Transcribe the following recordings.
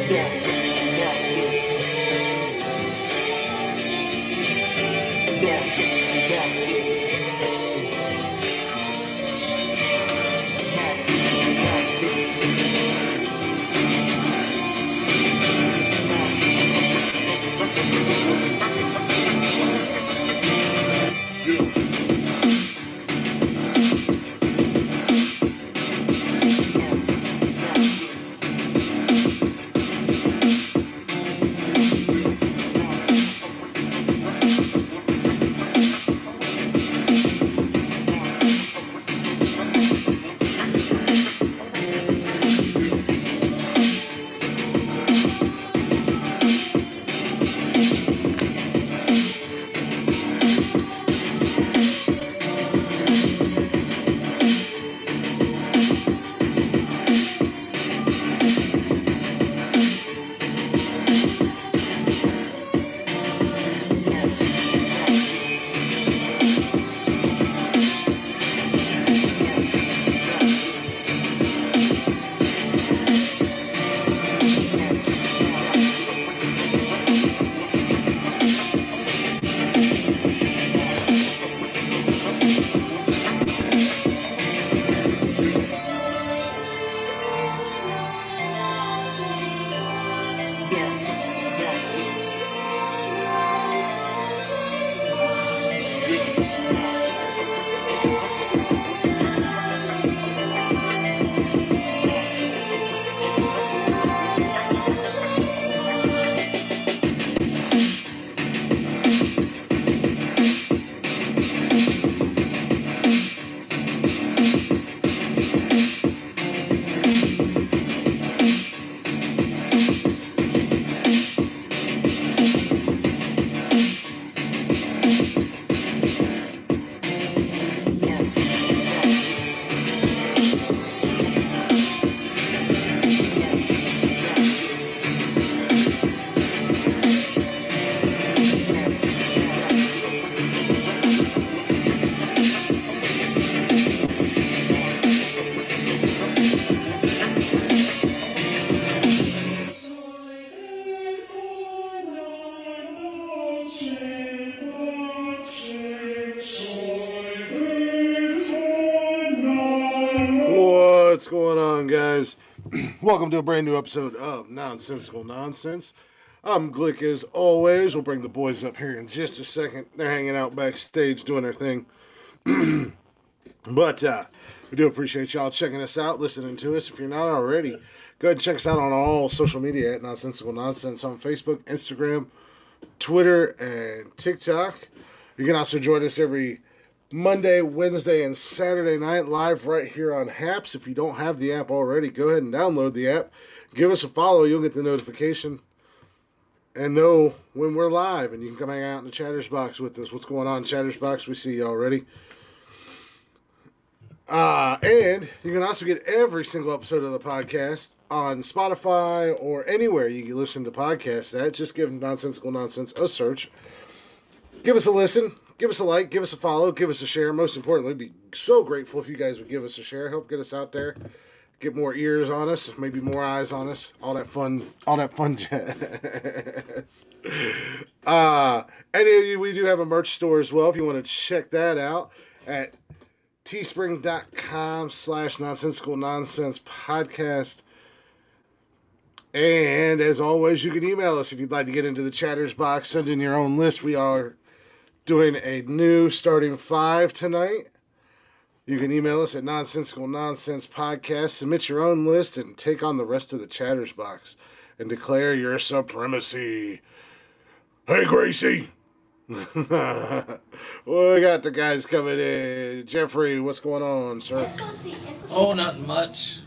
Yes, yes, yes, yes, What's going on, guys? Welcome to a brand new episode of Nonsensical Nonsense. I'm Glick as always. We'll bring the boys up here in just a second. They're hanging out backstage doing their thing. But we do appreciate y'all checking us out, listening to us. If you're not already, go ahead and check us out on all social media at Nonsensical Nonsense on Facebook, Instagram, Twitter, and TikTok. You can also join us every Monday, Wednesday, and Saturday night live right here on Haps. If you don't have the app already, go ahead and download the app. Give us a follow. You'll get the notification and know when we're live. And you can come hang out in the Chatters Box with us. What's going on, Chatters Box? We see you already. And you can also get every single episode of the podcast on Spotify or anywhere you can listen to podcasts at. Just give Nonsensical Nonsense a search. Give us a listen. Give us a like. Give us a follow. Give us a share. Most importantly, we'd be so grateful if you guys would give us a share. Help get us out there. Get more ears on us. Maybe more eyes on us. All that fun jazz. And we do have a merch store as well if you want to check that out at teespring.com/nonsensical nonsense podcast. And as always, you can email us if you'd like to get into the Chatters Box. Send in your own list. We are doing a new starting 5 tonight. You can email us at Nonsensical Nonsense Podcast. Submit your own list and take on the rest of the Chatters Box and declare your supremacy. Hey, Gracie. Well, we got the guys coming in. Jeffrey, what's going on, sir? Oh, not much.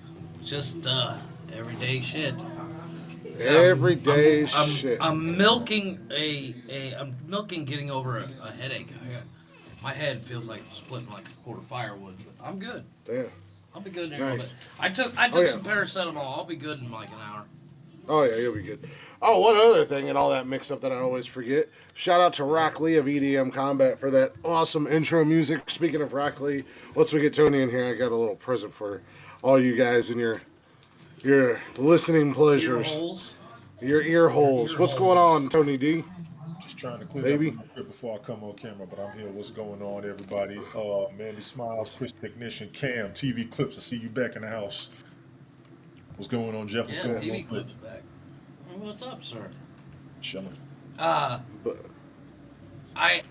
Just everyday shit. Everyday shit. I'm milking I'm milking getting over a headache. My head feels like splitting like a quart of firewood, but I'm good. Yeah. I'll be good in a Nice. little bit. I took some paracetamol. I'll be good in like an hour. Oh, yeah, you'll be good. Oh, one other thing and all that mix-up that I always forget. Shout out to Rock Lee of EDM Combat for that awesome intro music. Speaking of Rock Lee, once we get Tony in here, I got a little present for all you guys and your listening pleasures. Ear holes. Your ear holes. What's going on, Tony D? Just trying to clear that Baby. real quick before I come on camera, but I'm here. What's going on, everybody? Mandy Smiles, Chris Technician, Cam, TV Clips. I see you back in the house. What's going on, Jeff? What's Yeah, going on, TV Clip? clips back. Well, what's up, sir? Chilling. Uh, But, I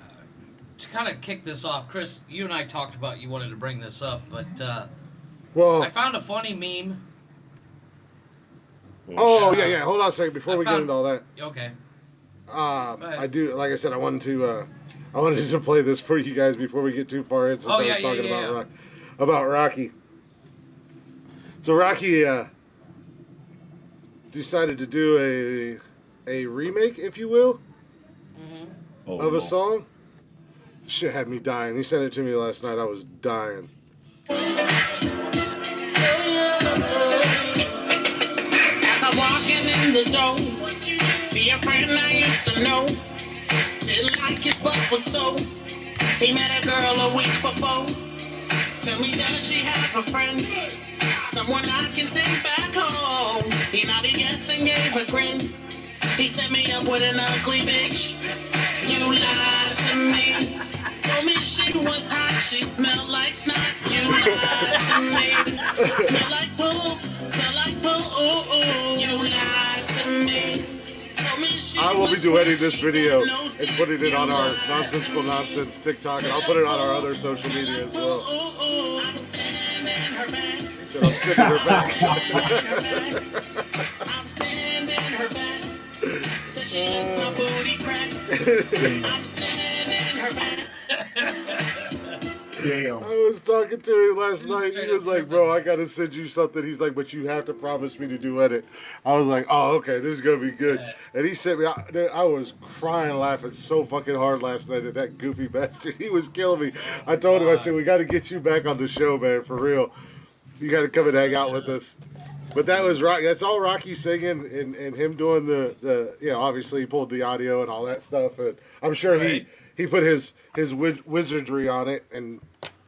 to kind of kick this off, Chris. You and I talked about you wanted to bring this up, but I well, found a funny meme. Oh, oh shit. yeah, yeah. Hold on a second before I we get found. into all that. Okay, go I ahead. do. Like I said, I wanted to play this for you guys before we get too far in. Since Oh I yeah, was yeah, talking yeah, yeah. About Rocky. So Rocky decided to do a remake, if you will, Hmm. Oh, of a Lord. song. Shit had me dying. He sent it to me last night. I was dying. As I'm walking in the door, see a friend I used to know. Said like his butt was so. He met a girl a week before. Tell me that she have a friend, someone I can take back home. He nodded yes and gave a grin. He set me up with an ugly bitch. You lied to me. Told me she was hot, she smelled like snot. You lied to me. Smell like poop, smell like poo. You lied to me. Told me she I will be was duetting sweet, this she video got no and teeth. putting it You on our lied Nonsensical to me. Nonsense TikTok, and I'll put it on our other social media as well. I'm sending her back. So I'm sending her back. I'm sending her back. Said she licked my booty crack. I'm sending her back. Damn. I was talking to him last He's night. He straight was up like, tripping. "Bro, I gotta send you something." He's like, "But you have to promise me to duet it." I was like, "Oh, okay, this is gonna be good." Yeah. And he sent me. I was crying, laughing so fucking hard last night at that goofy bastard. He was killing me. I told him, I said, "We got to get you back on the show, man, for real. You got to come and hang out with us." But that was Rocky. That's all Rocky singing and him doing the obviously he pulled the audio and all that stuff. And I'm sure Right. he put his wizardry on it and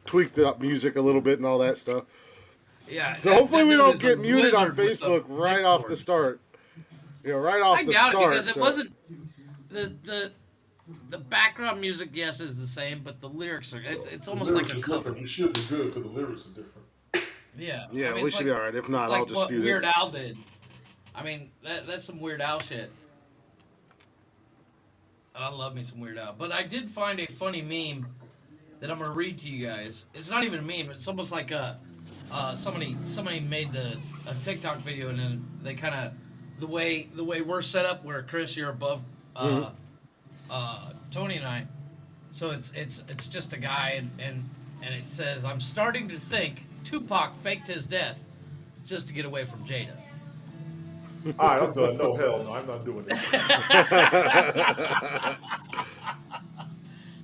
tweaked the music a little bit and all that stuff. Yeah, So hopefully that we dude don't is a get muted on wizard with the Facebook right off the mixboard. start. Right I off the doubt it start. because it So wasn't the background music. Yes, is the same, but the lyrics are. It's The almost like lyrics a are cover. different. It should be good because the lyrics are different. Yeah, I yeah, mean we it's should like be all right. If it's not, I'll like what dispute Weird it. Al did. I mean that's some Weird Al shit. I love me some Weird Al, but I did find a funny meme that I'm gonna read to you guys. It's not even a meme. It's almost like somebody made a TikTok video and then they kind of the way we're set up where Chris you're above Hmm. Tony and I. So it's just a guy and it says I'm starting to think Tupac faked his death just to get away from Jada. All right, I'm done. No, hell no. I'm not doing this.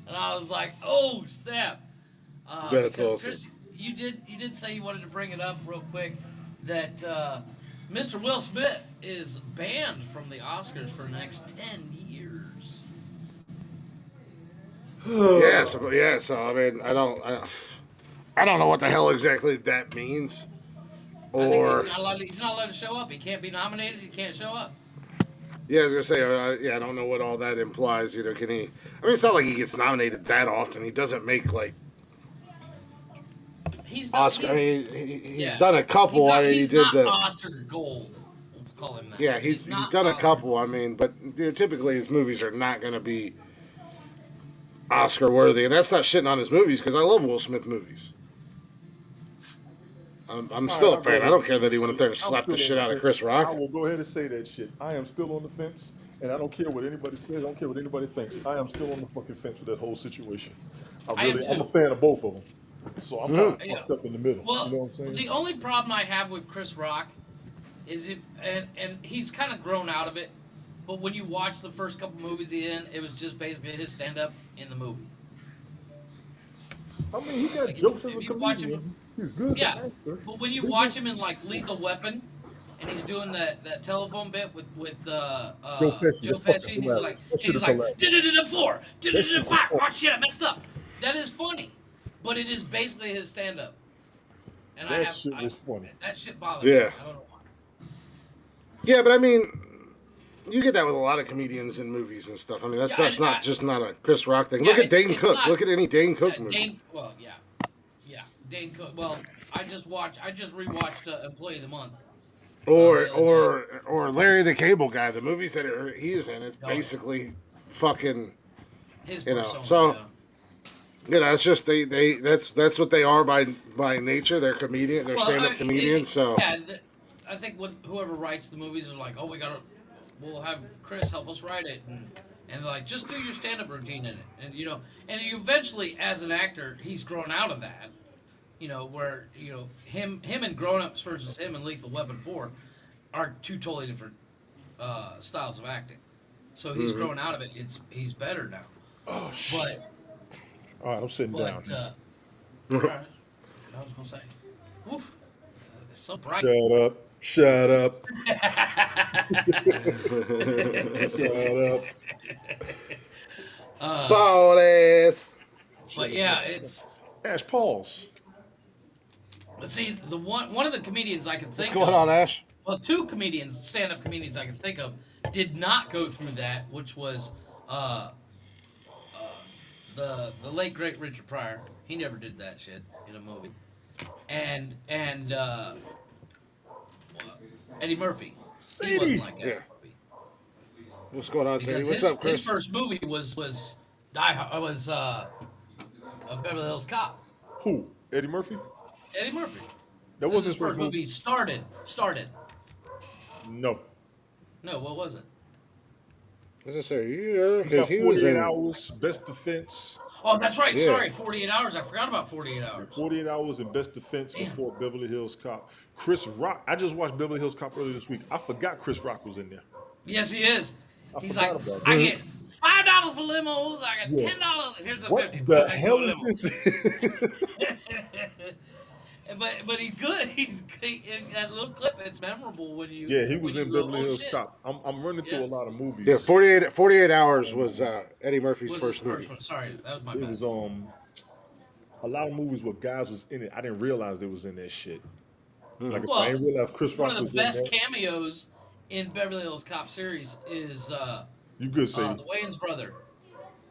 And I was like, oh snap! That's Because awesome. Chris, you did say you wanted to bring it up real quick that Mr. Will Smith is banned from the Oscars for the next 10 years. So I mean, I don't know what the hell exactly that means. I think Or he's not allowed to show up. He can't be nominated. He can't show up. yeah, I was gonna say, I don't know what all that implies. Can he? I mean, it's not like he gets nominated that often. He doesn't make like He's not. Oscar. I mean, he's Yeah. done a couple. I mean, he He's did not the. Oscar gold. We'll call him that. Yeah, he's not done a Oscar. couple. I mean, but typically his movies are not going to be Oscar worthy, and that's not shitting on his movies because I love Will Smith movies. I'm All still right, a fan. I don't care that he went up there and I'm slapped the still shit on out the of Chris fence. I Rock. will go ahead and say that shit. I am still on the fence, and I don't care what anybody says. I don't care what anybody thinks. I am still on the fucking fence with that whole situation. I am I'm a too. fan of both of them. So I'm kind of Yeah. fucked up in the middle. Well, You know what I'm saying? the only problem I have with Chris Rock is and he's kind of grown out of it. But when you watch the first couple movies he in, it was just basically his stand up in the movie. I mean, he got Like jokes as if a you watch him, comedian. He's good as yeah. an actor. But when you But watch him in like Lethal Weapon, and he's doing that telephone bit with Joe Pesci, Joe that's fucking Pesci, and hilarious. That shit he's is like hilarious. did it in the four, did That it in shit the is five. funny. Oh shit, I messed up. That is funny, but it is basically his stand up, and That shit was funny. that shit bothers me. Yeah, I don't know why. yeah, but I mean, You get that with a lot of comedians in movies and stuff. I mean, that Yeah, stuff's not just not a Chris Rock thing. yeah, Look at Dane it's Cook. not. Look at any Dane Cook movie. Dane. Well, yeah, Dane Cook. Well, I just rewatched Employee of the Month. Or The other day. or Larry the Cable Guy. The movies that he is in, it's Oh, yeah. basically fucking. His You know, persona. so- yeah. It's just that's what they are by nature. They're comedian. They're Well, stand-up comedians. So yeah, I think whoever writes the movies are like, oh, we'll have Chris help us write it, and they're like, just do your stand-up routine in it, and and you eventually, as an actor, he's grown out of that, where him and Grown Ups versus him and Lethal Weapon 4 are two totally different styles of acting, so he's grown out of it. He's better now, Oh shit! but All right, I'm sitting down. all right, I was gonna say, oof, it's so bright. Shut up! Shut up! Shut up! bald ass. But yeah, it's. Ash, pause. Let's see, the one of the comedians I can What's think going of. on, Ash? Well, two comedians, stand-up comedians I can think of, did not go through that, which was the late great Richard Pryor. He never did that shit in a movie, and Eddie Murphy. He wasn't like that. Yeah. in a movie. What's going on, Sadie? Because What's his, up, Chris? his first movie was Beverly Hills Cop. Who? Eddie Murphy? Eddie Murphy. That This was his his first movie. movie. Started. No. No, what was it? As I say, yeah, He because got he was 48 in. hours, Best Defense. Oh, that's right. Yeah. Sorry, 48 Hours. I forgot about 48 Hours. 48 hours in Best Defense Damn. before Beverly Hills Cop. Chris Rock. I just watched Beverly Hills Cop earlier this week. I forgot Chris Rock was in there. Yes, he is. I He's forgot like, about I that. get $5 for limos. I got Yeah. $10. Here's the What 50. the Put it hell in is the this? But he's good. In that little clip. It's memorable when you. Yeah, he when was you in go, Beverly oh, Hills shit. Cop. I'm running through Yeah. a lot of movies. Yeah, 48 hours was Eddie Murphy's Was first his first movie. one. Sorry, that was my It bad. was a lot of movies where guys was in it. I didn't realize they was in that shit. Like Well, I didn't realize Chris One Rock of was the in best that. cameos in Beverly Hills Cop series is You good say? the Wayans brother.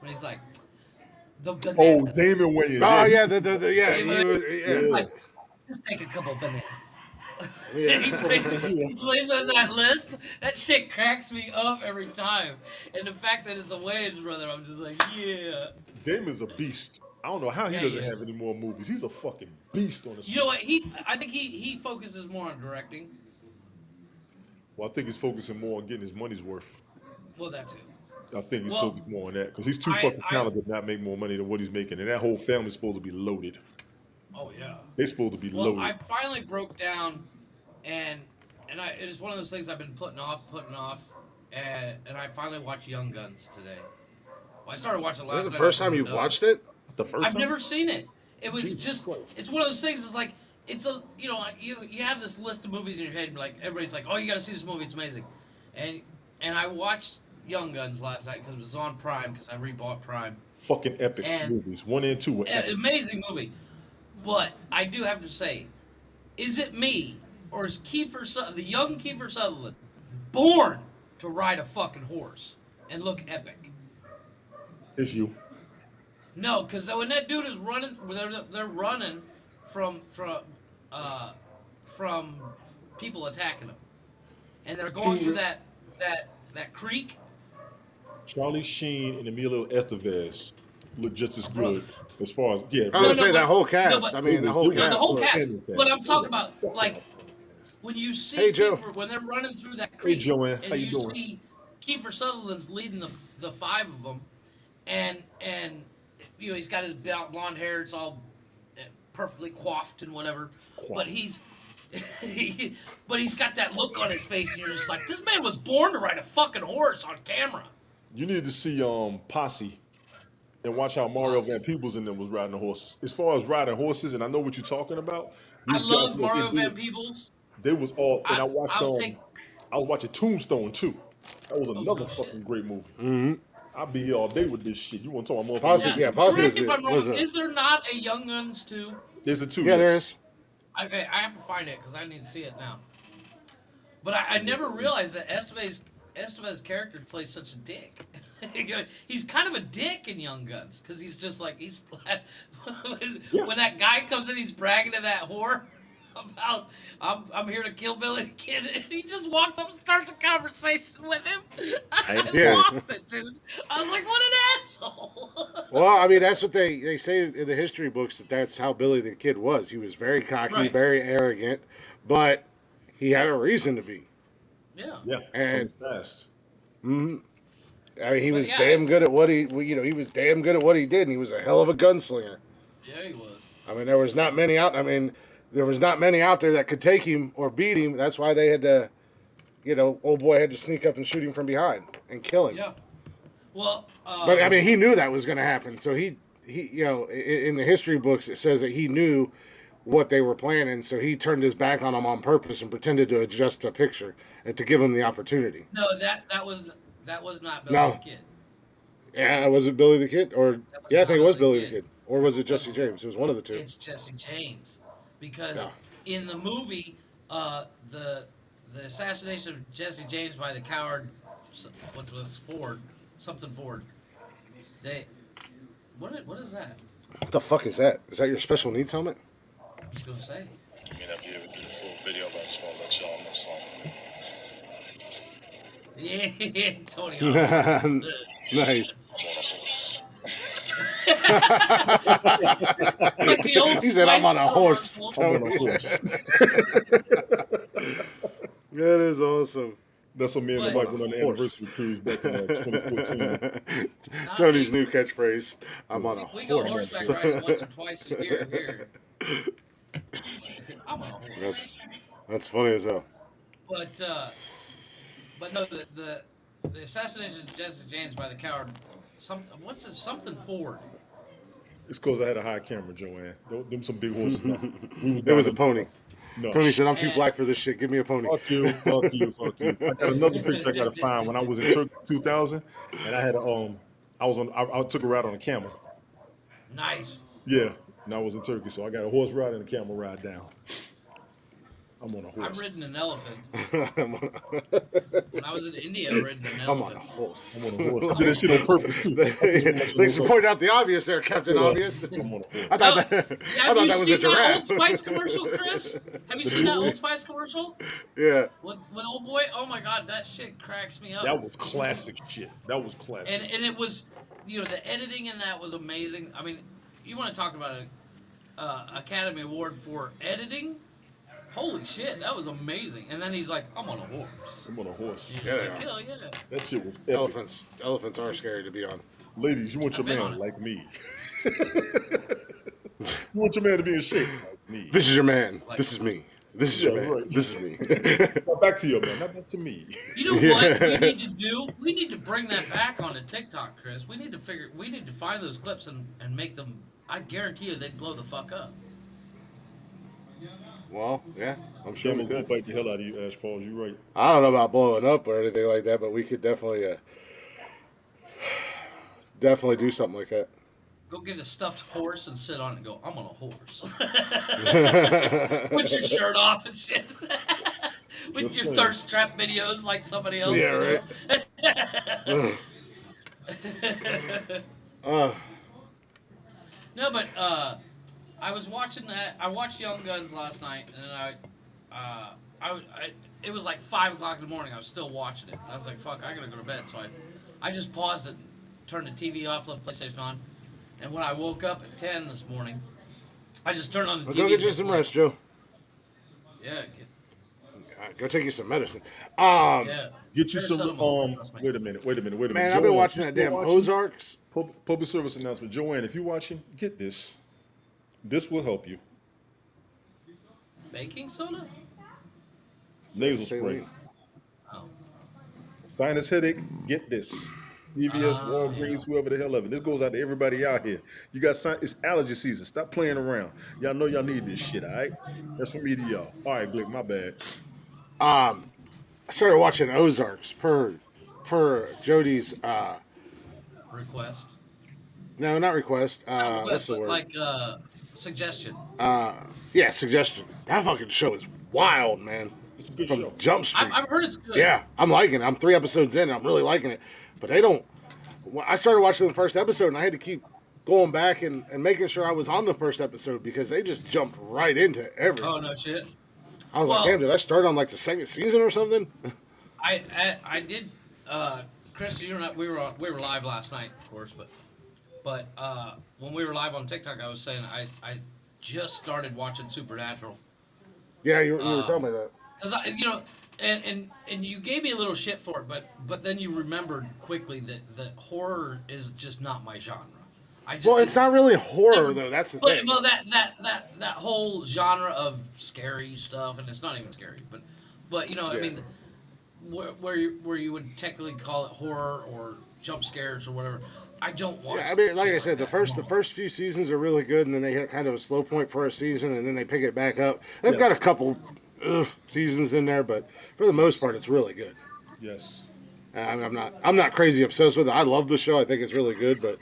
When he's like, the Oh, banana. Damon Wayans. Oh yeah. yeah, yeah, Hey, he man. was, Yeah. Like, just take a couple bananas. yeah. he plays with that lisp. That shit cracks me up every time. And the fact that it's a Wayans brother, I'm just like, yeah. Damon's a beast. I don't know how he Yeah, he doesn't is. have any more movies. He's a fucking beast on this. You know what? I think he focuses more on directing. Well, I think he's focusing more on getting his money's worth. Well, that too. I think he's Well, focused more on that because he's too I- fucking I- talented to not make more money than what he's making, and that whole family's supposed to be loaded. Oh yeah. They're supposed to be Well, loaded. I finally broke down, and it is one of those things I've been putting off, and I finally watched Young Guns today. Well, I started watching This last is the night. first time you watched it? The first I've time? never seen it. It was Jesus just, Christ. it's one of those things. It's like, you have this list of movies in your head, and like everybody's like, oh, you got to see this movie. It's amazing, and I watched Young Guns last night because it was on Prime because I rebought Prime. Fucking epic And- movies. 1 and 2 were epic. Amazing movie, but I do have to say, is it me or is the young Kiefer Sutherland born to ride a fucking horse and look epic? It's you. No, because when that dude is running, they're running from people attacking them, and they're going through that creek. Charlie Sheen and Emilio Estevez look just as good Brothers. as far as yeah. I was gonna say but- that whole no, cast. but- I mean, the whole No, No, cast. the whole was- cast. anything. But I'm talking about like when you see Hey, Joe. Kiefer, when they're running through that creek, Joanne. and How you you doing? see Kiefer Sutherland's leading the five of them, and he's got his blonde hair, it's all perfectly coiffed and whatever, but he's got that look on his face, and you're just like, this man was born to ride a fucking horse on camera. You need to see Posse and watch how Mario Van Peebles and them was riding the horses. As far as riding horses, and I know what you're talking about. I these love guys, Mario they Van did- Peebles. They was all, and I watched. I would take- I was watching Tombstone too. That was another no shit. fucking great movie. I'll be here all day with this shit. You want to talk about Posse- motherfuckers? yeah, Posse Correct is me if I'm was wrong. a- Is there not a Young Guns 2? There's a two. Yeah, there yes. is. Okay, I have to find it because I need to see it now. But I never realized that Esteban's character plays such a dick. He's kind of a dick in Young Guns because he's just like Yeah. when that guy comes in, he's bragging to that whore about I'm here to kill Billy the Kid, and he just walks up and starts a conversation with him. I I, Yeah. lost it, dude. I was like, what an asshole. Well, I mean, that's what they say in the history books that that's how Billy the Kid was. He was very cocky, Right. very arrogant, but he had a reason to be. Yeah. yeah. And It's fast. I mean, he But was yeah, damn good at what he was damn good at what he did, and he was a hell of a gunslinger. Yeah, he was. I mean, there was not many out. I mean, there was not many out there that could take him or beat him. That's why they had to, old boy had to sneak up and shoot him from behind and kill him. Yeah. Well, But I mean, he knew that was going to happen. So he, in the history books, it says that he knew what they were planning. So he turned his back on them on purpose and pretended to adjust the picture and to give him the opportunity. no, that was not Billy No. the Kid. Yeah, was it Billy the Kid? Or That was yeah, I not think it was Billy Billy the the Kid. Kid. Or was it Jesse James? It was one of the two. It's Jesse James because Yeah. in the movie, the assassination of Jesse James by the coward, what was Ford, something Ford. They, what is that? What the fuck is that? Is that your special needs helmet? I was gonna say. I may not be able to do the full video, but I just want to let y'all know something. Yeah, Tony. Hawk. Nice. I'm on a horse. Like the old He said, "I'm on a Spice horse." commercial. I'm on a horse. That is awesome. That's what me and the But- wife went on the Horse. anniversary cruise back in 2014. Tony's new catchphrase. I'm on a We go horse. horseback riding once or twice a year here. I'm on a horse. That's funny as hell. But no, the assassination of Jesse James by the coward. Something Ford. It's because I had a high camera, Joanne. Them some big horses. Now. We was There was a down pony. No. Tony said, "I'm too And- black for this shit. Give me a pony." Fuck you, fuck you, fuck you. I got another picture I gotta find when I was in Turkey 2000, and I had a I took a ride on a camel. Nice. Yeah, and I was in Turkey, so I got a horse ride and a camel ride down. I'm on a I've horse. ridden an elephant. I'm on When I was in India, I've ridden an I'm on a elephant. horse. I'm on a horse. I did that shit on purpose too. That's just what I'm Thanks for pointing out the obvious there, Captain Obvious. I'm on a horse. I thought that, I Have thought you that was a seen that Old giraffe. Spice commercial, Chris? Have you seen that Old Spice commercial? Yeah. When old boy, oh my god, that shit cracks me up. That was classic shit. That was classic. And it was, the editing in that was amazing. I mean, you want to talk about an Academy Award for editing? Holy shit, that was amazing. And then he's like, I'm on a horse. I'm on a horse. He's Yeah, like, they are. hell yeah. That shit was epic. Elephants are scary to be on. Ladies, you want your I've been man on it. like me. You want your man to be in shape like me. This is your man. Like- This is me. This is your Yeah, man. right. This is me. Not back to your man, not back to me. You know what we need to do? We need to bring that back onto TikTok, Chris. We need to find those clips and make them, I guarantee you they'd blow the fuck up. Well, yeah, I'm sure we Cameras will could. fight the hell out of you, Ash Pauls. You right. I don't know about blowing up or anything like that, but we could definitely do something like that. Go get a stuffed horse and sit on it and go, I'm on a horse. Put your shirt off and shit. With Just your saying. thirst trap videos like somebody else. Yeah, right. No, but I was watching that. I watched Young Guns last night, and then it was like 5 o'clock in the morning. I was still watching it. I was like, "Fuck, I gotta go to bed." So I just paused it, turned the TV off, left PlayStation on, and when I woke up at 10 this morning, I just turned on the Well, TV. go get you some rest, Joe. Yeah, Go take you some medicine. yeah. Get you some. Trust me. Wait a minute. Man, I've been watching that damn Ozarks. Public service announcement. Joanne, if you're watching, get this. This will help you. Baking soda? Nasal spray. Saline. Oh, Sinus headache, get this. CVS, Walgreens, yeah. whoever the hell of it. This goes out to everybody out here. You got it's allergy season. Stop playing around. Y'all know y'all need this shit, all right? That's from me to y'all. All right, Glick, my bad. I started watching Ozarks per Jody's. request. No, not request. Not What's request, the but word? like suggestion. Yeah, suggestion. That fucking show is wild, man. It's a good from show. Jump Street. I've heard it's good. Yeah, I'm liking it. I'm 3 episodes in, and I'm really liking it. But they don't. I started watching the first episode, and I had to keep going back and making sure I was on the first episode because they just jumped right into everything. Oh no shit. I was like, Well, damn, did I start on like the second season or something? I did. Chris, you know, we were live last night, of course, but when we were live on TikTok, I was saying I just started watching Supernatural. Yeah, you were telling me that. Because and you gave me a little shit for it, but then you remembered quickly that horror is just not my genre. Well, it's not really horror though. That's the thing. Well, that whole genre of scary stuff, and it's not even scary, but you know, I mean, where you would technically call it horror or jump scares or whatever. I don't watch. Yeah, I mean, like I shit said, the first few seasons are really good, and then they hit kind of a slow point for a season, and then they pick it back up. They've got a couple seasons in there, but for the most part, it's really good. Yes. I'm not crazy obsessed with it. I love the show. I think it's really good, but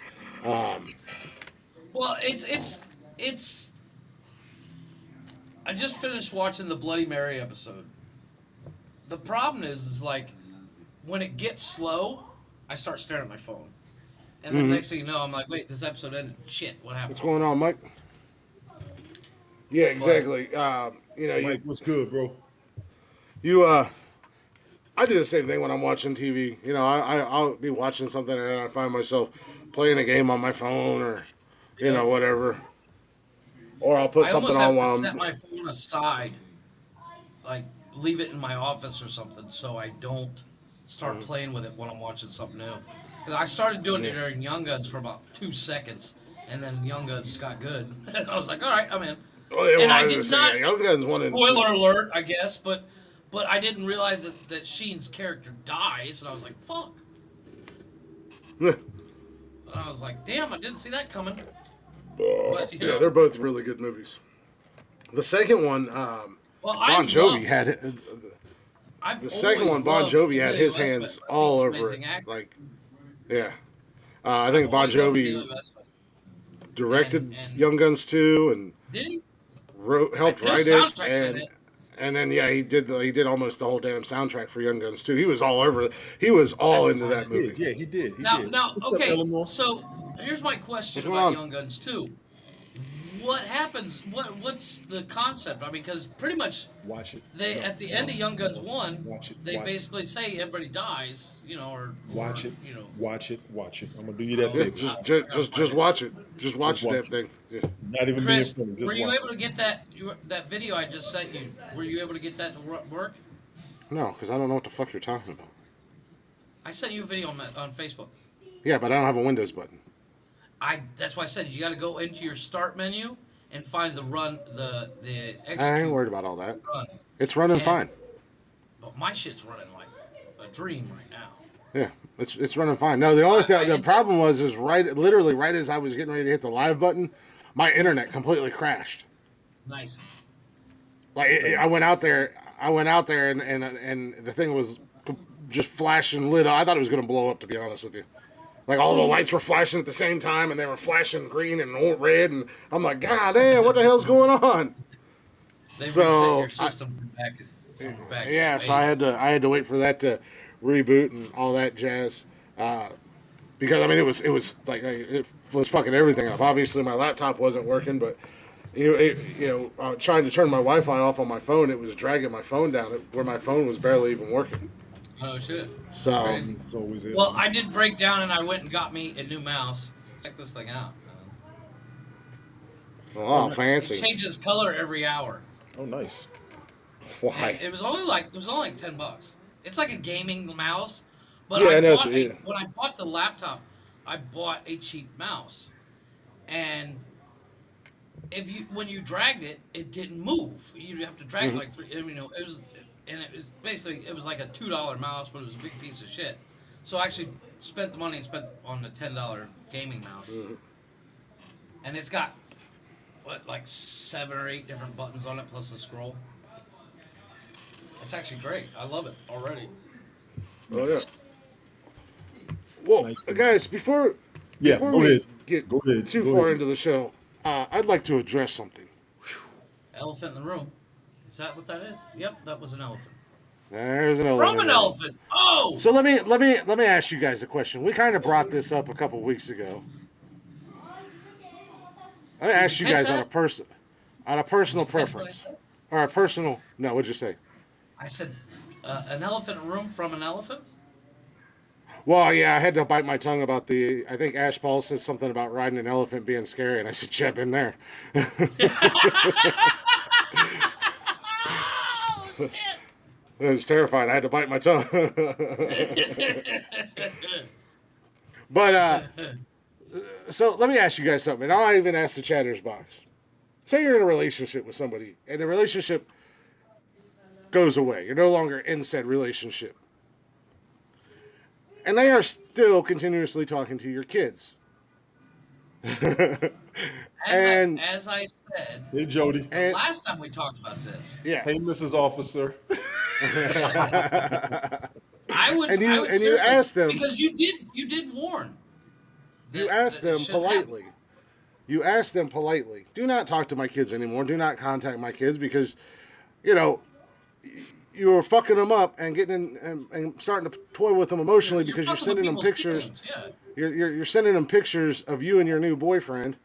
Well, it's. I just finished watching the Bloody Mary episode. The problem is like when it gets slow, I start staring at my phone, and then next thing you know, I'm like, wait, this episode ended. Shit, what happened? what's going on, Mike? Yeah, exactly. You know, Mike, what's good, bro? I do the same thing when I'm watching TV. You know, I'll be watching something and then I find myself playing a game on my phone or, you know, whatever. Or I'll put I something almost on have while to set I'm. my phone aside, like leave it in my office or something, so I don't start playing with it when I'm watching something new. 'Cause I started doing it during Young Guns for about 2 seconds, and then Young Guns got good, and I was like, all right, I'm in. Oh, yeah, And well, I was did gonna say, not. yeah, Young Guns 1 and 2. Spoiler alert, I guess, but I didn't realize that Sheen's character dies, and I was like, fuck. And I was like, damn, I didn't see that coming. But, you Yeah, know, they're both really good movies. The second one, well, Bon Jovi had I've the second always one. Bon loved Jovi had Emilio his Estevez. hands He's all an over it. amazing actor. Like, yeah, I think Bon Always loved Jovi Emilio Estevez. directed And- Young Guns 2 and Did he? helped His write it, soundtrack's in and it. then yeah, he did almost the whole damn soundtrack for Young Guns 2. He was all over. He was all into that He did. movie. Yeah, he did. He Now, did. now, What's up, okay. Eleanor? So here's my question What's going about on? Young Guns 2. What happens? What's the concept? I mean, because pretty much Watch it. they No, at the end of Young Guns 1, Watch it, they watch it. basically say everybody dies, you know, or Watch it. you know. Watch it. Watch it. I'm gonna do you that Yeah, favor. just watch it. Just watch Just watch that thing. Yeah. Not even Chris, being funny. Just were you watch able it. to get that video I just sent you? Were you able to get that to work? No, because I don't know what the fuck you're talking about. I sent you a video on Facebook. Yeah, but I don't have a Windows button. That's why I said you got to go into your start menu and find the execute. I ain't worried about all that. Run. It's running And- fine. But my shit's running like a dream right now. Yeah, it's running fine. No, the only thing, the problem was literally right as I was getting ready to hit the live button, my internet completely crashed. Nice. Like I went out there, and the thing was just flashing lit up. I thought it was going to blow up, to be honest with you. Like all the lights were flashing at the same time, and they were flashing green and red, and I'm like, God damn, what the hell's going on? They So, reset your system from back. Yeah, so I had to wait for that to reboot and all that jazz, because I mean it was like it was fucking everything up. Obviously, my laptop wasn't working, but trying to turn my Wi-Fi off on my phone, it was dragging my phone down where my phone was barely even working. Oh shit. So, That's crazy. It's always it. Well, I did break down and I went and got me a new mouse. Check this thing out. oh, It fancy. changes color every hour. Oh, nice. Why? And it was only like $10. It's like a gaming mouse, but Yeah, I I know, bought yeah. when I bought the laptop, I bought a cheap mouse, and when you dragged it, it didn't move. You have to drag it like three. It was like a $2 mouse, but it was a big piece of shit. So I actually spent the money and spent on the $10 gaming mouse, and it's got like 7 or 8 different buttons on it plus a scroll. It's actually great. I love it already. Oh yeah. Well, Nice. guys, before Yeah, before go we ahead. get Go ahead. too Go far ahead. into the show, I'd like to address something. Elephant in the room. Is that what that is? Yep, that was an elephant. There's an From an elephant. elephant. Oh. So let me ask you guys a question. We kind of brought this up a couple weeks ago. I Did asked you you catch guys that? on a personal Did you catch what I preference said? or a personal. No, what'd you say? I said an elephant room from an elephant. Well, yeah, I had to bite my tongue about the. I think Ash Paul said something about riding an elephant being scary, and I said, "Yeah, been there." Oh shit! I was terrified. I had to bite my tongue. But so let me ask you guys something. And I'll even ask the chatters box. Say you're in a relationship with somebody, and the relationship goes away. You're no longer in said relationship, and they are still continuously talking to your kids. and As I said Hey, Jody. the and last time we talked about this, yeah, Hey, Mrs. Officer. I would and you seriously, ask them, because you did warn you that, ask that it them should happen. politely. You ask them politely. Do not talk to my kids anymore. Do not contact my kids because, you know, you're fucking them up and getting in and starting to toy with them emotionally You're because you're fucking with sending them people's pictures. feelings. Yeah. You're sending them pictures of you and your new boyfriend,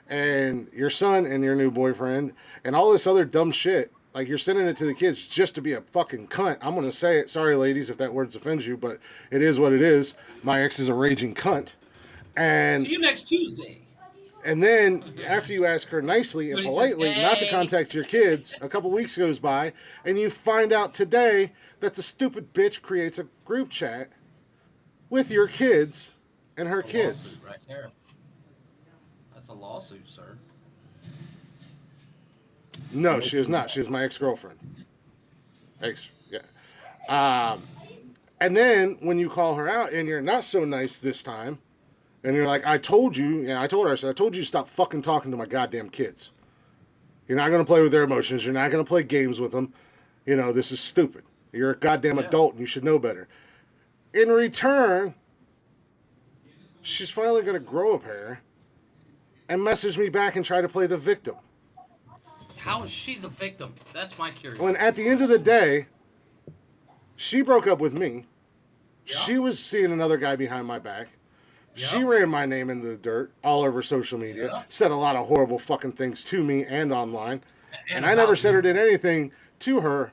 and your son and your new boyfriend, and all this other dumb shit. Like you're sending it to the kids just to be a fucking cunt. I'm gonna say it. Sorry, ladies, if that word offends you, but it is what it is. My ex is a raging cunt, See and you next Tuesday. and then after you ask her nicely and When he says, politely not to "Hey." contact your kids, a couple weeks goes by, and you find out today that the stupid bitch creates a group chat with your kids and her A kids. lawsuit right there. That's a lawsuit, sir. No, she is not. She is my ex-girlfriend. Yeah. And then when you call her out and you're not so nice this time, and you're like, I told you, and I told her, I said, I told you to stop fucking talking to my goddamn kids. You're not going to play with their emotions. You're not going to play games with them. You know, this is stupid. You're a goddamn Yeah. adult and you should know better. In return, she's finally going to grow a pair and message me back and try to play the victim. How is she the victim? That's my curiosity. When at the end of the day, she broke up with me. Yeah. She was seeing another guy behind my back. She Yeah. ran my name in the dirt all over social media, Yeah. said a lot of horrible fucking things to me and online. And And I never about said you. or did anything to her,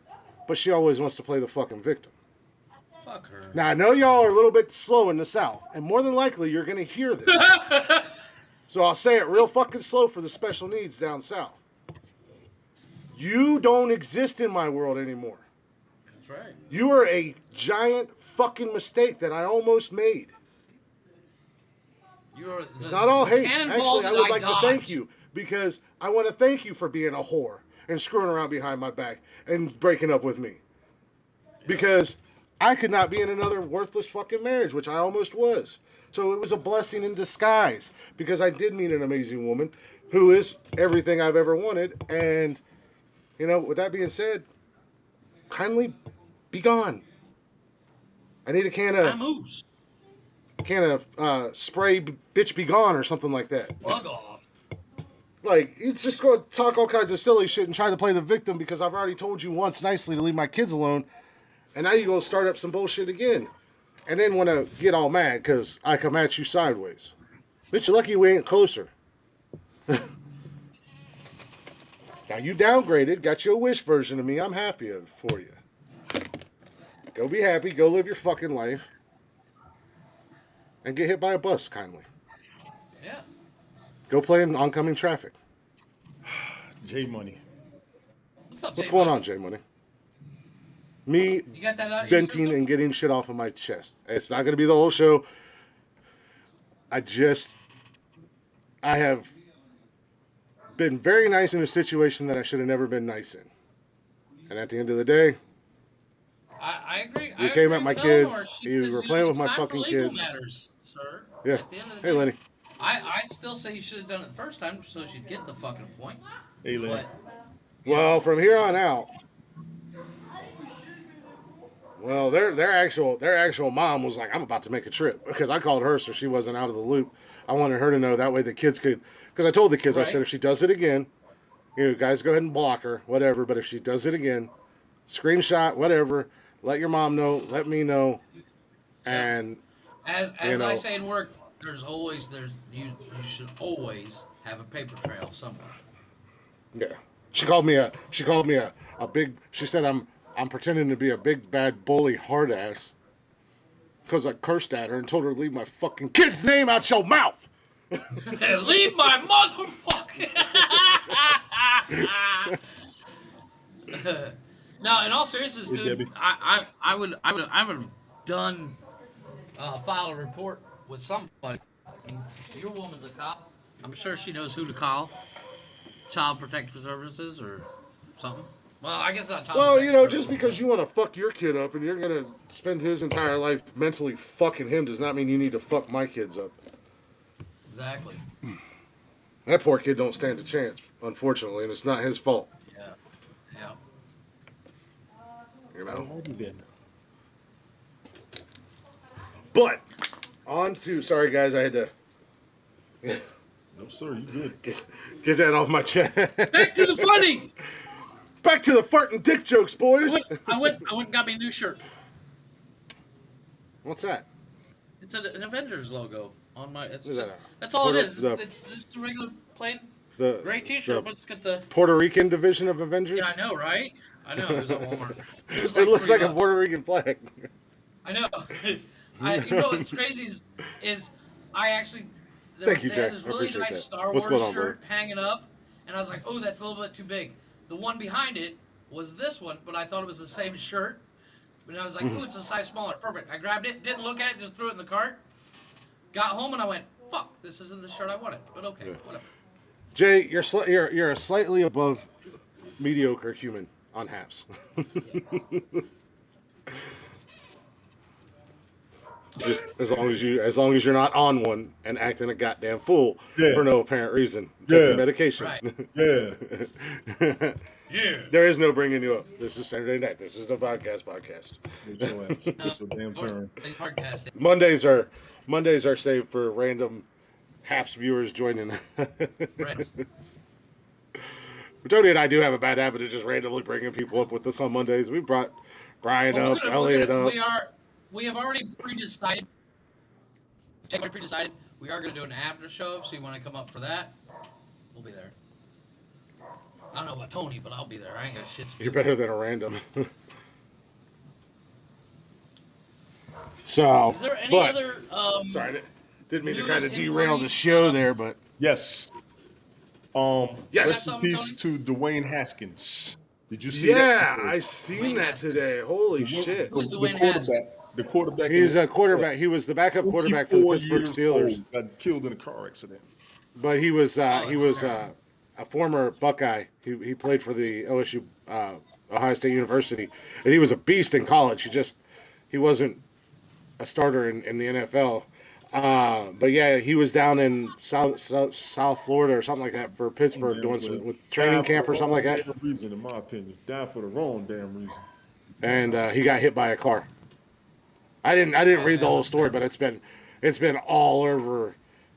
but she always wants to play the fucking victim. Fuck her. Now, I know y'all are a little bit slow in the South, and more than likely you're going to hear this. So I'll say it real fucking slow for the special needs down South. You don't exist in my world anymore. That's right. You are a giant fucking mistake that I almost made. You're It's not all hate. cannonball Actually, I that would like to thank dodged. you because I want to thank you for being a whore and screwing around behind my back and breaking up with me. Because I could not be in another worthless fucking marriage, which I almost was. So it was a blessing in disguise because I did meet an amazing woman who is everything I've ever wanted. And, you know, with that being said, kindly be gone. I need a can I of moves. spray bitch be gone or something like that. Bug off. Like, you just go talk all kinds of silly shit and try to play the victim because I've already told you once nicely to leave my kids alone, and now you're going to start up some bullshit again. And then want to get all mad because I come at you sideways. Bitch, you're lucky we ain't closer. Now you downgraded, got you a wish version of me. I'm happy for you. Go be happy, go live your fucking life. And get hit by a bus, kindly. Yeah. Go play in oncoming traffic. J Money. What's up, What's Jay going Bud? on, Jay Money? Me You got that out of your venting system? and getting shit off of my chest. It's not going to be the whole show. I have been very nice in a situation that I should have never been nice in. And at the end of the day, I agree. You I came agree at my with Eleanor. kids. You were playing with it's my time for fucking legal kids. matters, sir. Yeah. At the end of the Hey, day, Lenny. I still say you should have done it the first time so she'd get the fucking point. Hey, Lenny. But Well, from here on out, well, their actual mom was like, I'm about to make a trip because I called her so she wasn't out of the loop. I wanted her to know that way the kids could, because I told the kids, I Right. said if she does it again, You know, guys, go ahead and block her, whatever. But if she does it again, screenshot, whatever. Let your mom know. Let me know. Yep. And you As I know, say in work, you should always have a paper trail somewhere. yeah. She called me a big. She said I'm pretending to be a big bad bully hard ass because I cursed at her and told her to leave my fucking kid's name out your mouth. Leave my motherfucker. No, in all seriousness, Hey, dude, Debbie. I would have done filed a report with somebody. I mean, your woman's a cop. I'm sure she knows who to call. Child Protective Services or something. Well, I guess not Child Well, you Protective know, just Services, because but you want to fuck your kid up and you're gonna spend his entire life mentally fucking him does not mean you need to fuck my kids up. exactly. That poor kid don't stand a chance, unfortunately, and it's not his fault. Yeah, yeah. You know. Alrighty then. But on to sorry guys, I had to No, sir, you good. get that off my chest. Back to the funny. Back to the farting dick jokes, I boys. went, I went and got me a new shirt. What's that? It's an Avengers logo on my. It's Is just that that's all it is. the- It's just a regular plain The gray T-shirt, but it's got the. Puerto Rican division of Avengers. Yeah, I know, right? I know. It was at Walmart. It was It looks like a $3. Puerto Rican flag. I know. You know what's crazy is I actually Thank you, they had Jack. this I really appreciate nice that. Star What's Wars going on, shirt hanging up, and I was like, oh, that's a little bit too big. The one behind it was this one, but I thought it was the same shirt. But I was like, ooh, it's a size smaller. Perfect. I grabbed it, didn't look at it, just threw it in the cart. Got home and I went, fuck, this isn't the shirt I wanted. But okay, whatever. Jay, you're a slightly above mediocre human on Haps. Just as long as you're not on one and acting a goddamn fool Yeah. for no apparent reason. Take Yeah. your medication. Right. Yeah. Yeah. There is no bringing you up. This is Saturday night. This is a podcast. Get your ass. Get your damn turn. These podcasting. Mondays are saved for random Haps viewers joining. Right. Tony and I do have a bad habit of just randomly bringing people up with us on Mondays. We brought Brian Well, up, Elliot up. We have already pre-decided. We are going to do an after show, so you want to come up for that? We'll be there. I don't know about Tony, but I'll be there. I ain't got shit to do. You're better than a random. So, Is there any but, other? sorry, didn't mean to news, kind of derail the inquiries? show there, but Yes. Yes. Rest in peace to Dwayne Haskins. Did you see that? yeah, today? I seen that today. Holy shit! Who's The Dwayne quarterback. The quarterback. He's a quarterback. He was the backup quarterback for the 24 Pittsburgh years Steelers, old, got killed in a car accident. but he was that's a former Buckeye. He played for the LSU Ohio State University, and he was a beast in college. He wasn't a starter in the NFL. But yeah, he was down in South Florida or something like that for Pittsburgh doing some with training camp or something like that, Damn reason, in my opinion, died for the wrong damn reason. and he got hit by a car. I didn't read the whole story, but it's been all over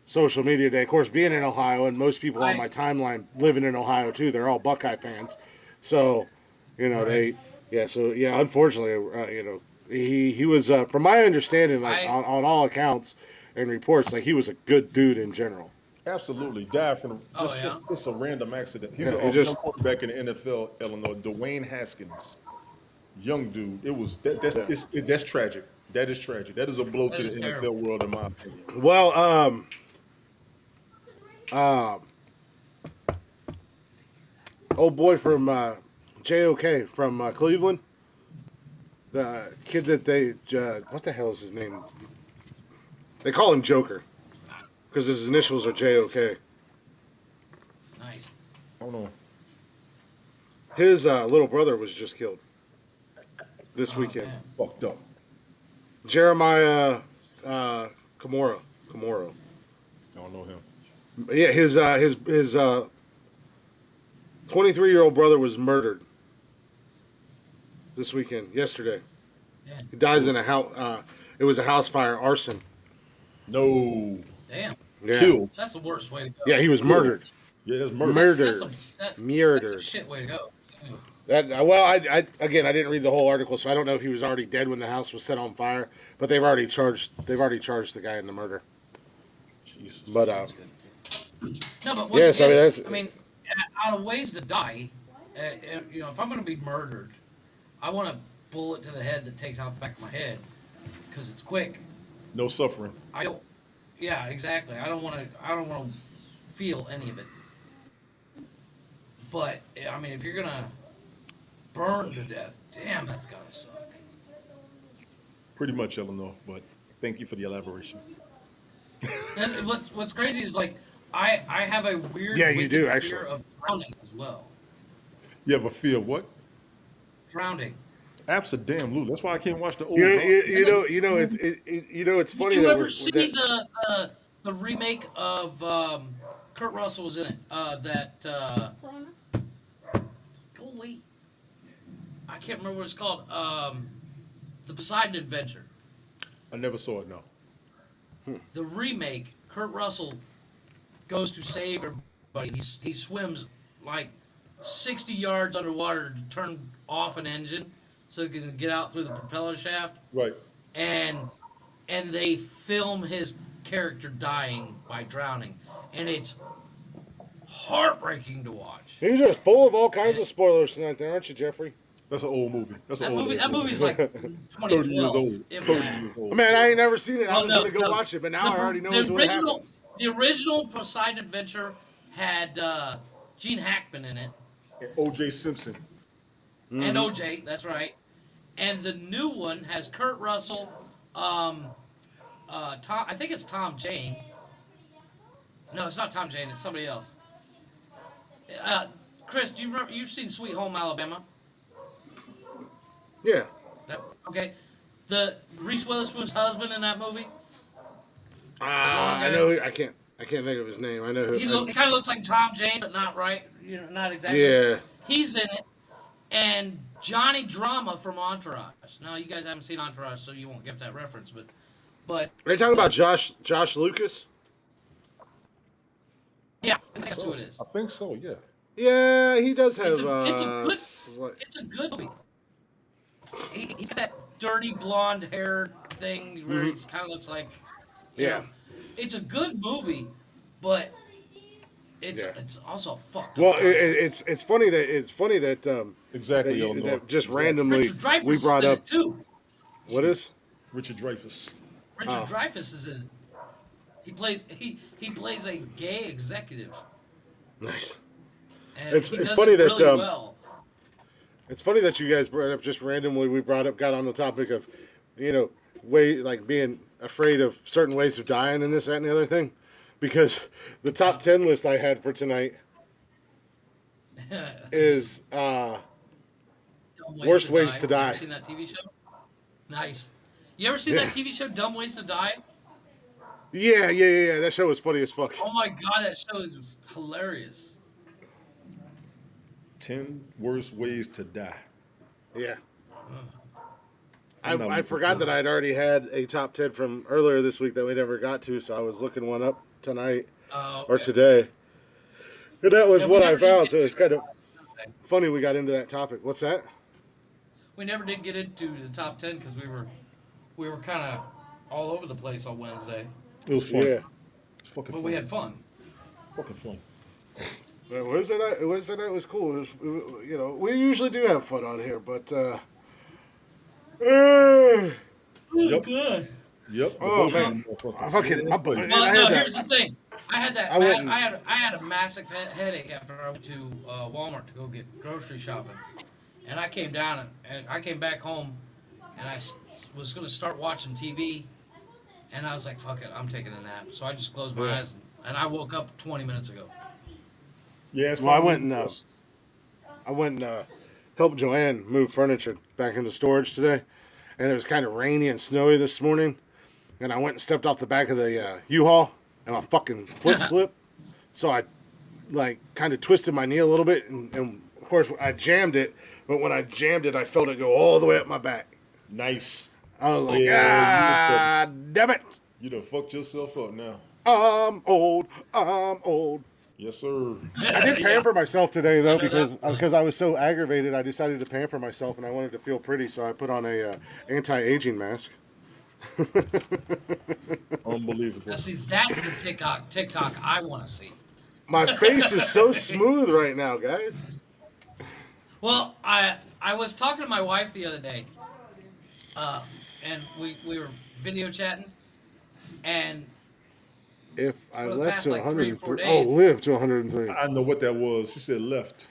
social media today. Of course, being in Ohio, and most people on my timeline living in Ohio too, they're all Buckeye fans. So, you know, unfortunately, you know, he was from my understanding, like on all accounts and reports, like he was a good dude in general. Absolutely, died from just a random accident. He's a young quarterback in the NFL, Illinois. Dwayne Haskins, young dude. That's tragic. That is tragic. That is a blow to the NFL world, in my opinion. Well, old boy from JOK from Cleveland, the kid that they what the hell is his name? They call him Joker because his initials are JOK. Nice. I don't know. His little brother was just killed this weekend. Man. Fucked up. Jeremiah Kamoro. I don't know him. Yeah, his 23-year-old brother was murdered this weekend, yesterday. Yeah. He dies in a house. It was a house fire, arson. No. Damn. Yeah. Killed. That's the worst way to go. Yeah, he was murdered. Yeah, that's murder. Murdered. That's a Murdered. shit way to go. That well, again, I didn't read the whole article, so I don't know if he was already dead when the house was set on fire. But they've already charged the guy in the murder. Jesus. But No, but once yes, I mean again, that's I mean, out of ways to die, if I'm going to be murdered, I want a bullet to the head that takes out the back of my head because it's quick. No suffering. I don't. Yeah, exactly. I don't want to. I don't want to feel any of it. But I mean, if you're gonna burn to death, damn, that's gotta suck. Pretty much, Eleanor. But thank you for the elaboration. What's crazy is like I have a weird Yeah, you do, fear actually. of drowning as well. You have a fear of what? Drowning. Absolutely. That's why I can't watch the old. It's Did funny you that ever we're see that, the remake of Kurt Russell was in it? Holy, I can't remember what it's called. The Poseidon Adventure. I never saw it. No. The remake. Kurt Russell goes to save everybody. He swims like 60 yards underwater to turn off an engine so he can get out through the propeller shaft. Right. And they film his character dying by drowning, and it's heartbreaking to watch. you're just full of all kinds of spoilers tonight, there, aren't you, Jeffrey? That's an old movie. That movie's like 2012. 30 years old. if 30 that. years old. Man, I ain't never seen it. I was no, gonna go no. watch it, but now I already know what's the going to happen. the original Poseidon Adventure had Gene Hackman in it And O.J. Simpson. and OJ. That's right. And the new one has Kurt Russell, Tom. I think it's Tom Jane. No, it's not Tom Jane. It's somebody else. Chris, do you remember? You've seen Sweet Home Alabama? Yeah. Okay. The Reese Witherspoon's husband in that movie. I know. I can't think of his name. I know who. He kind of looks like Tom Jane, but not right. Not exactly. Yeah. He's in it, and Johnny Drama from Entourage. Now you guys haven't seen Entourage, so you won't get that reference, but Are you talking about Josh Lucas? yeah, I think that's who it is. I think so. Yeah. Yeah, he does have. It's a good movie. He's got that dirty blonde hair thing where he kind of looks like. You know, it's a good movie, but it's also fucked. Well, it's funny that Exactly. that just randomly Richard Dreyfuss we brought is in up it too. what is Richard Dreyfuss. Richard Dreyfuss is in. He plays a gay executive. nice. And It's he does funny it that, really well. It's funny that you guys brought up just randomly. We got on the topic of, being afraid of certain ways of dying and this, that, and the other thing, because the top 10 list I had for tonight is Dumb worst ways to die. You ever seen that TV show? Nice. You ever seen that TV show, Dumb Ways to Die? Yeah. That show was funny as fuck. Oh my god, that show is hilarious. 10 worst ways to die. Yeah. I forgot that I'd already had a top 10 from earlier this week that we never got to, so I was looking one up tonight or today. And that was what I found, so it's kind of funny we got into that topic. What's that? We never did get into the top 10 because we were kind of all over the place on Wednesday. It was fun. Yeah. It's fucking But fun. we had fun. Fucking fun. Wednesday night was cool. We usually do have fun on here, but Yep. Good. Yep. Oh man, I'm fucking my butt. Well, no, here's the thing. I had that. I I had a massive headache after I went to Walmart to go get grocery shopping, and I came down and I came back home, and I was going to start watching TV, and I was like, "Fuck it, I'm taking a nap." So I just closed my eyes, and I woke up 20 minutes ago. Yeah. Well, I went and helped Joanne move furniture back into storage today, and it was kind of rainy and snowy this morning. And I went and stepped off the back of the U-Haul, and my fucking foot slipped. So I, kind of twisted my knee a little bit, and of course I jammed it. But when I jammed it, I felt it go all the way up my back. Nice. I was like, damn it! You done fucked yourself up now. I'm old. Yes, sir. I did pamper myself today though because I was so aggravated. I decided to pamper myself and I wanted to feel pretty, so I put on a anti-aging mask. Unbelievable. Now see, that's the TikTok I want to see. My face is so smooth right now, guys. Well, I was talking to my wife the other day, and we were video chatting, and If I for the left past to like 3 or 4 103, days, live to 103. I know what that was. She said left.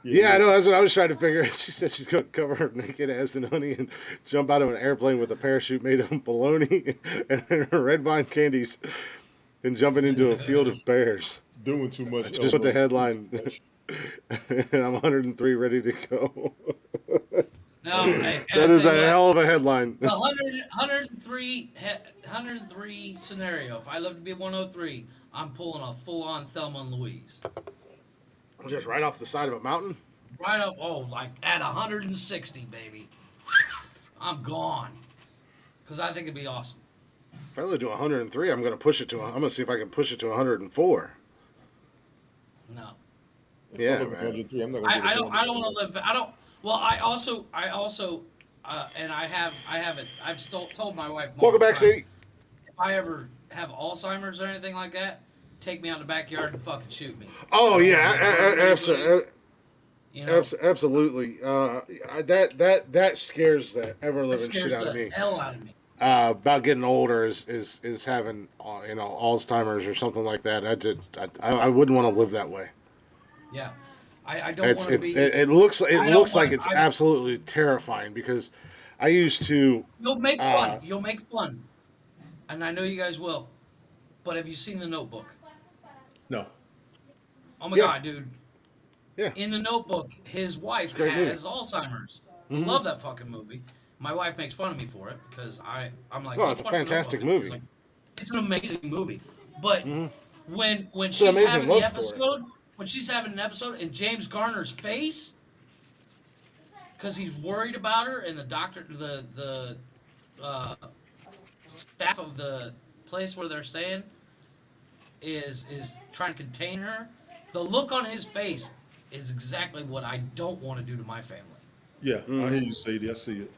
Yeah, I know. That's what I was trying to figure. She said she's going to cover her naked ass in honey and jump out of an airplane with a parachute made of bologna and red vine candies and jumping into a field of bears. Doing too much. Just put the headline. And I'm 103, ready to go. no, hey, That is a hell of a headline. the 103 scenario. If I live to be 103, I'm pulling a full-on Thelma and Louise. Just right off the side of a mountain? Right up, like at 160, baby. I'm gone. Because I think it'd be awesome. If I live to 103, I'm going to push it to. I'm going to see if I can push it to 104. No. Yeah, I'm man. I don't want to live. I don't. Well, I also, and I have it. I've told my wife. Welcome back, Sadie. If I ever have Alzheimer's or anything like that, take me out in the backyard and fucking shoot me. Oh yeah, absolutely. You know, Absolutely. That scares the ever living scares shit out of the me. hell out of me. About getting older is having Alzheimer's or something like that. I wouldn't want to live that way. Yeah, I don't want to be. It looks like it's absolutely terrifying because I used to. You'll make fun. You'll make fun, and I know you guys will. But have you seen The Notebook? No. Oh my Yeah. god, dude! Yeah. In The Notebook, his wife great movie. has Alzheimer's. Mhm. Love that fucking movie. My wife makes fun of me for it because I'm like, Oh, let's it's a watch The fantastic Notebook. movie. Like, it's an amazing movie. But when an she's amazing having the love story. episode, when she's having an episode, and James Garner's face, because he's worried about her, and the doctor, the staff of the place where they're staying is trying to contain her. The look on his face is exactly what I don't want to do to my family. Yeah, I hear you, Sadie. I see it.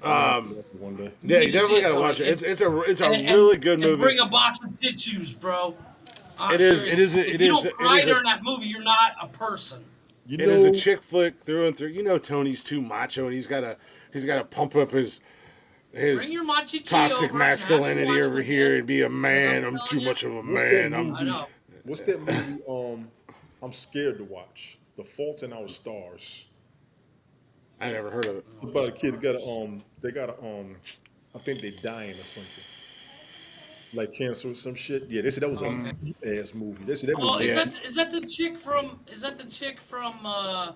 One day. Yeah, need you to see definitely it, gotta Tony. watch it. It's a And- really good and movie. bring a box of tissues, bro. I'm It is- serious. it is- If it you is- don't it cry is a- during that movie, you're not a person. You It is a chick flick through and through. You know, Tony's too macho, and he's gotta pump up his Bring your machichi toxic over and have masculinity you watch over with here me. and be a man. I'm telling too you, much of a what's man. that I'm. movie? I know. What's that movie? I'm scared to watch. The Fault in Our Stars. I never heard of it. It's about a kid got I think they dying or something. Like cancer or some shit. Yeah, they said that was a ass movie. They said that Oh, movie. is that the chick from? Is that the chick from? I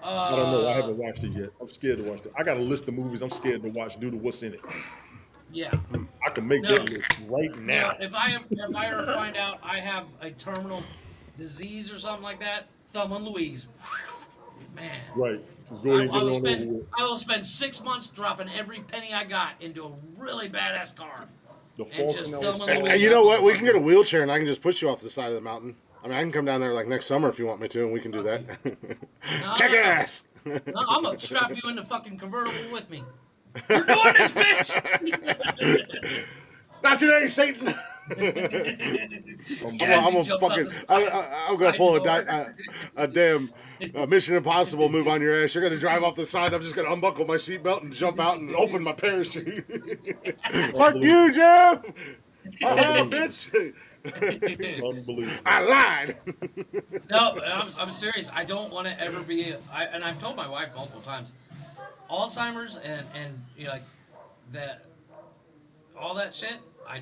don't know. I haven't watched it yet. I'm scared to watch it. I got a list of movies I'm scared to watch due to what's in it. Yeah. I can make that list right now. Now, if I ever find out I have a terminal disease or something like that, Thelma and Louise, man. Right. Just go ahead and I get will it on over spend with. I will spend 6 months dropping every penny I got into a really badass car. The And Fault just in Our film Stars. it And you know what? We can get a wheelchair, and I can just push you off the side of the mountain. I mean, I can come down there like next summer if you want me to, and we can do that. No, Check no, no. ass. No, I'm gonna strap you in the fucking convertible with me. You're doing this, bitch. Not today, Satan. As I'm he gonna jumps up fucking. the I'm gonna side pull door. a damn Mission Impossible move on your ass. You're gonna drive off the side. I'm just gonna unbuckle my seatbelt and jump out and open my parachute. Fuck you, Jim. Bitch. Unbelievable. I lied. No, I'm serious. I don't want to ever be. And I've told my wife multiple times, Alzheimer's and you know, like that, all that shit. I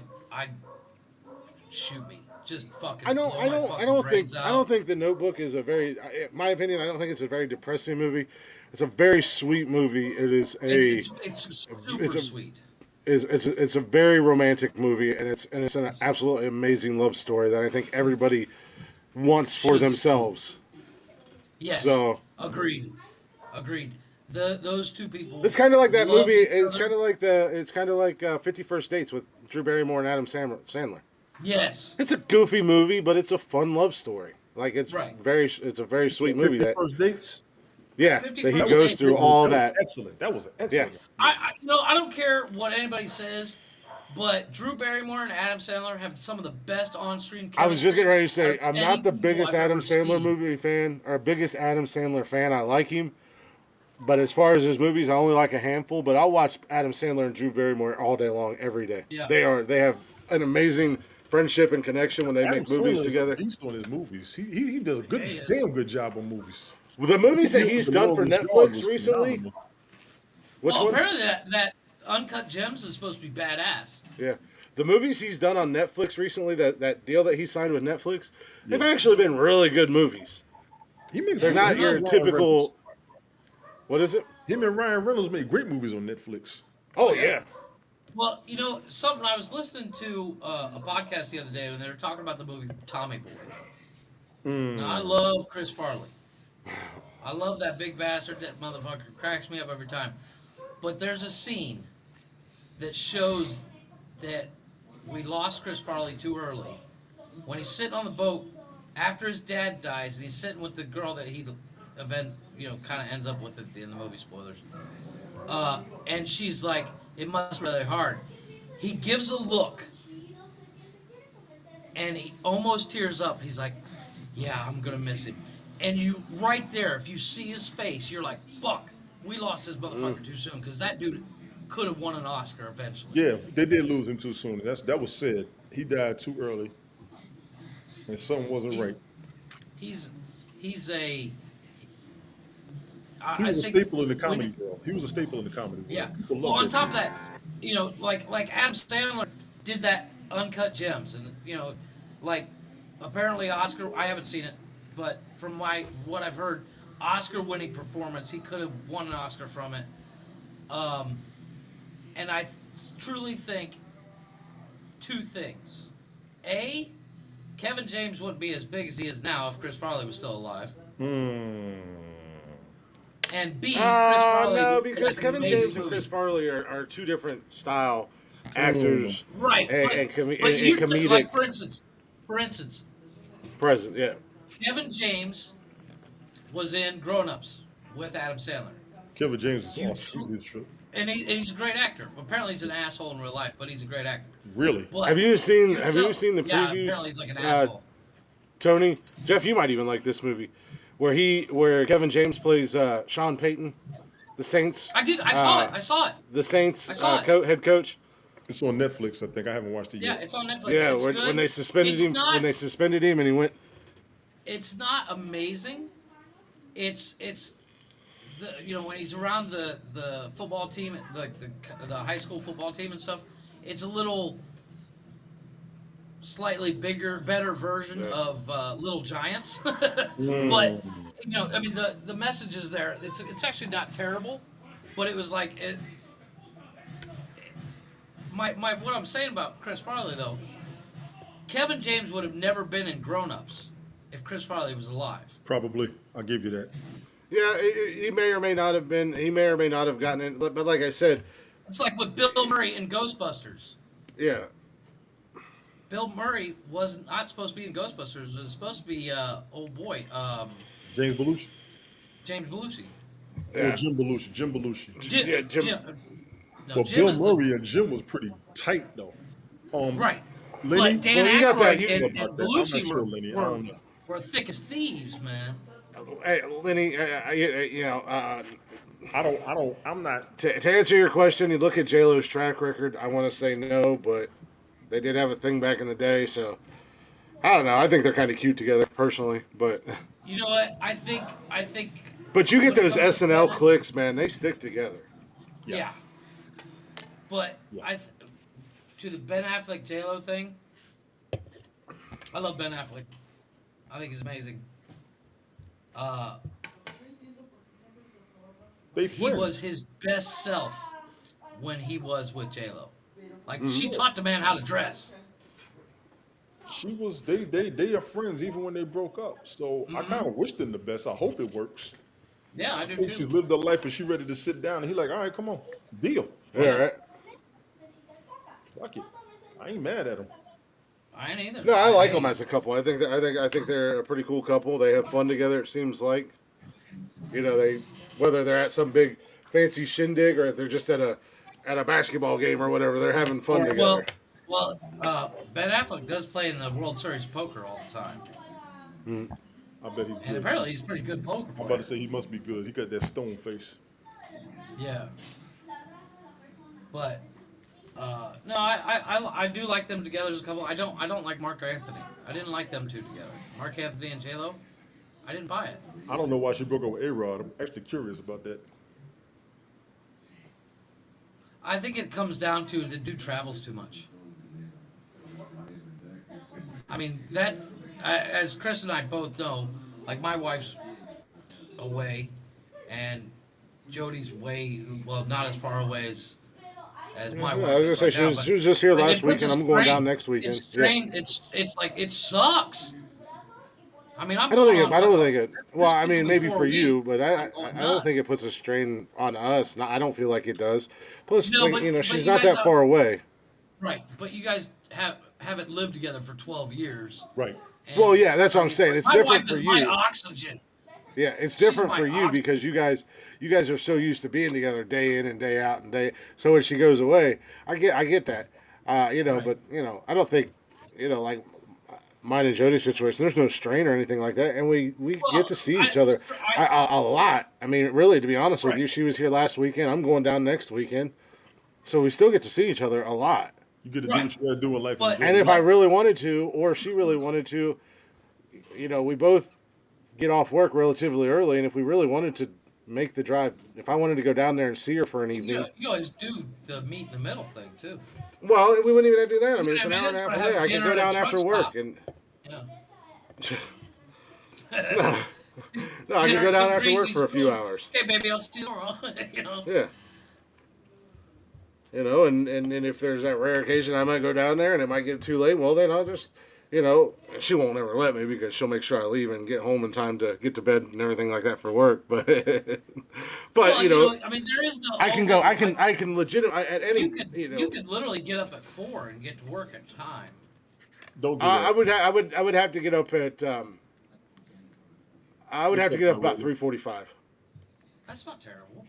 shoot me. Just fucking. I blow my fucking brains out. don't think The Notebook is a very, in my opinion, I don't think it's a very depressing movie. It's a very sweet movie. It is It's super sweet. It's a very romantic movie, and it's an absolutely amazing love story that I think everybody wants for Should see. themselves. Yes. So- Agreed. Those two people. It's kind of like that love movie. each It's other. kind of like 50 First Dates with Drew Barrymore and Adam Sandler. Yes. It's a goofy movie, but it's a fun love story. Like it's Right. it's a very sweet movie 50 that First Dates. yeah, 50 that he First goes Dates. through all That was that. excellent. That was an Yeah. excellent. I don't care what anybody says, but Drew Barrymore and Adam Sandler have some of the best on-screen chemistry I was just getting ready to out say of I'm any not the people biggest I've Adam ever Sandler seen. movie fan or biggest Adam Sandler fan. I like him, but as far as his movies, I only like a handful. But I'll watch Adam Sandler and Drew Barrymore all day long, every day. Yeah. They have an amazing friendship and connection when they Adam make movies Sandler is a together. beast on his movies. He does a Yeah, he is. damn good job on movies. The movies that He was he's the done for longest yard Netflix was recently. phenomenal. Which Well, one? apparently that Uncut Gems is supposed to be badass. Yeah. The movies he's done on Netflix recently, that deal that he signed with Netflix, they've Yeah. actually been really good movies. They're not your Ryan typical. Reynolds. What is it? Him and Ryan Reynolds made great movies on Netflix. Oh, yeah. Well, you know, something I was listening to a podcast the other day when they were talking about the movie Tommy Boy. Now, I love Chris Farley. I love that big bastard. That motherfucker cracks me up every time. But there's a scene that shows that we lost Chris Farley too early. When he's sitting on the boat after his dad dies, and he's sitting with the girl that he, kind of ends up with at the end of the movie. Spoilers. And she's like, "It must be really hard." He gives a look, and he almost tears up. He's like, "Yeah, I'm gonna miss him." And you, right there, if you see his face, you're like, "Fuck, we lost this motherfucker too soon," because that dude could have won an Oscar eventually. Yeah, they did lose him too soon. That was said. He died too early, and something wasn't right. He's a. He was a think staple in the comedy when- world. He was a staple in the comedy world. Yeah. People Well, loved on that top of dude. that, like Adam Sandler did that Uncut Gems, and like apparently Oscar. I haven't seen it, but from what I've heard, Oscar-winning performance. He could have won an Oscar from it. And I truly think two things: A, Kevin James wouldn't be as big as he is now if Chris Farley was still alive. And B, Chris Farley. No, would because make an Kevin amazing James and movie. Chris Farley are two different style actors Right, and but you took, comedic like for instance, present. Yeah. Kevin James was in Grown Ups with Adam Sandler, Kevin James is You awesome. tr- He's true. and he's a great actor. Apparently, he's an asshole in real life, but he's a great actor. Really? But Have you seen you tell- the Yeah, previews? apparently he's like an asshole. Tony, Jeff, you might even like this movie, where Kevin James plays Sean Payton, the Saints. I saw it. I saw it. The Saints I saw it. head coach. It's on Netflix. I think I haven't watched it Yeah, yet. it's on Netflix. Yeah, it's good. when they suspended It's him, not, and he went. it's not amazing. It's when he's around the football team, like the high school football team and stuff. It's a little slightly bigger, better version of Little Giants. But the message is there. It's actually not terrible, but it was like it. What I'm saying about Chris Farley though, Kevin James would have never been in Grown Ups if Chris Farley was alive. Probably. I'll give you that. Yeah, he may or may not have been. He may or may not have gotten in. But like I said, It's like with Bill Murray in Ghostbusters. yeah, Bill Murray was not supposed to be in Ghostbusters. It was supposed to be James Belushi. James Belushi. Or Jim Belushi. Jim Belushi. Jim. But Jim Bill is Murray and Jim was pretty tight though. right. Lenny, But Dan Well, you got that- Aykroyd you- and I'm not Belushi sure, Lenny. I were, don't know. were thick as thieves, man. Hey, Lenny, I'm not. to answer your question, you look at J-Lo's track record. I want to say no, but they did have a thing back in the day, so I don't know. I think they're kind of cute together, personally, but You know what? I think. but you get When it those comes to SNL that- clicks, man. They stick together. Yeah. But Yeah. to the Ben Affleck J-Lo thing, I love Ben Affleck. I think he's amazing. They He friends. was his best self when he was with J-Lo. Like, she taught the man how to dress. She was. They are friends even when they broke up. So I kind of wish them the best. I hope it works. Yeah, I do I think she's too. lived her life and she's ready to sit down. And he's like, all right, come on, deal. Yeah, right. Fuck it. I ain't mad at him. I ain't either. No, I like hate them it. as a couple. I think they're a pretty cool couple. They have fun together. It seems like, they whether they're at some big fancy shindig or if they're just at a basketball game or whatever, they're having fun together. Ben Affleck does play in the World Series of Poker all the time, Mm. I bet he's and good. apparently he's a pretty good poker I'm about player. to say he must be good. He got that stone face. Yeah, but no, I do like them together as a couple. I don't like Mark Anthony. I didn't like them two together. Mark Anthony and J Lo. I didn't buy it. I don't know why she broke up with A-Rod. I'm actually curious about that. I think it comes down to the dude travels too much. I mean, as Chris and I both know, like my wife's away, and Jody's not as far away as my Yeah, wife I was gonna is say right now. she was just here But last it puts a weekend. I'm going down strain. next weekend. It's strain. It's like it sucks. I mean, I'm I don't going think it. on. I don't think it. Well, This I mean, week maybe before for a you, week, but I'm I going don't think nuts. it puts a strain on us. No, I don't feel like it does. Plus, No, but she's you not guys that far away. right. But you guys haven't lived together for 12 years, Right. Well, and yeah, that's I what I'm mean, saying. It's my different wife for is my you. oxygen. Yeah, it's She's different my for you oxygen. because you guys are so used to being together day in and day out and day. So when she goes away, I get that. Right. But I don't think, like mine and Jody's situation. There's no strain or anything like that, and we get Well, to see I, each other I a lot. I mean, really, to be honest with right. you, she was here last weekend. I'm going down next weekend, so we still get to see each other a lot. You get to do Right. what you got to do in life and But enjoy And if life. I but really wanted to, or she really wanted to, we both get off work relatively early, and if we really wanted to make the drive, if I wanted to go down there and see her for an evening, you always do the meet in the middle thing too. well, we wouldn't even have to do that. I mean, Even it's if an it hour and is a half for away. have I could dinner go at a down truck after work, stop. and Yeah. no, no, I could Dinner go at down some after work greasy for a few spoon. hours. Okay, baby, I'll see you tomorrow. Yeah, and if there's that rare occasion I might go down there and it might get too late, well, then I'll just, she won't ever let me because she'll make sure I leave and get home in time to get to bed and everything like that for work. But, Well, you know, I mean, there is no I can go. only I can legit at any. you could literally get up at 4 and get to work at time. Don't do I that. would I would have to get up at I would Just have to like get up my about lady. 3:45 That's not terrible.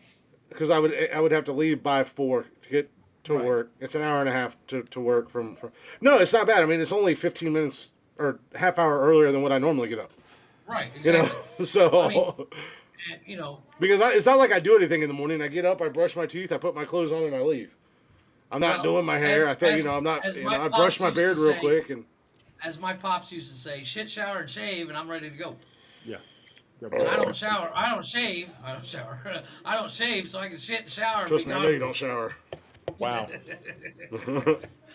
because I would have to leave by 4 to get to Right. work. It's an hour and a half to work from. No, it's not bad. I mean, it's only 15 minutes or half hour earlier than what I normally get up. Right, You know, exactly. so I mean, and, because it's not like I do anything in the morning. I get up, I brush my teeth, I put my clothes on, and I leave. I'm not well, doing my hair. I think as I'm not. as my I pops brush my used to beard real say, quick and. as my pops used to say, shit, shower, and shave, and I'm ready to go. Yeah. And I don't shower. I don't shave. I don't shower. I don't shave so I can shit and shower and Trust be me, I gone. know you don't shower. Wow.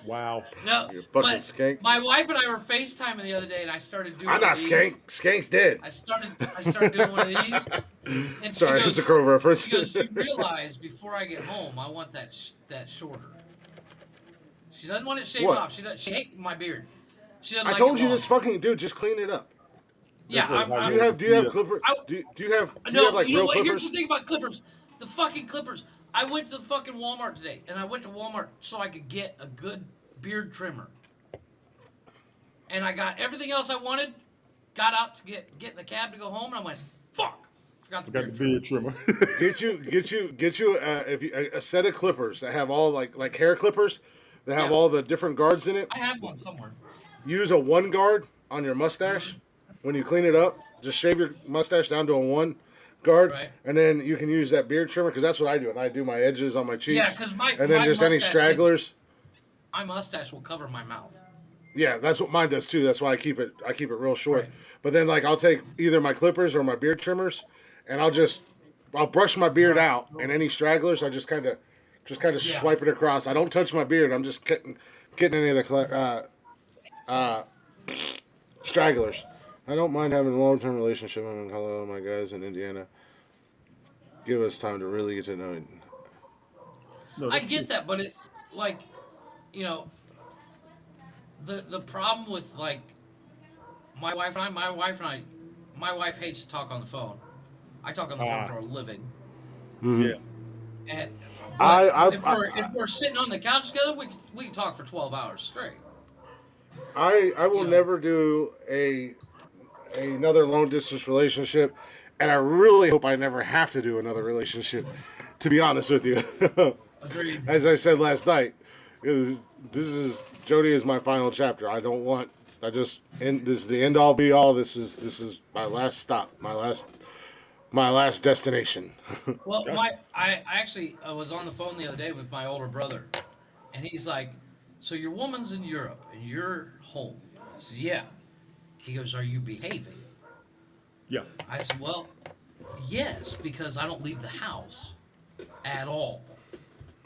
Wow. No, You fucking but skank. my wife and I were FaceTiming the other day, and I started doing I'm one not of these. skank. Skank's dead. I started doing one of these, and Sorry, she goes, it's a crow reference. she goes, you realize before I get home, I want that shorter. She doesn't want it shaved What? off. She hates my beard. She doesn't I like told it you long. this fucking dude. Just clean it up. Yeah, That's what Do you have Yes. clippers? I- Do you have No, like you know real what? clippers? Here's the thing about clippers. The fucking clippers. I went to the fucking Walmart today, and I went to Walmart so I could get a good beard trimmer. And I got everything else I wanted. Got out to get in the cab to go home, and I went, fuck. Forgot the Got beard the trimmer. beard trimmer. Get you a set of clippers that have all like hair clippers that have Yeah. all the different guards in it. I have one somewhere. Use a one guard on your mustache when you clean it up. Just shave your mustache down to a one guard, Right. and then you can use that beard trimmer because that's what I do. And I do my edges on my cheeks. Yeah, because and then just any stragglers. My mustache will cover my mouth. Yeah, that's what mine does too. That's why I keep it real short. Right. But then like I'll take either my clippers or my beard trimmers, and I'll brush my beard out, and any stragglers I just kind of Yeah. swipe it across. I don't touch my beard. I'm just getting any of the stragglers. I don't mind having a long-term relationship. I'm in Colorado. My guys in Indiana. Give us time to really get to know it. No, I that's get true. that, but it like, you know, the problem with like my wife and I, my wife hates to talk on the phone. I talk on the phone Ah. for a living, Yeah. and I- if we're sitting on the couch together, we can talk for 12 hours straight. I will never do another long distance relationship, and I really hope I never have to do another relationship. To be honest with you, Agreed. as I said last night, this is Jody is my final chapter. I don't want. I just end. This is the end all be all. This is my last stop. My last destination. Well, I actually was on the phone the other day with my older brother, and he's like, "So your woman's in Europe and you're home?" I said, "Yeah." He goes, "Are you behaving?" Yeah. I said, "Well, yes, because I don't leave the house at all.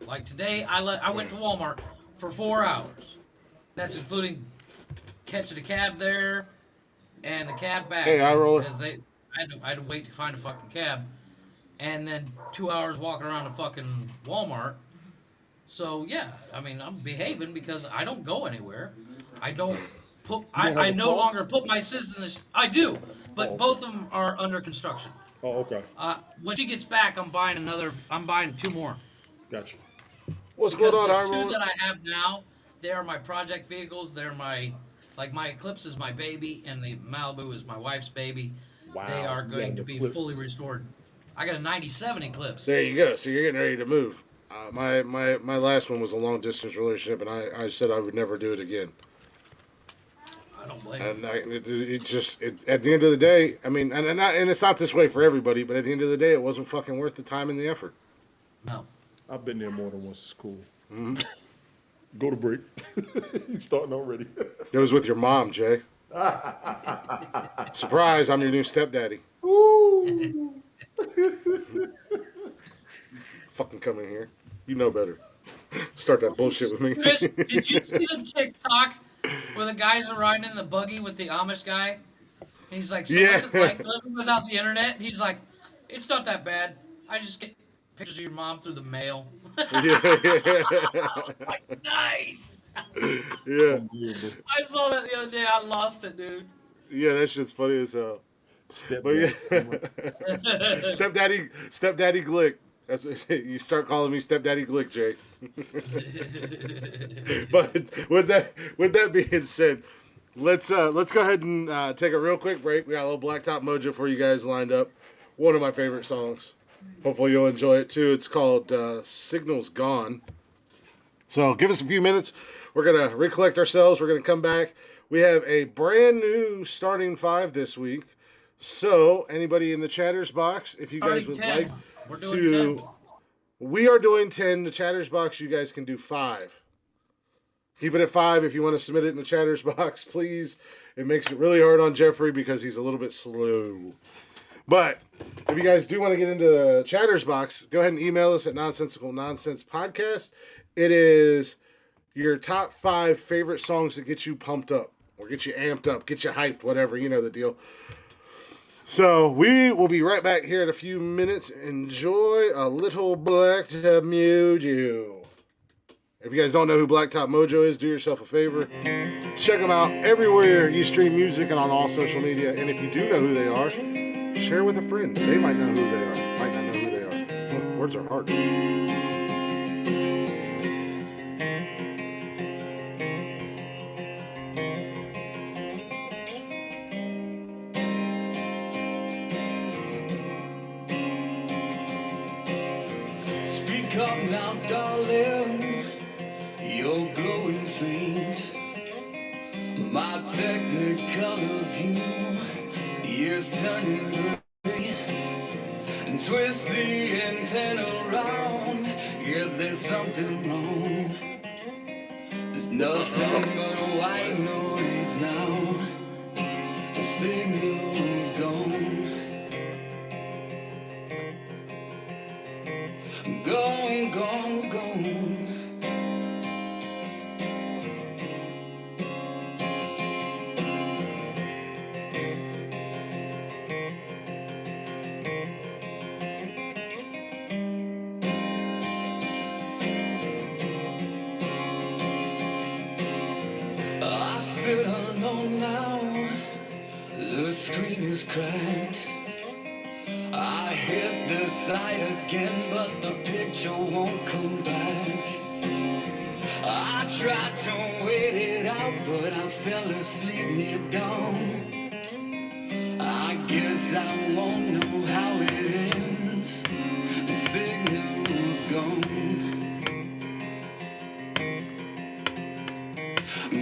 Like today, I went to Walmart for 4 hours. That's including catching a cab there and the cab back. Hey, eye roller. Because I had to wait to find a fucking cab, and then 2 hours walking around the fucking Walmart. So yeah, I mean, I'm behaving because I don't go anywhere. I don't put. I no longer put my sis in this. I do, but both of them are under construction. Oh, okay. When she gets back, I'm buying another. I'm buying two more. Gotcha. What's Because going on, eye the two roller? that I have now, they are my project vehicles. They're my Eclipse is my baby, and the Malibu is my wife's baby. Wow. They are Yeah, going the to be Eclipse. fully restored. I got a '97 Eclipse. There you go. So you're getting ready to move. My last one was a long distance relationship, and I said I would never do it again. I don't blame And you. at the end of the day, I mean, and it's not this way for everybody, but at the end of the day, it wasn't fucking worth the time and the effort. No. I've been there more than once. It's cool. Go to break. You starting already? It was with your mom, Jay. Surprise! I'm your new stepdaddy. Fucking come in here. You know better. Start that bullshit with me. Chris, did you see the TikTok where the guys are riding in the buggy with the Amish guy? And he's like, "So what's it Yeah. like living without the internet?" And he's like, "It's not that bad. I just get pictures of your mom through the mail." Nice. Yeah. Unbelievable. I saw that the other day. I lost it, dude. Yeah, that shit's funny as hell. Step But yeah, back. stepdaddy Glick. That's what, you start calling me stepdaddy Glick, Jay. But with that being said, let's go ahead and take a real quick break. We got a little Blacktop Mojo for you guys lined up. One of my favorite songs. Hopefully you'll enjoy it too. It's called Signals Gone. So give us a few minutes. We're gonna recollect ourselves. We're gonna come back. We have a brand new starting five this week. So anybody in the chatters box, if you guys would 10. like We're doing 10. we are doing 10. The chatters box, you guys can do 5. Keep it at 5 if you want to submit it in the chatters box, please. It makes it really hard on Jeffrey because he's a little bit slow. But if you guys do want to get into the chatters box, go ahead and email us at Nonsensical Nonsense Podcast. It is your top 5 favorite songs that get you pumped up or get you amped up, get you hyped, whatever, you know the deal. So we will be right back here in a few minutes. Enjoy a little Blacktop Mojo. If you guys don't know who Blacktop Mojo is, do yourself a favor. Check them out everywhere you stream music and on all social media. And if you do know who they are, share with a friend. They might know who they are. Might not know who they are. Look, words are hard. Speak up now, darling, you're glowing faint. My technicolor view is turning gray. And twist the antenna around, yes, there's something wrong. There's nothing but white noise now. The signal's gone. Gone, gone, gone. I sit alone now. The screen is cracked. I hit the site again, but the picture won't come back. I tried to wait it out, but I fell asleep near dawn. I guess I won't know how it ends. The signal's gone.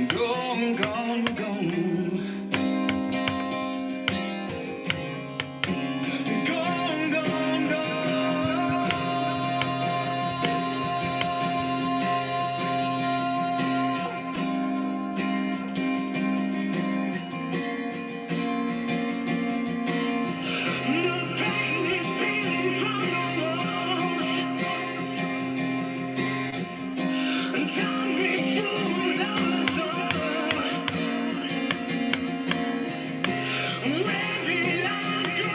Gone, gone, gone. Gone, gone, gone. The pain is peeling from the walls. Time is fools on the soul. Where did I go?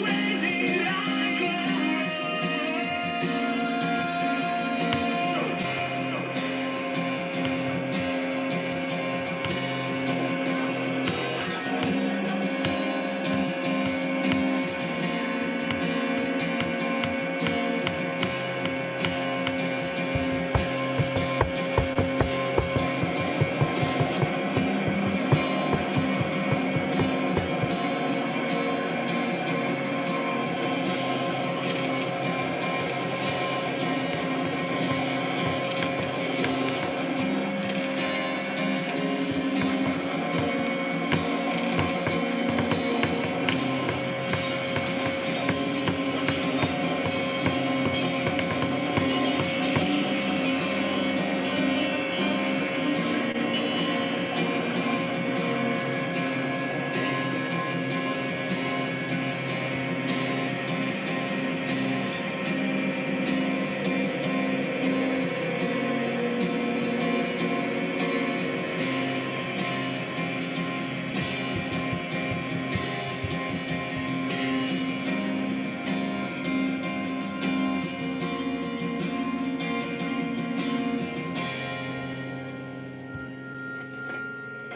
Where did I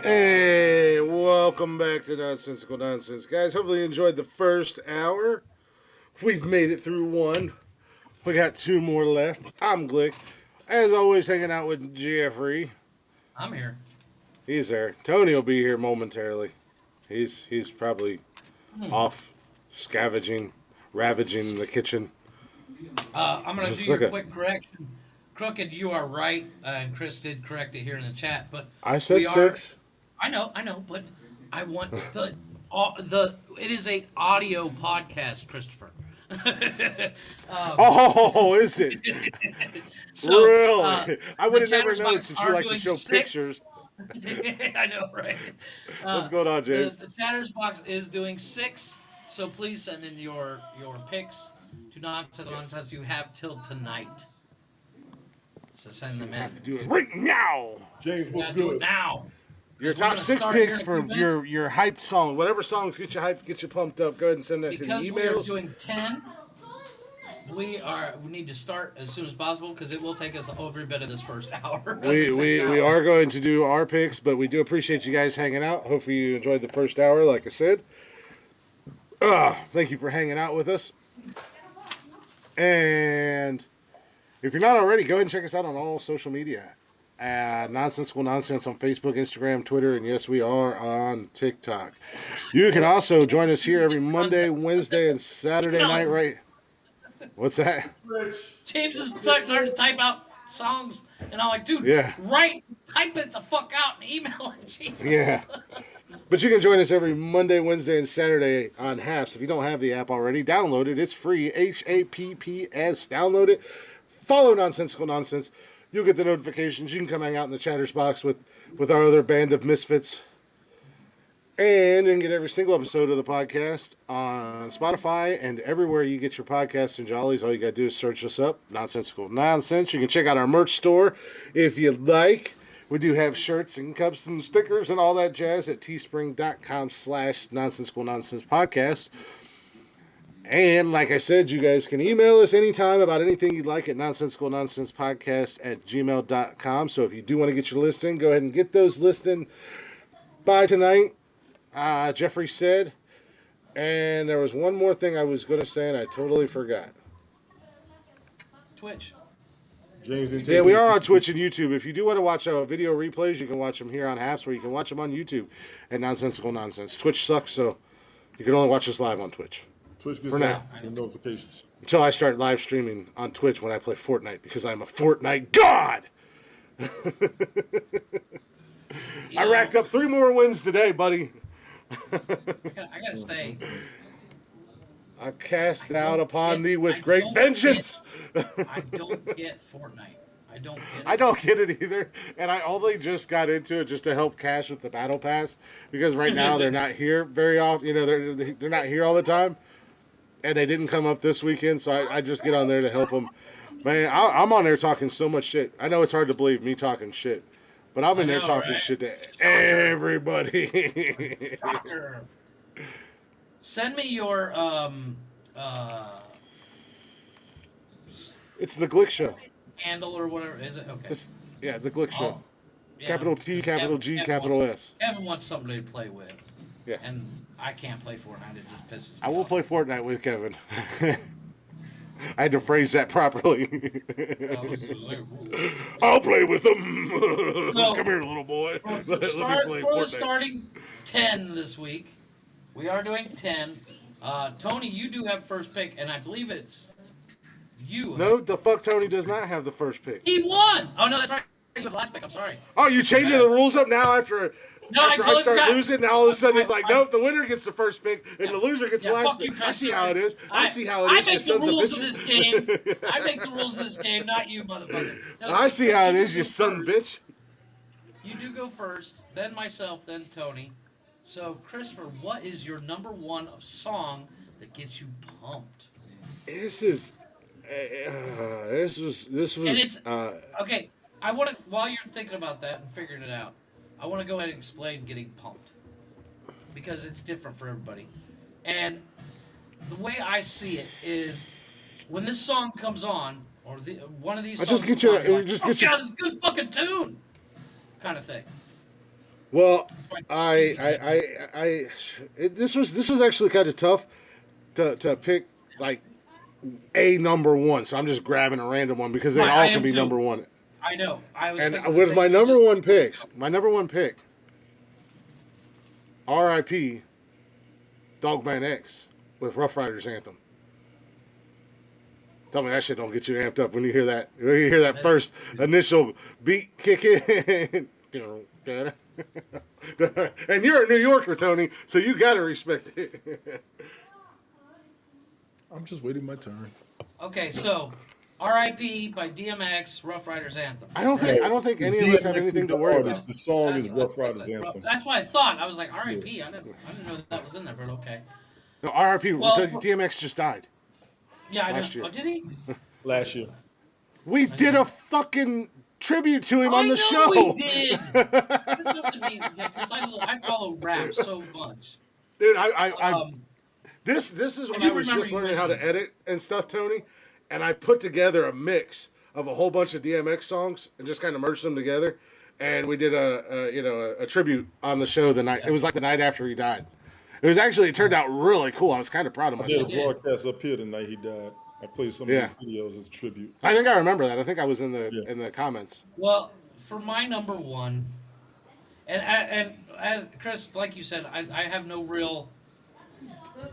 Hey, welcome back to Nonsensical Nonsense, guys. Hopefully you enjoyed the first hour. We've made it through one. We got two more left. I'm Glick. As always, hanging out with Jeffrey. I'm here. He's there. Tony will be here momentarily. He's probably off scavenging, ravaging the kitchen. I'm going to Just do your look quick correction. Crooked, you are right, and Chris did correct it here in the chat. But I said we are. 6. I know, but I want the. It is a audio podcast, Christopher. Oh, is it? So, Really? I would the have never known Chatterbox since are you like to doing show 6. pictures. I know, right? What's going on, James? The Chatterbox is doing 6, so please send in your picks to Nonsense. You have till tonight. So send them in. Have to do it right now. James, You what's gotta do it good? now. Your 'Cause we're top gonna 6 start here picks in a for few minutes. your hyped song. Whatever songs get you hyped, get you pumped up. Go ahead and send that to the Because we are emails. doing 10, we need to start as soon as possible because it will take us every bit of this first hour. We are going to do our picks, but we do appreciate you guys hanging out. Hopefully you enjoyed the first hour, like I said. Thank you for hanging out with us. And if you're not already, go ahead and check us out on all social media. Nonsensical Nonsense on Facebook, Instagram, Twitter, and yes, we are on TikTok. You can also join us here every Monday, Wednesday, and Saturday night, right? What's that? James is starting to type out songs, and I'm like, dude, Yeah. type it the fuck out and email it, Jesus. Yeah. But you can join us every Monday, Wednesday, and Saturday on Haps. If you don't have the app already, download it. It's free. HAPPS. Download it. Follow Nonsensical Nonsense. You'll get the notifications. You can come hang out in the chatters box with our other band of misfits. And you can get every single episode of the podcast on Spotify and everywhere you get your podcasts and jollies. All you got to do is search us up, Nonsensical Nonsense. You can check out our merch store if you'd like. We do have shirts and cups and stickers and all that jazz at teespring.com/Nonsensical Nonsense Podcast. And like I said, you guys can email us anytime about anything you'd like at nonsensicalnonsenspodcast@gmail.com. So if you do want to get your list in, go ahead and get those lists in by tonight. Jeffrey said. And there was one more thing I was going to say and I totally forgot. Twitch. James didn't Yeah, take we it. are on Twitch and YouTube. If you do want to watch video replays, you can watch them here on Haps, or you can watch them on YouTube at Nonsensical Nonsense. Twitch sucks, so you can only watch us live on Twitch. Twitch gets For now. the notifications. Until I start live streaming on Twitch when I play Fortnite, because I'm a Fortnite god! I racked up 3 more wins today, buddy. I gotta say, I cast out upon thee with great vengeance. I don't get Fortnite. I don't get it. I don't get it either, and I only just got into it just to help Cash with the battle pass, because right now they're not here very often. You know, they're not here all the time, and they didn't come up this weekend, so I just get on there to help them. Man, I'm on there talking so much shit. I know it's hard to believe me talking shit, but I'm in there talking shit to everybody. Shocker. Send me your It's the Glick Show. handle or whatever. Is it okay? Yeah, the Glick Show. Oh, yeah, Capital T, capital G, capital wants, S. Kevin wants somebody to play with. Yeah. And I can't play Fortnite. It just pisses me I will off. play Fortnite with Kevin. I had to phrase that properly. I'll play with him. So, Come here, little boy. For the starting 10 this week, we are doing 10. Tony, you do have first pick, and I believe it's you. No, the fuck Tony does not have the first pick. He won! Oh, no, that's right. You have the last pick. I'm sorry. Oh, you changing the rules up now after I start forgot. losing? Now all of a sudden it's like, nope, the winner gets the first pick and the loser gets the last fuck pick. you, Chris. I see how it is. I see how it I is. make you the sons rules of of bitches. this game. I make the rules of this game, not you, motherfucker. No, I see how it is, go you son of a first. bitch. You do go first, then myself, then Tony. So, Christopher, what is your number one song that gets you pumped? This was. And it's okay. I want to, while you're thinking about that and figuring it out, I want to go ahead and explain getting pumped because it's different for everybody. And the way I see it is, when this song comes on, or one of these songs, just get you. comes on, you're like, Just oh, get you. God, this is a good fucking tune, kind of thing. Well, this was actually kind of tough to pick like a number one. So I'm just grabbing a random one because they all can be number one. I know. I was. And with my number one pick, R.I.P. Dogman X with Rough Riders Anthem. Tell me that shit don't get you amped up when you hear that. When you hear that first initial beat kick in. And you're a New Yorker, Tony, so you gotta respect it. I'm just waiting my turn. Okay, so R.I.P. by DMX, Rough Riders Anthem. I don't think any of us have anything to worry about. The song is Rough Riders Anthem. That's what I thought. I was like, R.I.P. I didn't know that was in there, but okay. No, R.I.P. Well, DMX just died. Yeah, I know. Last year. Oh, did he? Last year. We did a fucking tribute to him on the show. We did. That doesn't mean because I follow rap so much. Dude, this is when I I do was remember just you learning how to mentioning edit and stuff, Tony, and I put together a mix of a whole bunch of DMX songs and just kind of merged them together, and we did a tribute on the show the night. It was like the night after he died. It turned out really cool. I was kind of proud of I did myself. a broadcast up here the night he died. I played some of his videos as a tribute. I think I remember that. I think I was in the comments. Well, for my number one, and as Chris, like you said, I have no real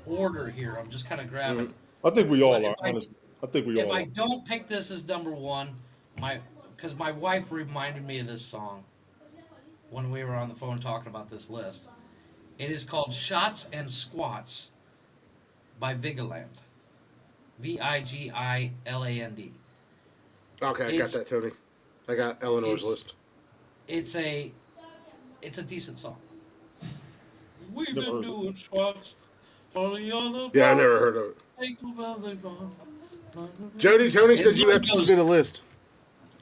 order here. I'm just kind of grabbing. I think we all But are, honestly. I think we all If are. I don't pick this as number one, because my wife reminded me of this song when we were on the phone talking about this list. It is called Shots and Squats by Vigiland. Vigiland. Okay, I got that, Tony. I got Eleanor's list. It's a decent song. We've been doing squats for the other. Yeah, I never heard of it. Jody, Tony said you have to submit a list.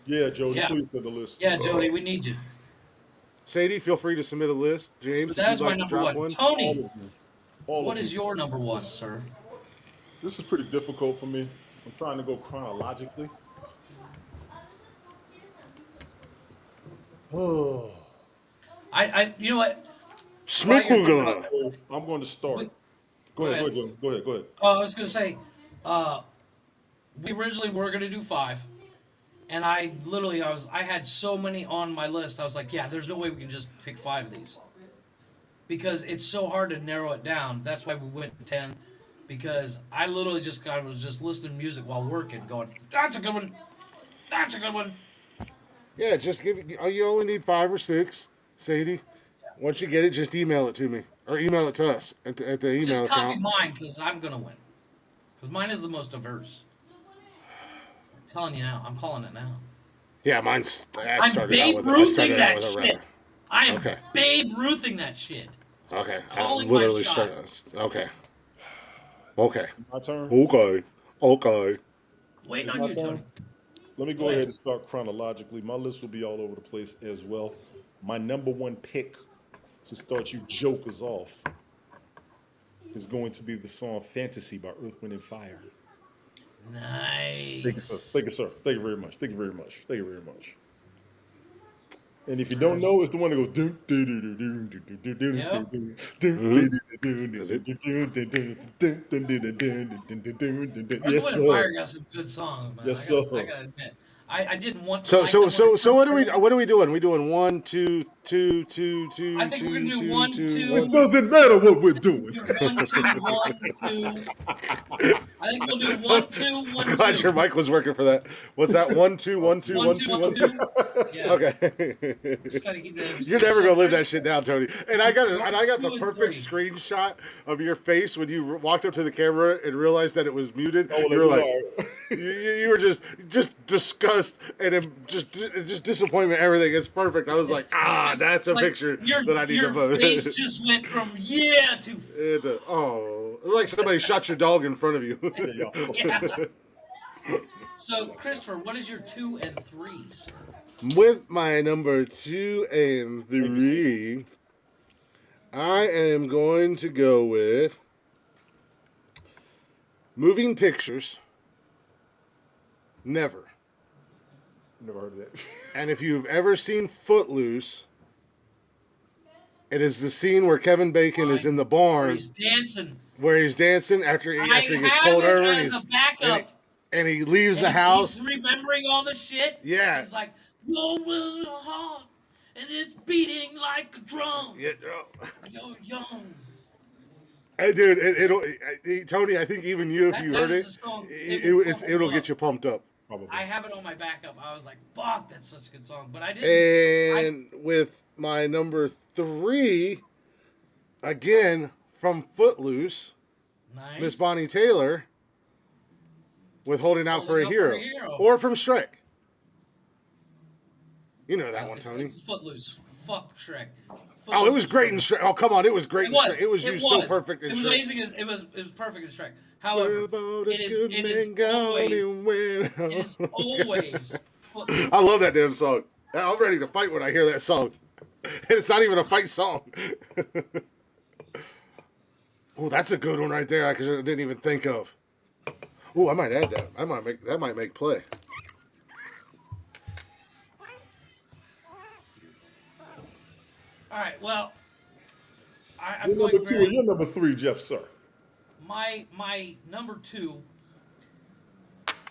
Yeah, Jody, Yeah. please send the list. Yeah, Jody, we need you. Sadie, feel free to submit a list. James, So that if is you'd my like to number drop one. Tony, what is your number one, sir? This is pretty difficult for me. I'm trying to go chronologically. Oh. You know what? Schmickungala. I'm going to start. Go ahead, James. Go ahead. I was gonna say, we originally were gonna do 5, And I had so many on my list. I was like, yeah, there's no way we can just pick 5 of these because it's so hard to narrow it down. That's why we went 10. Because I literally just kind of was just listening to music while working, going, "That's a good one. That's a good one." Yeah, just you only need 5 or 6, Sadie. Once you get it, just email it to me or email it to us at the email Just copy account. mine because I'm gonna win. Because mine is the most diverse. I'm telling you now. I'm calling it now. Yeah, I I'm started out Babe with Ruthing a that shit. rapper. I am Okay. Babe Ruthing that shit. Okay. I Calling my literally shot. started. Okay. Okay. My turn. Okay. Okay. Waiting It's on my you, turn. Tony. Let me Go go ahead ahead. and start chronologically. My list will be all over the place as well. My number 1 pick to start you jokers off is going to be the song "Fantasy" by Earth, Wind, and Fire. Thank you, sir. Nice. Thank you, sir. Thank you very much. Thank you very much. Thank you very much. And if you don't know, it's the one that goes. Yep. Earth, Yes, Wind, and sir. Fire got some good songs, man. Yes, sir. I gotta admit. I didn't want to So like them when it first what are started. we doing? We doing 1, 2, 2, 2, I 2, think we're gonna 2, do 2, one, 2, 1. It 2. doesn't matter what we're I think doing. we'll do 1, 2, 1, 2. I think we'll do 1, 2, I'm 1, glad 2. your mic was working for that. What's that? 1, 2, 1, 2, 1, 1, 2, 2, 1, 1, 2. 2. Yeah. Okay. Just gotta keep that You're MC. never So, gonna live that Christopher, shit down, Tony. And you're I got the 2 and perfect 3. screenshot of your face when you walked up to the camera and realized that it was muted. Oh, well, You it were was like, all right. you were just disgust and just disappointment. Everything is perfect. I was like, Just that's a like picture that I need to your face post. just went from yeah to Like somebody shot your dog in front of you. Yeah, y'all full of yeah. shit. So, Christopher, what is your 2 and 3, sir? With my number 2 and Thank you, sir. 3, I am going to go with Moving Pictures, Never. Never heard of that. And if you've ever seen Footloose, it is the scene where Kevin Bacon is in the Where barn he's dancing. where he's dancing after I he gets have pulled it over as a backup. and he leaves And the he's house. remembering all the shit. Yeah. He's like, your will heart, and it's beating like a drum. Yeah. You're young. Hey, dude, Tony, I think even you, if you That heard is it, the song. It'll get you pumped up. Probably. I have it on my backup. I was like, fuck, that's such a good song. But I didn't. And with my number 3, again from Footloose, Nice. Miss Bonnie Taylor with Holding Out for a Hero. Or from Shrek. You know that one, Tony. It's Footloose. Fuck Shrek. Oh, it was great in Shrek. Oh, come on, it was great It in was. Shrek. It was used so perfect in It was Shrek. amazing. It was perfect in Shrek. However, it is always Footloose. I love that damn song. I'm ready to fight when I hear that song. And it's not even a fight song. Oh, that's a good one right there. I didn't even think of. Oh, I might add that. That might make play. All right. Well, I'm You're going number 2 very. and you're number 3, Jeff, sir. My number 2.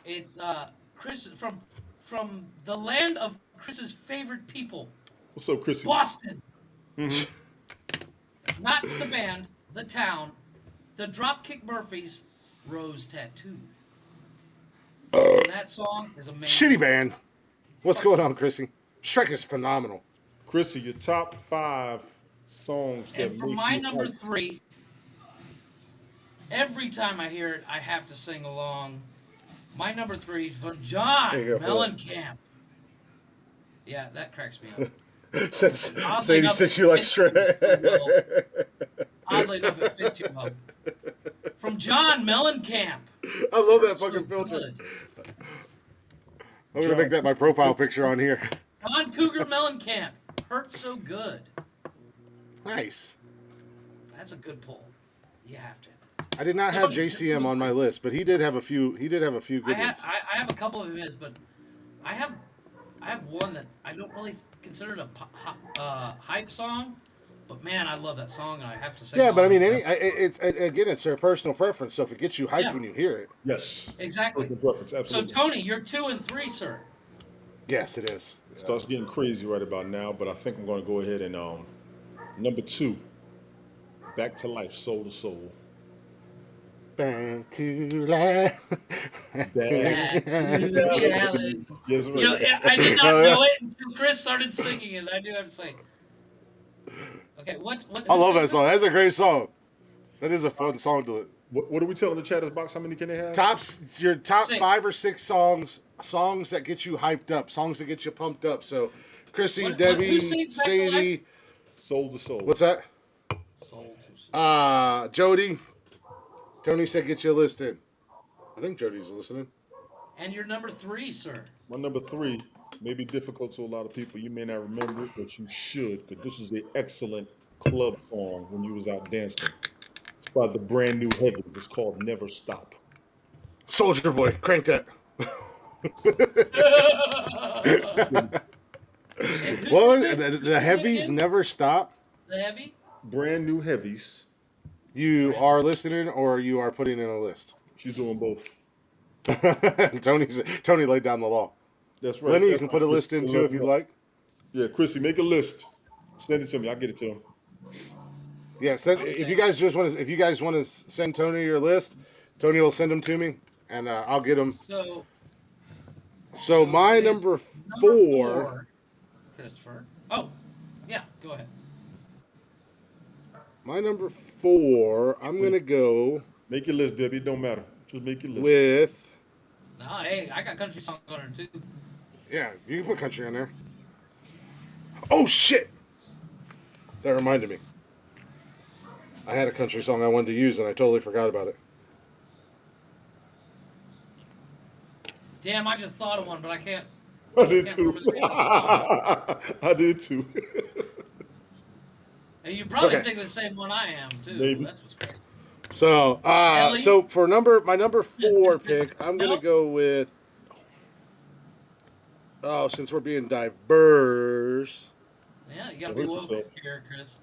It's Chris from the land of Chris's favorite people, What's up, Chrissy? Boston. Not the band, the town, the Dropkick Murphys, Rose Tattoo. And that song is amazing. Shitty band. What's going on, Chrissy? Shrek is phenomenal. Chrissy, your top 5 songs that And for make my you number hype. 3, every time I hear it, I have to sing along. My number 3 is from John There you go, Mellencamp. Yeah, that cracks me up. Since Oddly enough, since it you like fits you Shrek. well. Oddly enough, it fits you well. From John Mellencamp. I love that So fucking filter. good. I'm gonna make that my profile picture on here. John Cougar Mellencamp. Hurts So Good. Nice. That's a good pull. You have to. I did not have Somebody- JCM on my list, but he did have a few. He did have a few good ones. I have a couple of his, but I have one that I don't really consider it a hype song, but man, I love that song, and I have to say. Yeah, but I mean, it's their personal preference. So if it gets you hyped Yeah. when you hear it, Yes. Exactly. Personal preference, So absolutely. Tony, you're 2 and 3, sir. Yes, it is. Starts getting crazy right about now, but I think I'm going to go ahead and number two, Back to Life, Soul to Soul. Back to life. Back Back to to reality. reality. Yes, You know, right. yeah, I did not Oh yeah. know it until Chris started singing it. I knew I had to say, okay, what? I Who love that sings song. it? That's a great song. That is a fun song to What are we telling the chatters box? How many can they have? your top 5 Six. or 6 songs that get you hyped up, songs that get you pumped up. So, Chrissy, What? Who Debbie, sings Back to Life? Sadie, Soul to Soul. what's that? Soul to soul. Jody. Tony said get you a list in. I think Jody's listening. And your number 3, sir. My number three may be difficult to a lot of people. You may not remember it, but you should, because this is an excellent club song when you was out dancing. It's by the brand new Heavies. It's called Never Stop. Soldier Boy, crank that. And who What was sings it? it? The Who sings it heavies again? never stop. The heavy? Brand new Heavies. You Right. are listening, or you are putting in a list. She's doing both. Tony laid down the law. That's right. Lenny, you That's can right. put a list in too if you'd like. Yeah, Chrissy, make a list. Send it to me. I'll get it to him. Yeah, if Okay. you guys if you guys want to send Tony your list, Tony will send them to me, and I'll get them. So, So so my it is number number 4, 4, Christopher. Oh, yeah, go ahead. I'm gonna go Make your list, Debbie. It don't matter. Just make your list. with. No, hey, I got country songs on there too. Yeah, you can put country on there. Oh shit! That reminded me. I had a country song I wanted to use, and I totally forgot about it. Damn, I just thought of one, but I can't. I I did can't too. remember the name of the song. I did too. And you probably Okay. think of the same one I am too. Maybe. That's what's great. So, Ellie? for my number 4 pick, I'm gonna Nope. go with. Oh, since we're being diverse, Yeah, you gotta Don't be hurt woke yourself. here, Chris.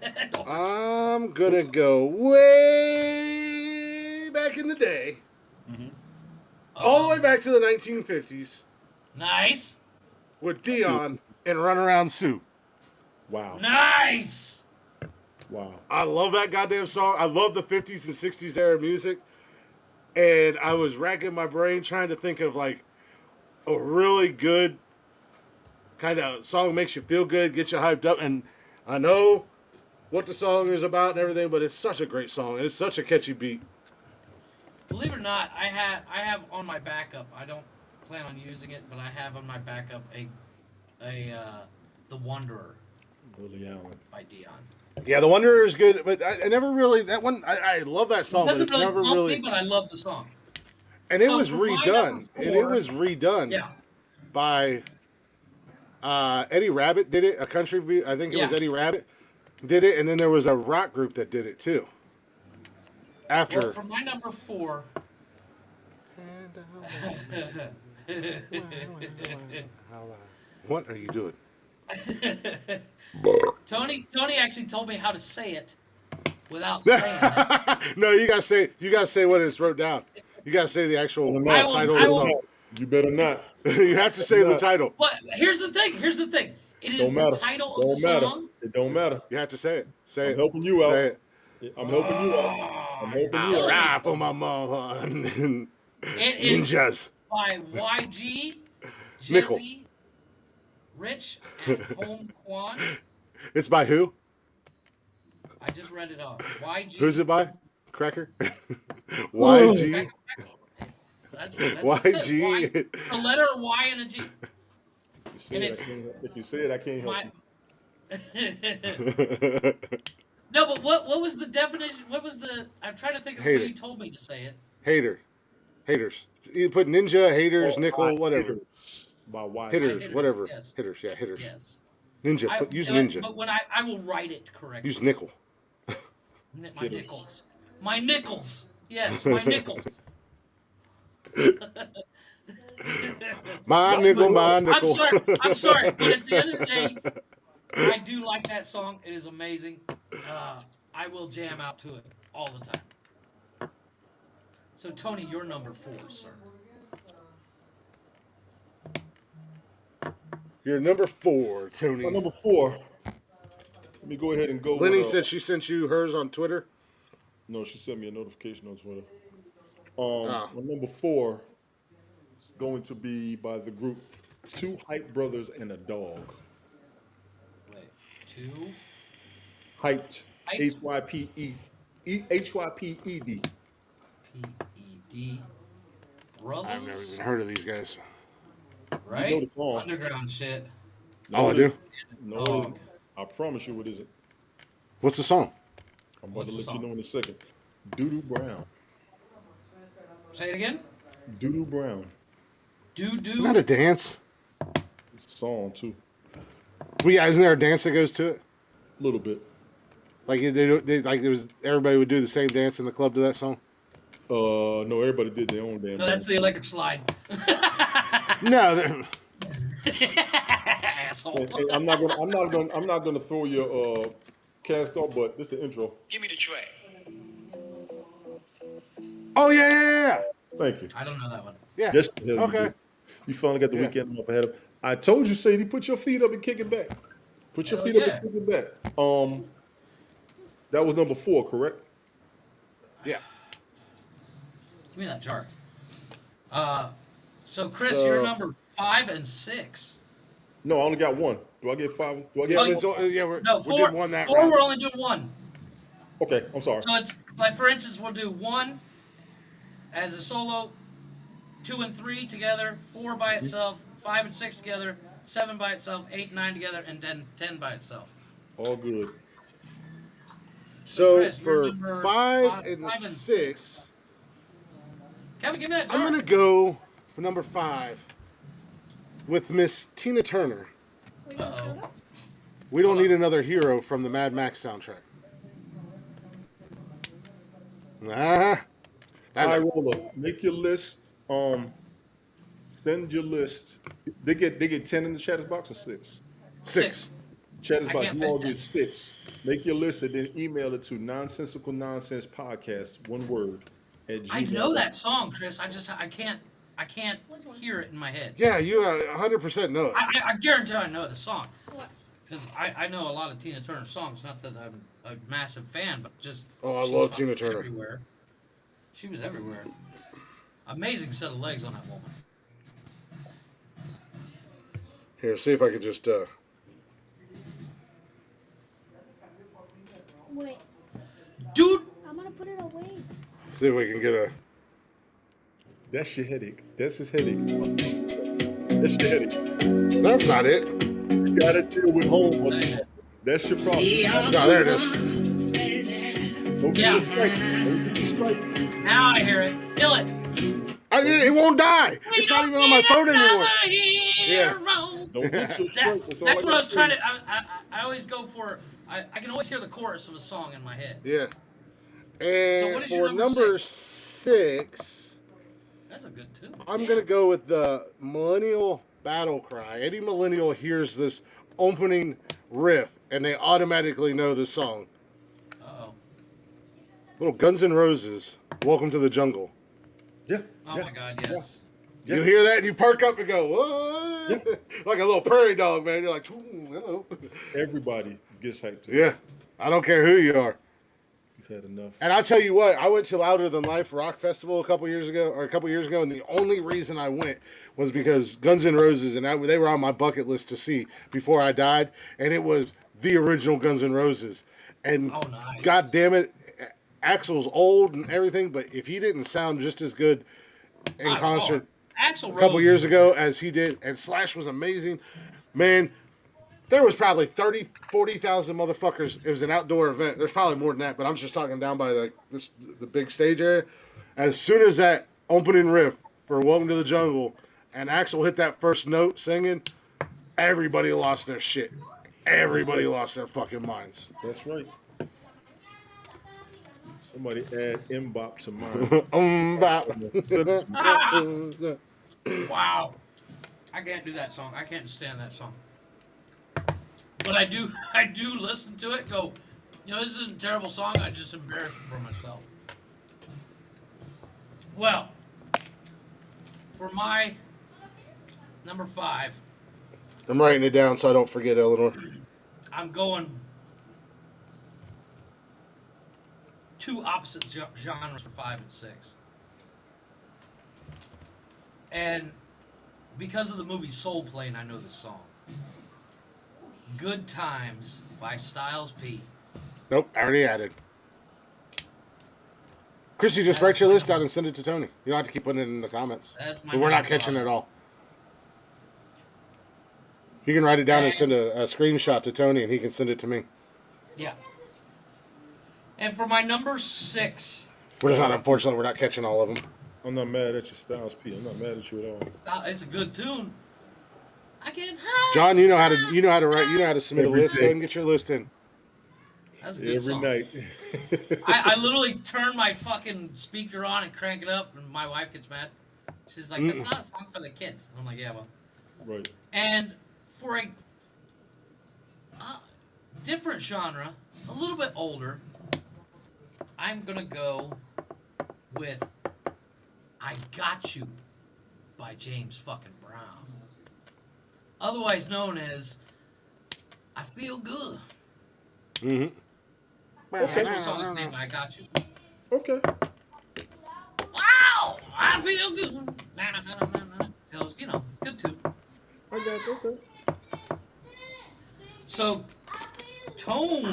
Don't hurt I'm gonna go way back in the day, all the way back to the 1950s, Nice. with Dion and Runaround Sue. Wow. Nice. Wow. I love that goddamn song. I love the 50s and 60s era music. And I was racking my brain trying to think of like a really good kind of song makes you feel good, gets you hyped up. And I know what the song is about and everything, but it's such a great song. And it's such a catchy beat. Believe it or not, I have on my backup. I don't plan on using it, but I have on my backup The Wanderer Lily Allen. by Dion. Yeah, The Wanderer is good, but I never really, that one, I love that It song, but doesn't it's really never pump really. me, but I love the song. And it So was for my redone. number And it 4, was redone yeah, by Eddie Rabbit did it. A country, I think it was Yeah. Eddie Rabbit did it, and then there was a rock group that did it too. After. well, for my number 4, What are you doing? Tony actually told me how to say it without saying it. No, you gotta say what it's wrote down. You gotta say the actual I will- title I of the will- song. You better not. You have to say the title. But here's the thing. It is Don't the matter. title of Don't the matter. song. It don't matter. You have to say it. Say I'm it. helping you out. Say it. I'm helping you out. I'm helping you telling out. you. Rap on my mom. It is Ninjas. by YG, Nickel. Jizzy, Rich, and Home Quan. It's by who? I just read it off. YG. Who's it by? Cracker. YG. That's what it says. YG. A letter, a Y, and a G. If you say it, I can't help My, you. no, but what was the definition? What was the? I'm trying to think of the Hater. way you told me to say it. Haters. You put ninja, haters, nickel, whatever. By Y. Hitters, Hitters, whatever. yes. Hitters, yeah, hitters. Yes. Ninja. Use ninja. But when I will write it correctly. Use nickel. My nickels. My nickels. Yes, my nickels. My nickel. I'm sorry, but at the end of the day, I do like that song. It is amazing. I will jam out to it all the time. So, Tony, you're number 4, sir. Your number 4, Tony. My number 4. Let me go ahead and go Lenny with. said she sent you hers on Twitter. No, she sent me a notification on Twitter. Ah. My number 4 is going to be by the group Two Hype Brothers and a Dog. Wait, 2 Hyped. Hyped? HYPED. PED I've never Brothers, even heard of these guys. right? You know the song. Underground shit. Oh, I do? No, it Dog. isn't. I promise you it isn't. What's the song? I'm about What's to the let you song? know in a second. Doodoo Brown. Say it again. Doodoo Brown. Isn't that a dance? Song too. Well, yeah, isn't there a dance that goes to it? A little bit. Like like there was everybody would do the same dance in the club to that song. No, everybody did their own damn. No, that's the electric slide. No, Asshole. Hey, I'm not gonna throw your cast off, but this the intro. Give me the track. oh yeah. Thank you. I don't know that one. Yeah. Yes, the hell you Okay. do. You finally got the Yeah. weekend off ahead of. I told you, Sadie, put your feet up and kick it back. Put your Hell feet yeah. up and kick it back. That was number 4, correct? Yeah. Give me that jar. So Chris, you're number 5 and 6. No, I only got one. Do I get 5? Do I get Yeah, one? we're No, doing 4. one that 4. round. We're only doing 1. Okay, I'm sorry. So it's like, for instance, we'll do 1 as a solo, 2 and 3 together, 4 by itself, 5 and 6 together, 7 by itself, 8 and 9 together, and then 10 by itself. All good. So Chris, you're for number 5 and five and 6, Kevin, give me that jar. I'm gonna go for number 5 with Miss Tina Turner. Uh-oh. We don't need another hero from the Mad Max soundtrack. Ah. High roller. Make your list. Send your list. They get 10 in the chatters box or 6? 6. Chatters I box. can't You all fit get that. 6. Make your list and then email it to Nonsensical Nonsense Podcast, one word, at I gmail. know that song, Chris. I can't hear it in my head. Yeah, you 100% know it. I guarantee I know the song. Because I know a lot of Tina Turner songs. Not that I'm a massive fan, but just. Oh, I she's love fucking Tina Turner. Everywhere. She was everywhere. Amazing set of legs on that woman. Here, see if I could just. Wait, Dude! I'm gonna put it away. See if we can get a. That's your headache. That's his headache. That's your headache. That's not it. You gotta deal with home. motherfucker. That's your problem. No, there it is. Don't Yeah. get strike. Don't get strike. Now I hear it. Kill it. It won't die. It's not even on my phone anymore. Yeah. Don't get your strike. That's all what I gotta was say. trying to. I always go for. I can always hear the chorus of a song in my head. Yeah. So And what is your for number number 6, That's a good tune. I'm going to go with the Millennial Battle Cry. Any millennial hears this opening riff and they automatically know the song. Uh-oh. Little Guns N' Roses, Welcome to the Jungle. Yeah. Oh yeah. my God, yes. Yeah. You hear that and you perk up and go, what? Like a little prairie dog, man. You're like, "Ooh, hello. Everybody gets hyped. To it. Yeah. I don't care who you are. You've had enough. And I'll tell you what, I went to Louder Than Life Rock Festival a couple years ago, and the only reason I went was because Guns N' Roses, and they were on my bucket list to see before I died, and it was the original Guns N' Roses. And Oh, nice. God damn it, Axl's old and everything, but if he didn't sound just as good in concert Axl a couple Rose. years ago as he did, and Slash was amazing, man. There was probably 30, 40,000 motherfuckers. It was an outdoor event. There's probably more than that, but I'm just talking down by the big stage area. As soon as that opening riff for Welcome to the Jungle and Axl hit that first note singing, everybody lost their shit. Everybody lost their fucking minds. That's right. Somebody add Mbop to mine. Wow. I can't do that song. I can't stand that song. But I do listen to it and go, this isn't a terrible song. I just embarrassed for myself. Well, for my number 5, I'm writing it down so I don't forget, Eleanor. I'm going two opposite genres for 5 and 6. And because of the movie Soul Plane, I know this song. Good Times by Styles P. Nope, I already added. Chrissy, just That write is your my list down number. and send it to Tony. You don't have to keep putting it in the comments. That's my But we're not number catching 5. it all. You can write it down and send a screenshot to Tony, and he can send it to me. Yeah. And for my number 6. We're just not, unfortunately, we're not catching all of them. I'm not mad at you, Styles P. I'm not mad at you at all. It's a good tune. I can. John, you know how to write. You know how to submit Every a list. day. Go ahead and get your list in. That's a good Every song. night. I literally turn my fucking speaker on and crank it up, and my wife gets mad. She's like, "That's not a song for the kids." I'm like, "Yeah, well." Right. And for a different genre, a little bit older, I'm gonna go with "I Got You" by James fucking Brown, otherwise known as "I Feel Good." Mm-hmm. The actual song is named "I Got You." Okay. Wow, I feel good. Goes, good too. I got it. Okay. So, Tone,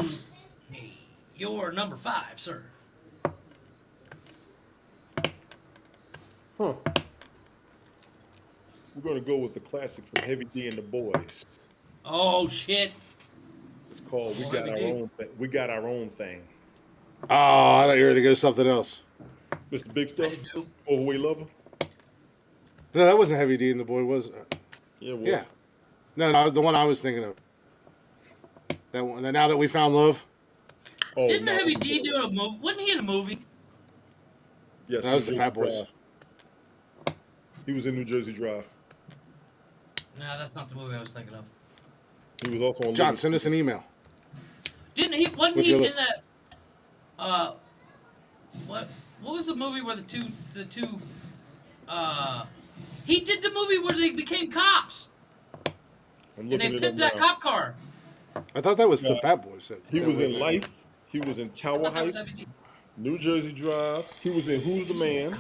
you're number 5, sir. Huh. We're gonna go with the classic from Heavy D and the Boys. Oh shit! It's called "We Oh, Got Heavy Our D. Own Thing." We got our own thing. Oh, I thought you were going to go something else. Mr. Big I Stuff. did too. Overweight Lover. No, that wasn't Heavy D and the Boy, was it? Yeah. It was. Yeah. No, the one I was thinking of. That one. Now that we found love. Oh, Didn't no. Heavy D do a movie? Wasn't he in a movie? Yes. That was the New Fat Jersey Boys. Drive. He was in New Jersey Drive. No, that's not the movie I was thinking of. He was also on. John, Living send us an email. Didn't he? Wasn't With he your in list. that? What was the movie where the two? He did the movie where they became cops I'm and they looking it up pimped that now. cop car. I thought that was the Fat Boys. He was in Life. He was in I Tower thought that was Heights, Heavy D. New Jersey Drive. He was in Who's the Man?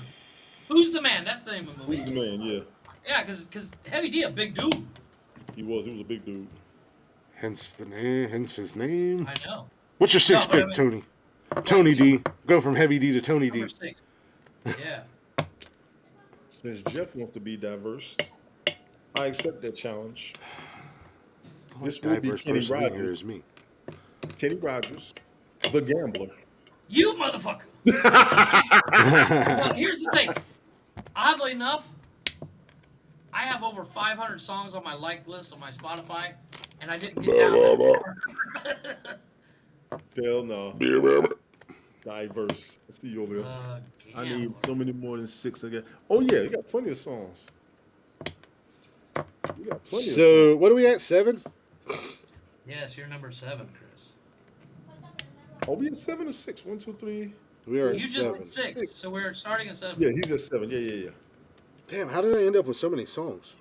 Who's the Man? That's the name of the movie. Who's the Man? Yeah. Yeah, because Heavy D, a big dude. He was. He was a big dude. Hence the name. Hence his name. I know. What's your sixth but I pick, mean- Tony? Tony D. Go from Heavy D to Tony D. Number 6. Yeah. Since Jeff wants to be diverse, I accept that challenge. This will be Diverse Kenny person in here Rogers. is me. Kenny Rogers, the gambler. You motherfucker. Well, here's the thing. Oddly enough, I have over 500 songs on my like list on my Spotify, and I didn't get down that far. Hell no. Diverse. I see you over here. I Gambler. need so many more than 6 again. Oh yeah, you got plenty of songs. You got plenty of songs. So what are we at? 7? Yes, you're number 7, Chris. Are we at 7 or 6? 1, 2, 3. We are at You just 7. went 6, so we're starting at 7. Yeah, he's at 7. Yeah. Damn, how did I end up with so many songs?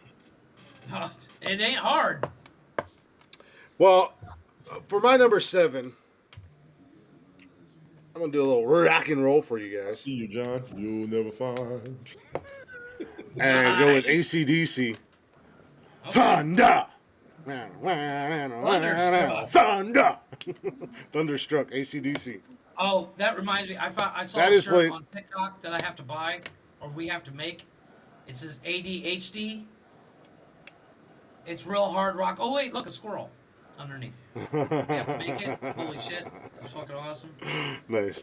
It ain't hard. Well, for my number 7, I'm gonna do a little rock and roll for you I guys, see you, John. You'll never find. and go with AC/DC. Okay. Thunder. Thunderstruck. Thunder. Thunderstruck. AC/DC. Oh, that reminds me. I saw That a is shirt played- on TikTok that I have to buy, or we have to make. It says ADHD. It's real hard rock. Oh wait, look, a squirrel underneath. You have to make it. Holy shit, that's fucking awesome. Nice.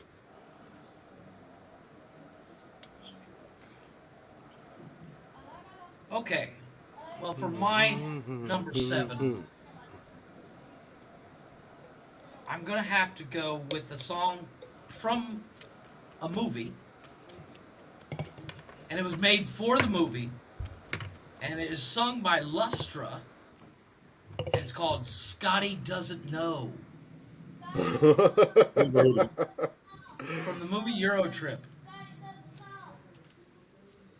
Okay, well for my number 7, I'm gonna have to go with a song from a movie, and it was made for the movie, and it is sung by Lustra, and it's called Scotty Doesn't Know, from the movie Euro Trip.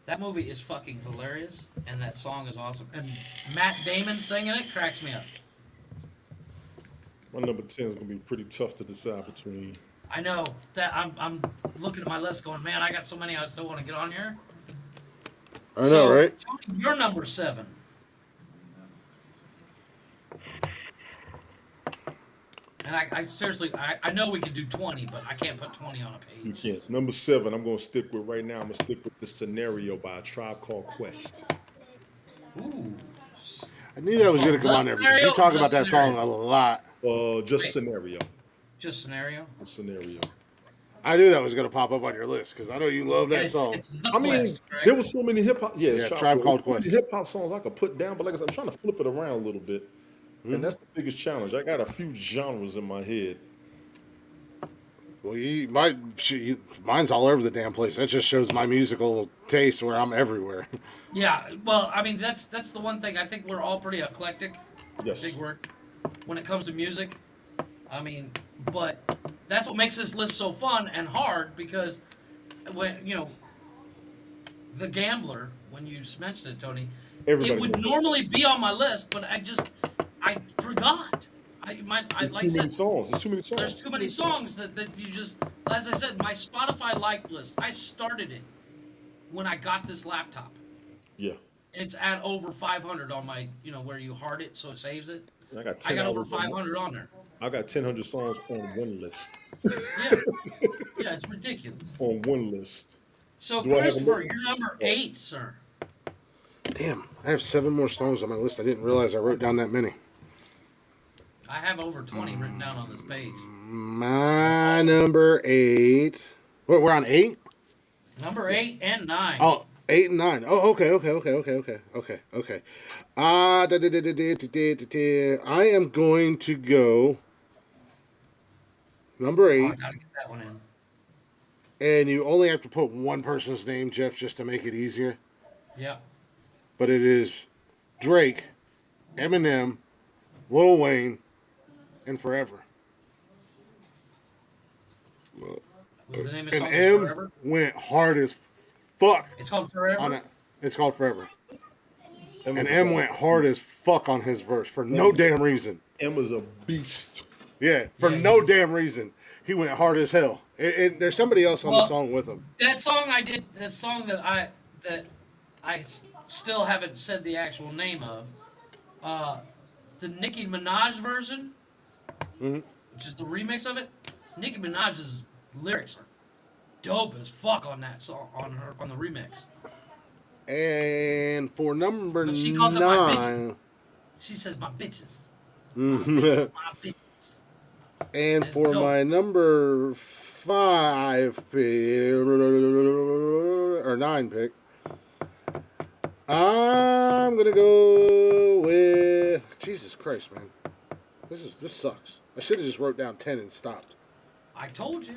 That movie is fucking hilarious, and that song is awesome. And Matt Damon singing it cracks me up. My number 10 is gonna be pretty tough to decide between. I know that I'm looking at my list, going, man, I got so many I still want to get on here. I know, right? Tony, you're number 7. And I seriously, I know we can do 20, but I can't put 20 on a page. You can't. Number 7, I'm gonna stick with right now. I'm gonna stick with the Scenario by a Tribe Called Quest. Ooh. I knew that was going to come on there because you talk about that song a lot. Just Scenario. Just Scenario? The Scenario. I knew that was going to pop up on your list because I know you love that song. It's the Quest, right? there was so many hip hop. Yeah, Tribe Called Quest. Hip hop songs I could put down, but like I said, I'm trying to flip it around a little bit, and that's the biggest challenge. I got a few genres in my head. Well, mine's all over the damn place. That just shows my musical taste where I'm everywhere. Yeah, well, I mean, that's the one thing. I think we're all pretty eclectic. Yes. Big word. When it comes to music. I mean, but that's what makes this list so fun and hard because when, The Gambler, when you mentioned it, Tony, Everybody it would knows normally be on my list, but I forgot. There's like too I many said, songs. There's too many songs. there's too many songs that you just, as I said, my Spotify liked list, I started it when I got this laptop. Yeah. It's at over 500 on my, where you heart it so it saves it. I got 10 I got over albums on 500 on there. I got 1,000 songs on one list. Yeah. Yeah, it's ridiculous. On one list. So, Do I have a Christopher, list? you're number 8, sir. Damn, I have 7 more songs on my list. I didn't realize I wrote down that many. I have over 20 written down on this page. My number 8. What, we're on 8? Number 8 and 9. Oh, 8 and 9. Oh, okay. I am going to go number 8. Oh, I gotta get that one in. And you only have to put one person's name, Jeff, just to make it easier. Yeah. But it is Drake, Eminem, Lil Wayne, and Forever. Well, the name of the And song is M Forever? went hard as fuck It's called Forever? on it. It's called Forever. And M went hard as fuck on his verse for no damn reason. M was a beast. Yeah, for Yeah, no he's- damn reason. He went hard as hell. And there's somebody else on the song with him. That song the song that I still haven't said the actual name of, the Nicki Minaj version, which is the remix of it. Nicki Minaj's lyrics are dope as fuck on that song, on the remix. And for number But she calls them my 9, bitches. She says my bitches. My bitches, my bitches. and It's for dope. my number 5 pick, or 9 pick, I'm gonna go with Jesus Christ, man. This sucks. I should have just wrote down 10 and stopped I told you.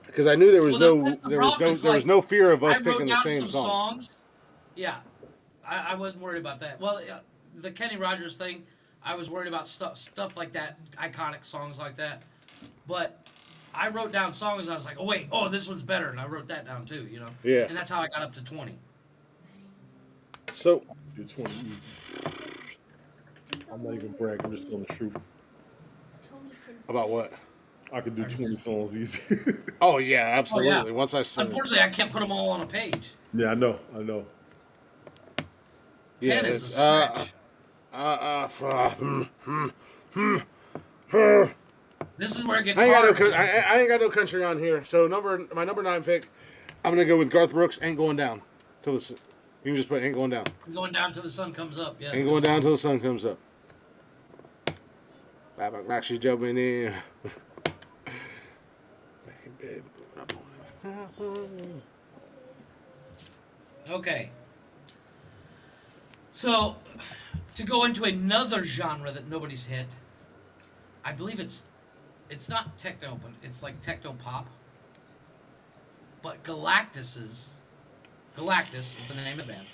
because I knew there was Well, that's the problem. It's there was like, no fear of us I wrote picking the down same some song. songs. Yeah, I wasn't worried about that. Well, the Kenny Rogers thing, I was worried about stuff like that, iconic songs like that. But I wrote down songs and I was like, this one's better, and I wrote that down too. Yeah. And that's how I got up to 20. So You're 20 easy. I'm not even bragging. I'm just telling the truth. about what? I could do 20 songs easy. Oh yeah, absolutely. Oh, yeah. Once I started, Unfortunately, I can't put them all on a page. Yeah, I know. 10 is a stretch. This is where it gets I hard. ain't got no country on here. So my number 9 pick, I'm gonna go with Garth Brooks. Ain't going down till the. You can just put ain't going down. Going down till the sun comes up. Yeah. Ain't going down till the sun comes up. Like she's jumping in. Okay. So, to go into another genre that nobody's hit, I believe it's not techno, but it's like techno pop. But Galactus is the name of the band,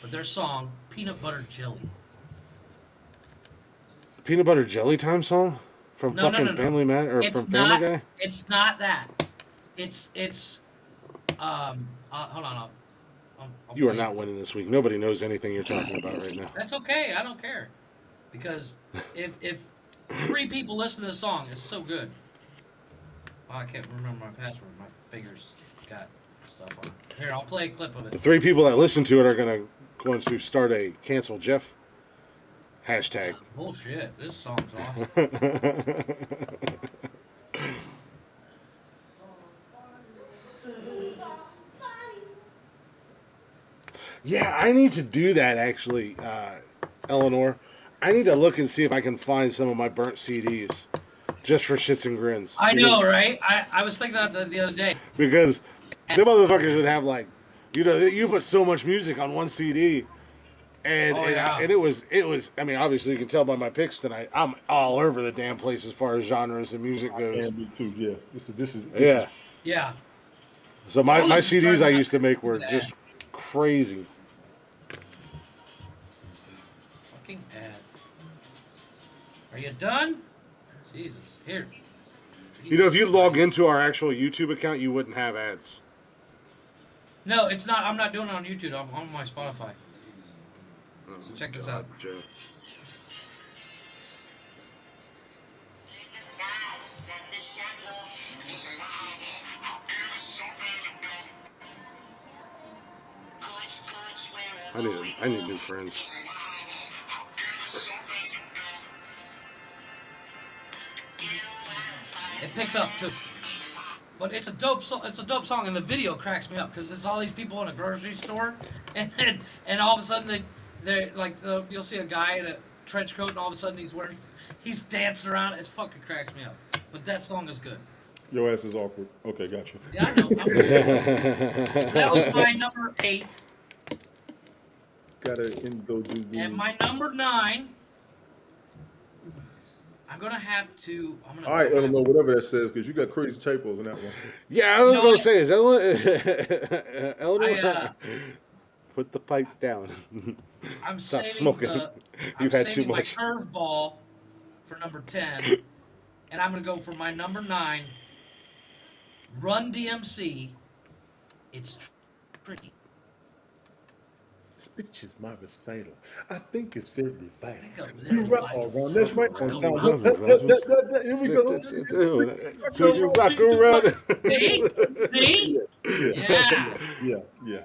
but their song Peanut Butter Jelly. Peanut Butter Jelly Time song from No. Family Man or It's from Family Guy. It's not that. It's hold on. I'll You are play not it. winning this week. Nobody knows anything you're talking about right now. That's okay. I don't care because if 3 people listen to the song, it's so good. Oh, I can't remember my password. My fingers got stuff on. Here, I'll play a clip of The it. 3 people that listen to it are going to start a cancel Jeff hashtag. Bullshit. This song's awesome. Yeah, I need to do that actually, Eleanor. I need to look and see if I can find some of my burnt CDs just for shits and grins. I know, right? I was thinking that the other day. Because them motherfuckers would have like, you put so much music on one CD, and Oh yeah. and it was. I mean, obviously you can tell by my picks tonight. I'm all over the damn place as far as genres and music goes. And me too. Yeah. This Yeah. is Yeah. So All my this is CDs starting I to used to make were ad. just crazy. Fucking ad. Are you done? Jesus. Here. You know, if you Jesus log Christ. into our actual YouTube account, you wouldn't have ads. No, it's not. I'm not doing it on YouTube. I'm on my Spotify. So check this out. Joe. I need new friends. It picks up too. But it's a dope song. It's a dope song, and the video cracks me up because it's all these people in a grocery store, and all of a sudden they're like you'll see a guy in a trench coat, and all of a sudden he's dancing around. It fucking cracks me up. But that song is good. your ass is awkward. Okay, gotcha. Yeah, I know. That was my number 8, Gotta go do the. and my number 9. I'm gonna have to. I'm gonna. All right, Eleanor, whatever that says, because you got crazy typos in that one. Yeah, I was know going to what? say, is Eleanor? Eleanor? I, Put the pipe down. I'm Stop saving smoking. the. You've I'm had too saving my much. curveball for number 10, and I'm gonna go for my number 9. Run DMC. It's tricky. This bitch is my recital. I think it's very vital. Think of You very rock vital. all around. That's right. On time. Here we go. So you rock around. See? Yeah. Yeah.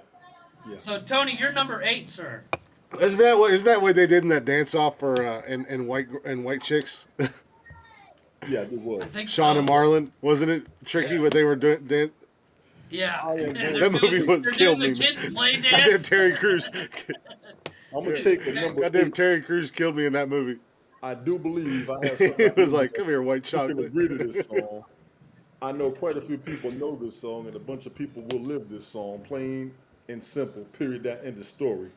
So Tony, you're number 8, sir. Isn't that what they did in that dance off for in white chicks? Yeah, it I was. think Sean so. and Marlon, wasn't it tricky Yeah. what they were doing? Yeah. That movie was They're killed doing me. the kid and play Goddamn dance. Terry Crews. I'm gonna take a number Goddamn 8. Terry Crews killed me in that movie. I do believe I have He somebody was like, "Come here, white who can chocolate." agree to this song. I know quite a few people know this song, and a bunch of people will live this song. Plain and simple. Period. That end of story.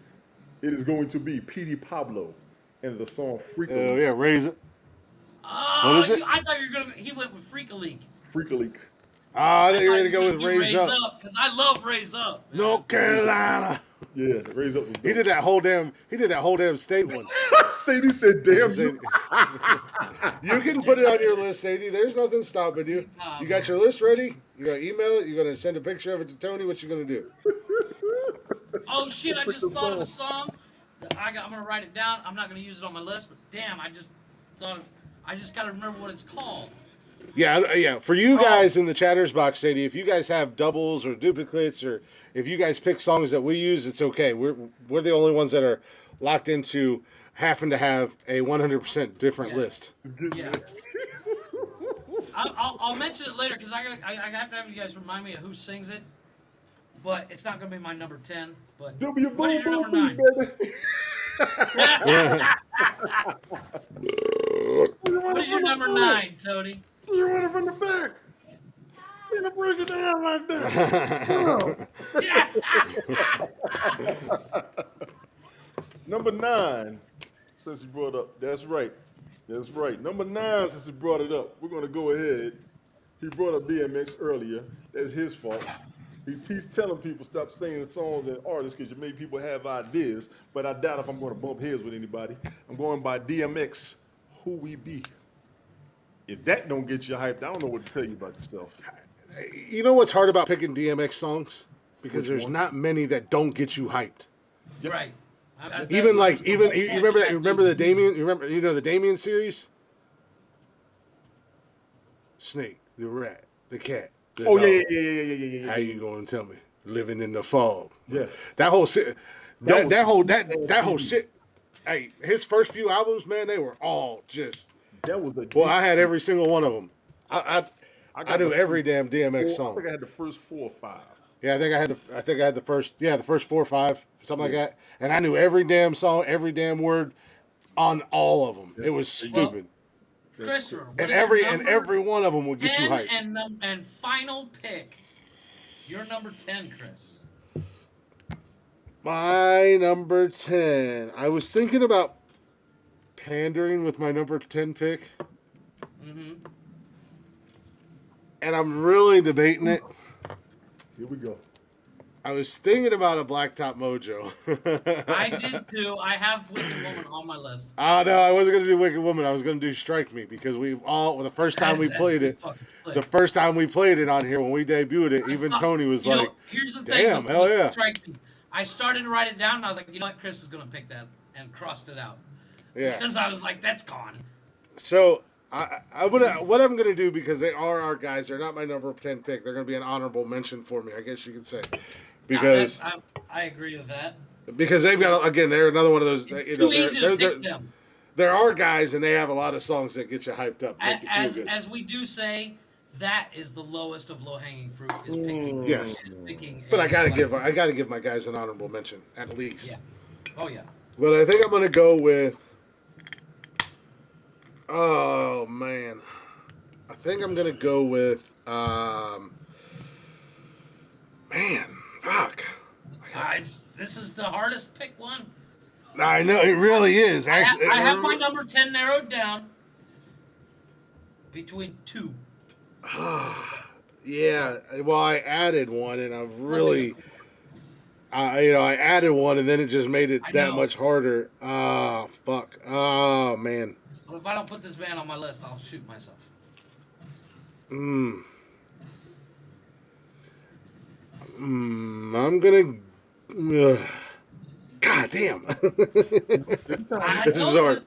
It is going to be Petey Pablo and the song Oh Freakily. yeah, raise it. Oh, What is it? I thought you were gonna. He went with Freak a Leak. Freakily. Ah, I thought you were I gonna thought go you with were gonna raise do up. because I love Raise Up. Man. North Carolina. Yeah, Raise Up was dope. He did that whole damn state one. Sadie said, damn you. You can put it on your list, Sadie. There's nothing stopping you. You got your list ready? You gonna email it? You gonna send a picture of it to Tony? What you gonna do? Oh shit! I just thought of a song. I'm gonna write it down. I'm not gonna use it on my list, but damn, I just gotta remember what it's called. Yeah. For you guys in the chatters box, Sadie, if you guys have doubles or duplicates, or if you guys pick songs that we use, it's okay. We're the only ones that are locked into having to have a 100% different Yeah. list. Yeah. I'll mention it later because I have to have you guys remind me of who sings it. But it's not gonna be my number 10. But W what is your number 9? baby. What is your number 9, Tony? You want it from the back. You gonna break it down like that. Number 9, since you brought up, that's right. Number 9, since he brought it up, we're gonna go ahead. He brought up BMX earlier. That's his fault. He's telling people stop singing songs and artists because you make people have ideas. But I doubt if I'm going to bump heads with anybody. I'm going by DMX, Who We Be. If that don't get you hyped, I don't know what to tell you about yourself. You know what's hard about picking DMX songs? because there's not many that don't get you hyped. Right. Even like you remember that? You remember the Damien? You know the Damien series? Snake, the rat, the cat. The Oh dog. yeah. How you gonna tell me? Living in the fog. Yeah. That whole shit. That whole shit. Hey, his first few albums, man, they were all just. That was a. Well, I had every single one of them. I knew every damn DMX song. I think I had the first 4 or 5. Yeah, I think I had the first 4 or 5, something like that. And I knew every damn song, every damn word on all of them. It was stupid. Christopher, And every one of them would get you hyped. And final pick. Your number 10, Chris. My number 10. I was thinking about pandering with my number 10 pick. Mm-hmm. And I'm really debating it. Here we go. I was thinking about a Blacktop Mojo. I did too. I have Wicked Woman on my list. Oh, no, I wasn't going to do Wicked Woman. I was going to do Strike Me because the first time we played it, the first time we played it on here when we debuted it, even Tony was like, here's the thing, damn, hell yeah. Strike Me. I started to write it down and I was like, you know what, Chris is going to pick that, and crossed it out. Yeah. Because I was like, that's gone. So what I'm gonna do, because they are our guys, they're not my number 10 pick. They're gonna be an honorable mention for me, I guess you could say, because I agree with that. Because they've got, again, they're another one of those. It's too easy to pick them. There are guys, and they have a lot of songs that get you hyped up. As we do say, that is the lowest of low hanging fruit. Is picking. Yes. But I gotta give my guys an honorable mention at least. Yeah. Oh yeah. But I think I'm gonna go with. Oh man, I think I'm gonna go with. Man, fuck. This is the hardest pick one. I know, it really is. Actually, I have my number 10 narrowed down between 2. Yeah, well, I added one, and I've really, I added one, and then it just made it that much harder. Oh, fuck. Oh, man. Well, if I don't put this band on my list, I'll shoot myself. I'm gonna. God damn. This is hard.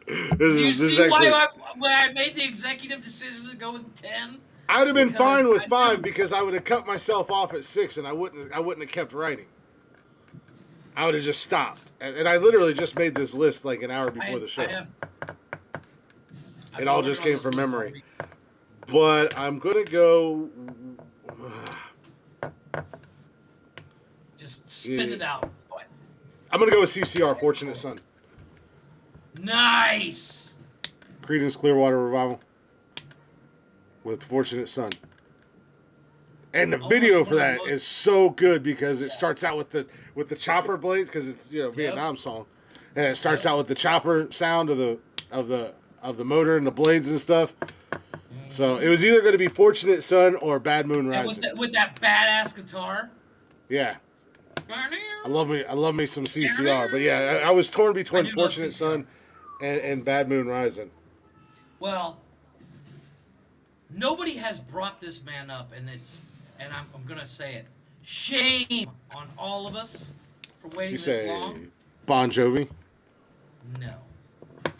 Do you see why I made the executive decision to go with 10? I would have been fine with 5 because I would have cut myself off at 6 and I wouldn't have kept writing. I would have just stopped. And I literally just made this list like an hour before the show. It all just came from memory. But I'm gonna go. Just spit it out. I'm gonna go with CCR, Fortunate Son. Nice. Creedence Clearwater Revival with Fortunate Son. And the video for that is so good because it starts out with the chopper blades, because it's Vietnam song, and it starts out with the chopper sound of the motor and the blades and stuff. So it was either going to be Fortunate Son or Bad Moon Rising. With that badass guitar. Yeah. I love me some CCR, but yeah, I was torn between Fortunate Son and Bad Moon Rising. Well, nobody has brought this man up, and I'm gonna say it. Shame on all of us for waiting this long. Bon Jovi? No.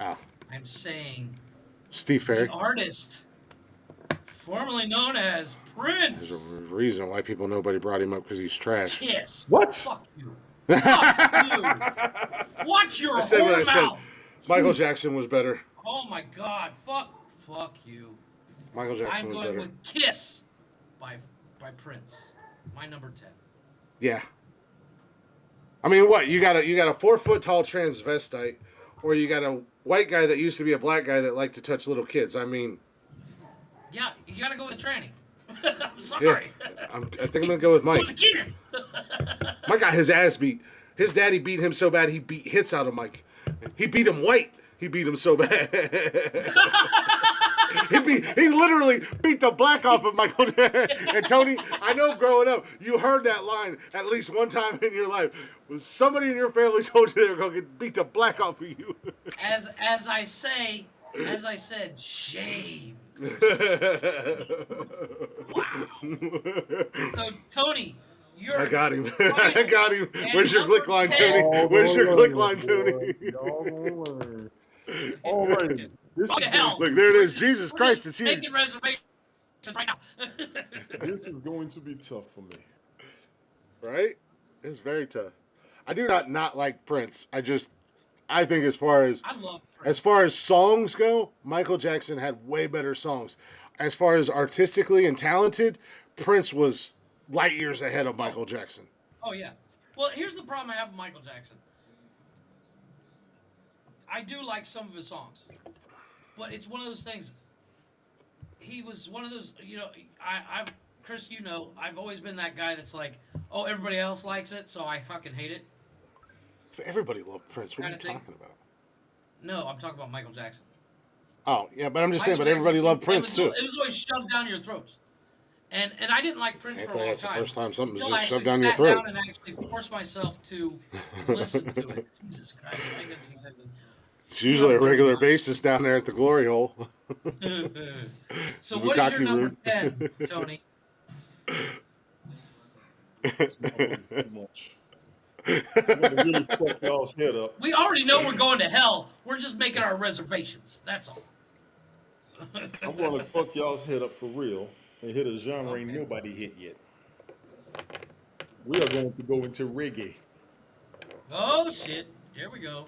Oh. I'm saying Steve Perry. The artist, formerly known as Prince. There's a reason why people nobody brought him up, because he's trash. Kiss. What? Fuck you. Fuck you. Watch your whore mouth. Michael Jackson was better. Oh my God. Fuck you. Michael Jackson was better. I'm going with Kiss by Prince. My number 10. Yeah. I mean, what? You got a 4-foot tall transvestite, or you got a white guy that used to be a black guy that liked to touch little kids. I mean. Yeah, you gotta go with tranny. I'm sorry. Yeah, I think I'm gonna go with Mike. For the kids. Mike got his ass beat. His daddy beat him so bad he beat hits out of Mike. He beat him white. He beat him so bad. He literally beat the black off of Michael. And Tony, I know growing up, you heard that line at least one time in your life. Was somebody in your family told you they were going to beat the black off of you? As I said, shame. Wow. So Tony, You're I got him. I final. got him. And Where's your number click line, 10. Tony? Y'all Where's gonna your click learn, line, Tony? boy. Y'all gonna learn. Alrighty. This Go is to going hell. to Look, be there it We're is. just Jesus we're just Christ, it's here. making reservations right now. this is going to be tough for me. Right? It's very tough. I do not like Prince. I think I love as Prince. far as songs go, Michael Jackson had way better songs. As far as artistically and talented, Prince was light years ahead of Oh, Michael Jackson. oh yeah. Well, here's the problem I have with Michael Jackson. I do like some of his songs, but it's one of those things. He was one of those. I've Chris. I've always been that guy that's like, oh, everybody else likes it, so I fucking hate it, Everybody loved Prince. What are kind you of thing. talking about? No, I'm talking about Michael Jackson. Oh, yeah, but I'm just saying, Michael but Jackson, everybody loved Prince too. it was always shoved down your throats, and I didn't like Prince for a Thankfully, long that's the time first time something's until been I shoved actually down your sat throat. down and actually forced myself to listen to it. Jesus Christ! I gotta take that. It's usually a regular basis down there at the glory hole. So, The what is your Bukaki number room. 10, Tony? This motherfucker's too much. I'm gonna really fuck y'all's head up. We already know we're going to hell. We're just making our reservations. That's all. I'm gonna fuck y'all's head up for real and hit a genre ain't Okay. nobody hit yet. We are going to go into reggae. Oh shit! Here we go.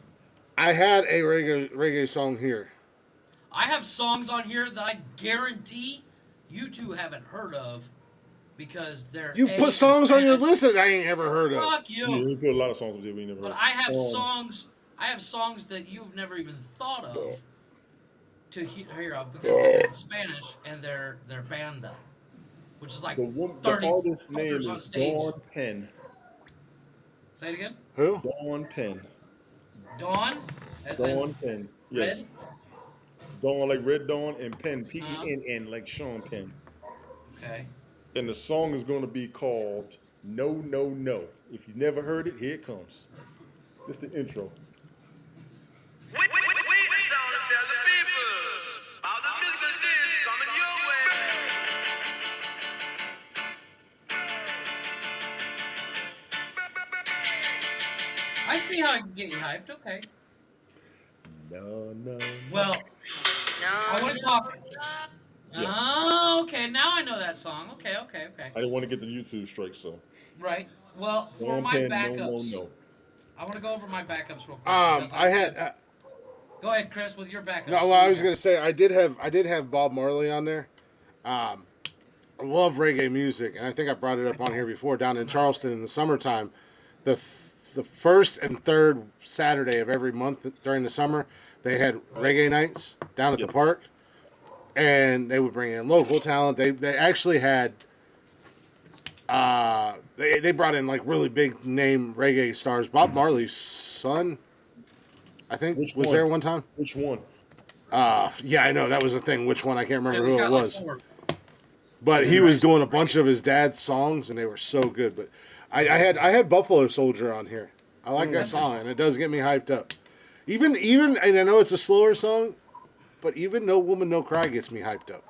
I had a reggae song here. I have songs on here that I guarantee you two haven't heard of because they're You A put in songs on your Spanish. list that I ain't ever heard of. Fuck Yeah, you. we put a lot of songs up there we never But heard. I have songs. I have songs that you've never even thought of to hear of because they're in Spanish and they're banda, which is like The 30 artist's name fuckers on is stage. Dawn Penn. Say it again. Who? Dawn Penn. Dawn, as Dawn in Penn. red. Yes. Dawn like Red Dawn and Penn, Uh-huh. Penn like Sean Penn. Okay. And the song is going to be called No, No, No. If you never heard it, here it comes. This is the intro. We told to tell the people all the business is coming your way. I see how I can get you hyped. Okay. No, no, no. Well, I want to talk. Yeah. Oh, okay. Now I know that song. Okay. I didn't want to get the YouTube strike, so. Right. Well, for Dawn my Penn, backups, no. I want to go over my backups real quick. because I had. Go ahead, Chris, with your backups. No, well, I was gonna say I did have Bob Marley on there. I love reggae music, and I think I brought it up on here before. Down in Charleston in the summertime, the first and third Saturday of every month during the summer, they had reggae nights down at the Yes. park, and they would bring in local talent. They actually had. They brought in like really big name reggae stars. Bob Marley's son, I think, Which was one? there one time. Which one? Yeah, I know that was a thing. Which one? I can't remember He's who it got like was. 4. But he was doing a bunch of his dad's songs, and they were so good. But I had Buffalo Soldier on here. I like that song, and it does get me hyped up. Even, and I know it's a slower song, but even No Woman No Cry gets me hyped up.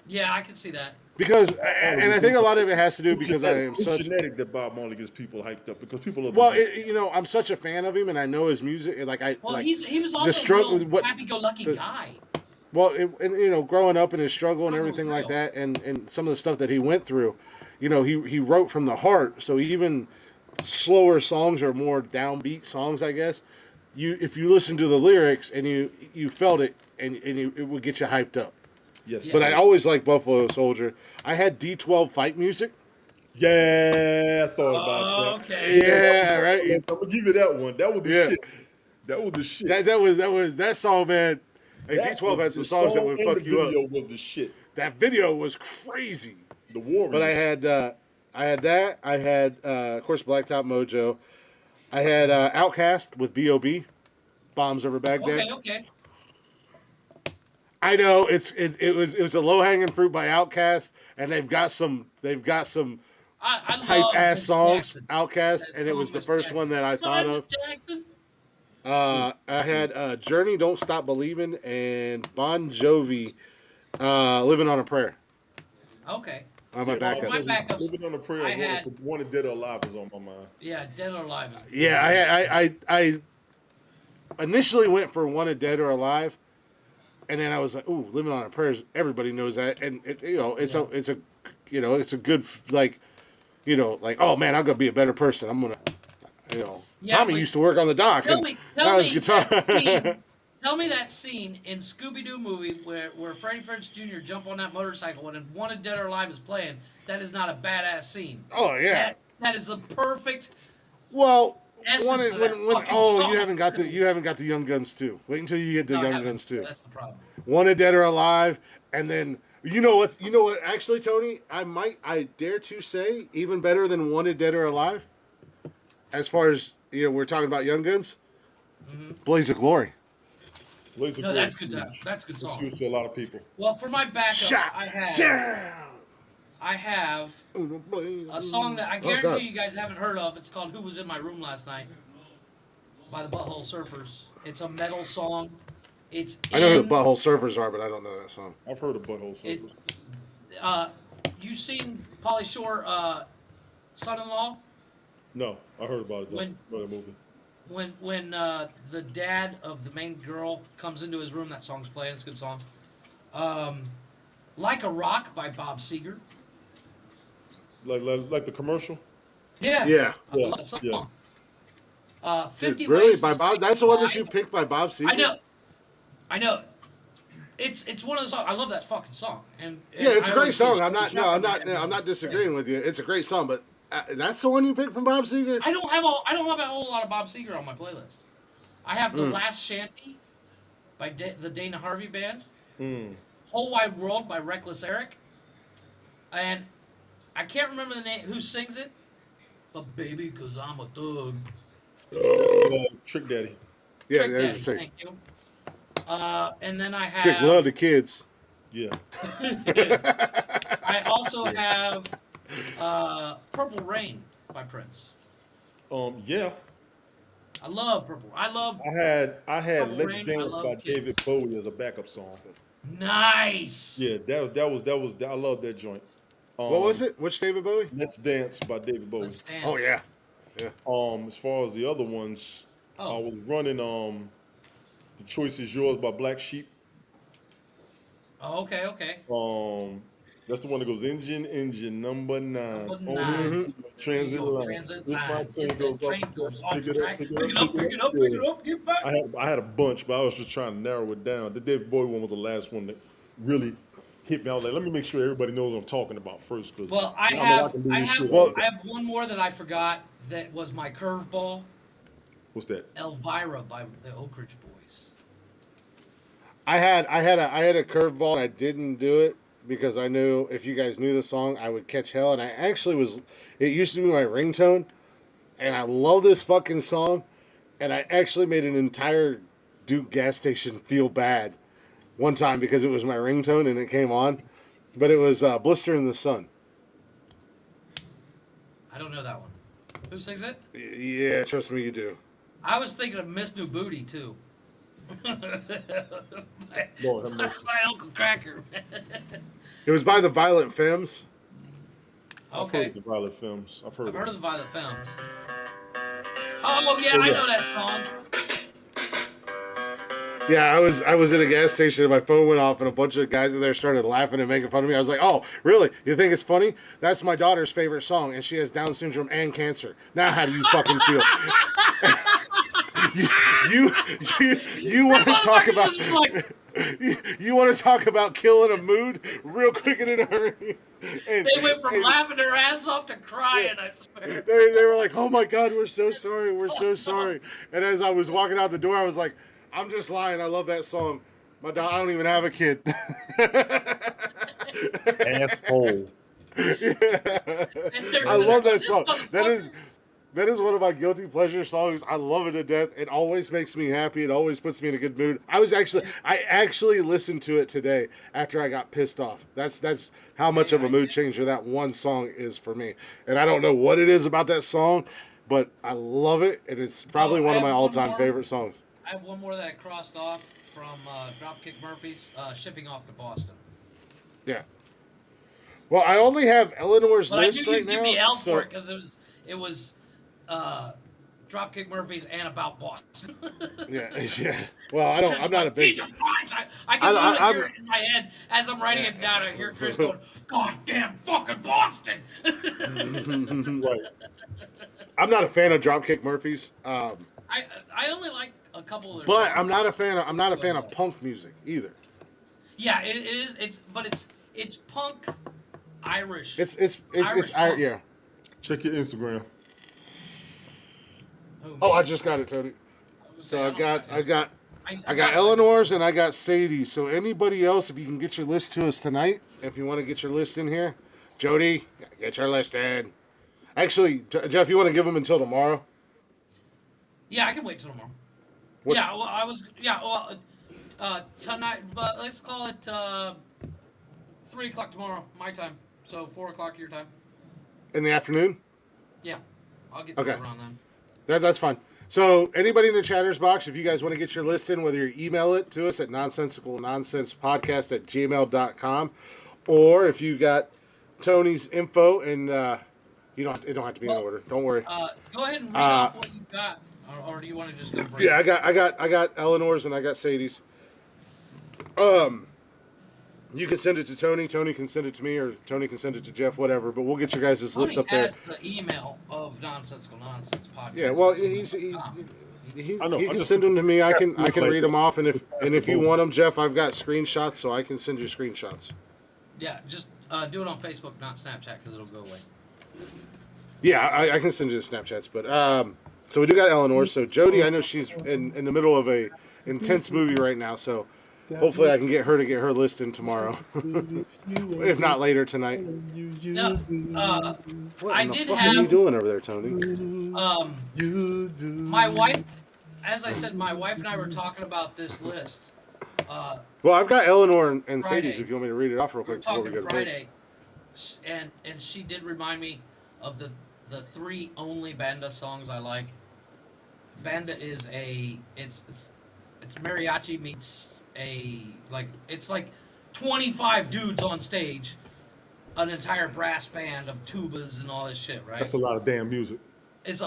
Yeah, I can see that. Because, and I think a lot of it has to do because I am It's such. genetic that Bob Marley gets people hyped up because people are. Well, I'm such a fan of him, and I know his music. Well, like, he was the also struggle- a real what- happy-go-lucky the- guy. Well, and growing up and his struggle and Struggle was everything like real. that, and some of the stuff that he went through, he wrote from the heart. So even slower songs or more downbeat songs, I guess, if you listen to the lyrics and you felt it and it would get you hyped up. Yes. But I always like Buffalo Soldier. I had D12 fight music. Yeah, I thought about that. Okay. Yeah, right. Yes, I'm gonna give you that one. That was the Yeah. shit. That was the shit. That song, man. Hey, That D12 had was some the songs that song would and fuck the you up. video was the shit. That video was crazy. The Warriors. But I had that. I had of course Blacktop Mojo. I had Outcast with B.O.B. Bombs Over Baghdad. Okay. I know it was a low hanging fruit by Outcast, and they've got some I hype love ass Miss songs. Jackson. Outcast, That and it song, was the Miss first Jackson. one that I Sorry, thought Miss of. Jackson. I had Journey, Don't Stop Believing, and Bon Jovi, Living on a Prayer. Okay. my Yeah, backup. My backups, Living on a Prayer, I had Wanted Dead or Alive is on my mind. yeah, Dead or Alive. Yeah, I initially went for Wanted Dead or Alive, and then I was like, ooh, Living on a Prayer. Everybody knows that, and it's a good like, like, oh man, I'm gonna be a better person. I'm gonna, Yeah, Tommy used to work on the dock, tell and me that was guitar. that scene. Tell me that scene in Scooby Doo movie where Freddie Prinze Jr. jump on that motorcycle when Wanted Dead or Alive is playing. That is not a badass scene. Oh yeah. That is the perfect Well, essence of that fucking song. you haven't got the Young Guns too. Wait until you get the No, I Young haven't. Guns too. That's the problem. Wanted Dead or Alive, and then you know what? Actually, Tony, I dare to say, even better than Wanted Dead or Alive. As far as we're talking about Young Guns, Blaze of Glory. No, that's good. That's a good song. It's to a lot of people. Well, for my backups, I have a song that I guarantee you guys haven't heard of. It's called "Who Was in My Room Last Night" by the Butthole Surfers. It's a metal song. I know who the Butthole Surfers are, but I don't know that song. I've heard of Butthole Surfers. You seen Pauly Shore, Son-in-Law? No, I heard about it. Though. That movie. When the dad of the main girl comes into his room, that song's playing. It's a good song. Like a Rock by Bob Seger. Like the commercial. Yeah. I love that song. 50 Really? Ways By to Bob? Say That's the one that Goodbye. you picked by Bob Seger? I know. It's one of the songs. I love that fucking song. And Yeah, it's I a great always song. get I'm not disagreeing with you. It's a great song, but that's the one you picked from Bob Seger? I don't have a whole lot of Bob Seger on my playlist. I have The Last Shanty by the Dana Harvey Band. Whole Wide World by Reckless Eric. And I can't remember the name, who sings it, but baby, 'cause I'm a thug. Trick Daddy. Yeah, Trick Daddy, thank you. And then I have... Trick love the kids. Yeah. I also have Purple Rain by Prince. Yeah. I love Purple. I had Purple Let's Rain, Dance I by Love David Kids. Bowie as a backup song. Nice. Yeah, that was I love that joint. What was it? Which David Bowie? Let's Dance by David Bowie. Let's Dance. Oh, yeah. As far as the other ones, I was running The Choice Is Yours by Black Sheep. Oh, okay. That's the one that goes engine number 9. Number 9. Transit line. Transit If line. my If the train goes off the track, pick it up, Yeah. get back. I had a bunch, but I was just trying to narrow it down. The David Bowie one was the last one that really hit me. I was like, let me make sure everybody knows what I'm talking about first. Well, I have one more that I forgot that was my curveball. What's that? Elvira by the Oak Ridge Boys. I had a curveball. I didn't do it because I knew if you guys knew the song, I would catch hell. And I actually it used to be my ringtone. And I love this fucking song. And I actually made an entire Duke gas station feel bad one time because it was my ringtone and it came on. But it was Blister in the Sun. I don't know that one. Who sings it? Yeah, trust me, you do. I was thinking of Miss New Booty, too. Lord, My Uncle Cracker. It was by the Violent Femmes. I've heard of the Violet Films. I've heard of the Violet Femmes. Oh, yeah, I know that song. Yeah, I was in a gas station and my phone went off and a bunch of guys in there started laughing and making fun of me. I was like, oh, really? You think it's funny? That's my daughter's favorite song and she has Down syndrome and cancer. Now how do you fucking feel? you want to talk about you want to talk about killing a mood real quick and in a hurry? And, they went from laughing their ass off to crying, I swear. They were like, oh my God, we're so sorry. We're so sorry. And as I was walking out the door, I was like, I'm just lying. I love that song. I don't even have a kid. Asshole. I love that song. That is one of my guilty pleasure songs. I love it to death. It always makes me happy. It always puts me in a good mood. I actually listened to it today after I got pissed off. That's how much of a mood changer that one song is for me. And I don't know what it is about that song, but I love it, and it's probably one of my all-time favorite songs. I have one more that I crossed off from Dropkick Murphys, Shipping Off to Boston. Yeah. Well, I only have Eleanor's But I knew list right you'd give now. me hell So for it because it was Dropkick Murphys and About Boston. yeah, yeah. Well, I don't. I'm Just not a like big. Jesus Christ! I can literally I'm. hear it in my head as I'm writing it down. I hear Chris going, "God damn fucking Boston!" Right. I'm not a fan of Dropkick Murphys. I only like a couple of their But songs. I'm not a fan. I'm not a fan of punk music either. Yeah, it is. It's punk Irish. It's punk. yeah. Check your Instagram. Oh, I just got it, Tony. So I got I Eleanor's and I got Sadie's. So anybody else, if you can get your list to us tonight, if you want to get your list in here, Jody, get your list in. Actually, Jeff, you want to give them until tomorrow? Yeah, I can wait till tomorrow. What- Yeah, well, I was. Yeah, well, tonight. But let's call it 3 o'clock tomorrow, my time. So 4 o'clock your time. In the afternoon? Yeah, I'll get Okay. around then. That's fine. So anybody in the chatters box, if you guys want to get your list in, whether you email it to us at nonsensicalnonsensepodcast@gmail.com, or if you got Tony's info and it don't have to be in order. Don't worry. Go ahead and read off what you got, or do you want to just go break? Yeah, I got Eleanor's and I got Sadie's. You can send it to Tony. Tony can send it to me, or Tony can send it to Jeff. Whatever. But we'll get your guys' list up there. Has the email of Nonsensical Nonsense podcast. Yeah. Well, he I know, can just- send them to me. I can like read them off, and if you both. want them, Jeff, I've got screenshots, so I can send you screenshots. Yeah, just do it on Facebook, not Snapchat, because it'll go away. Yeah, I can send you the Snapchats. But so we do got Eleanor. So Jody, I know she's in the middle of a intense movie right now. So hopefully I can get her to get her list in tomorrow, if not later tonight. No, What I in the did fuck are you have doing over there, Tony? my wife. As I said, my wife and I were talking about this list. Well, I've got Eleanor and Friday. Sadie's. If you want me to read it off real We were quick before we talking go to break. Friday, and she did remind me of the three only Banda songs I like. Banda is it's mariachi meets it's like 25 dudes on stage, an entire brass band of tubas and all this shit, right? That's a lot of damn music. It's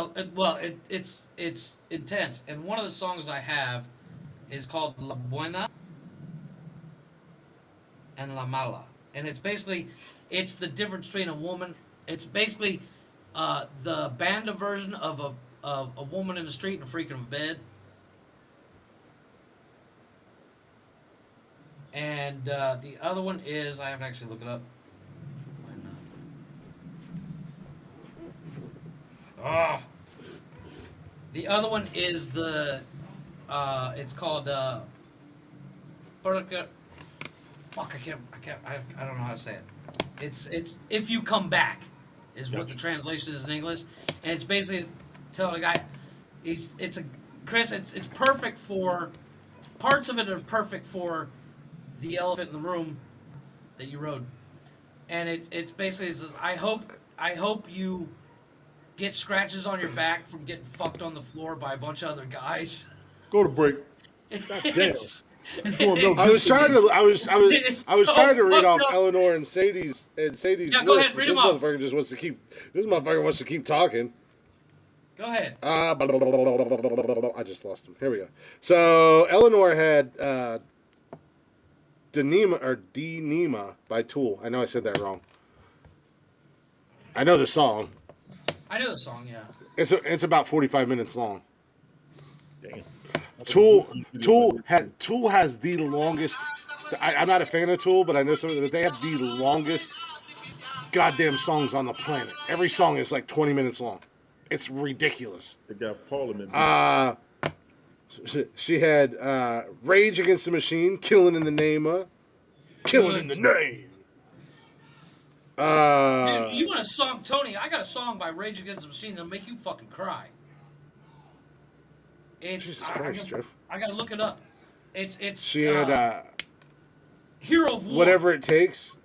intense. And one of the songs I have is called La Buena and La Mala. And it's basically the difference between a woman. It's basically the banda version of a woman in the street and a freak in a bed. And the other one is, I have to actually look it up. Why not? The other one is it's called Porque. Fuck, I don't know how to say it. It's If You Come Back is what the translation is in English. And it's basically telling a guy, it's perfect for, parts of it are perfect for the elephant in the room that you rode. And it's basically, it says, I hope you get scratches on your back from getting fucked on the floor by a bunch of other guys. Go to break. It's, I was trying to trying to read off fucked up. Eleanor and Sadie's Yeah, list, go ahead, but read this them off. motherfucker just wants to keep. This motherfucker wants to keep talking. Go ahead. I just lost him. Here we go. So Eleanor had Denema by Tool. I know I said that wrong. I know the song. I know the song, yeah. It's about 45 minutes long. Damn. Tool has the longest. I'm not a fan of Tool, but I know some of them. They have the longest goddamn songs on the planet. Every song is like 20 minutes long. It's ridiculous. They got Parliament. She had Rage Against the Machine, Killing in the Name of. Killing in the Name. Dude, you want a song, Tony? I got a song by Rage Against the Machine that'll make you fucking cry. Jesus Christ, Jeff. I gotta look it up. She had Hero of War. Whatever It Takes.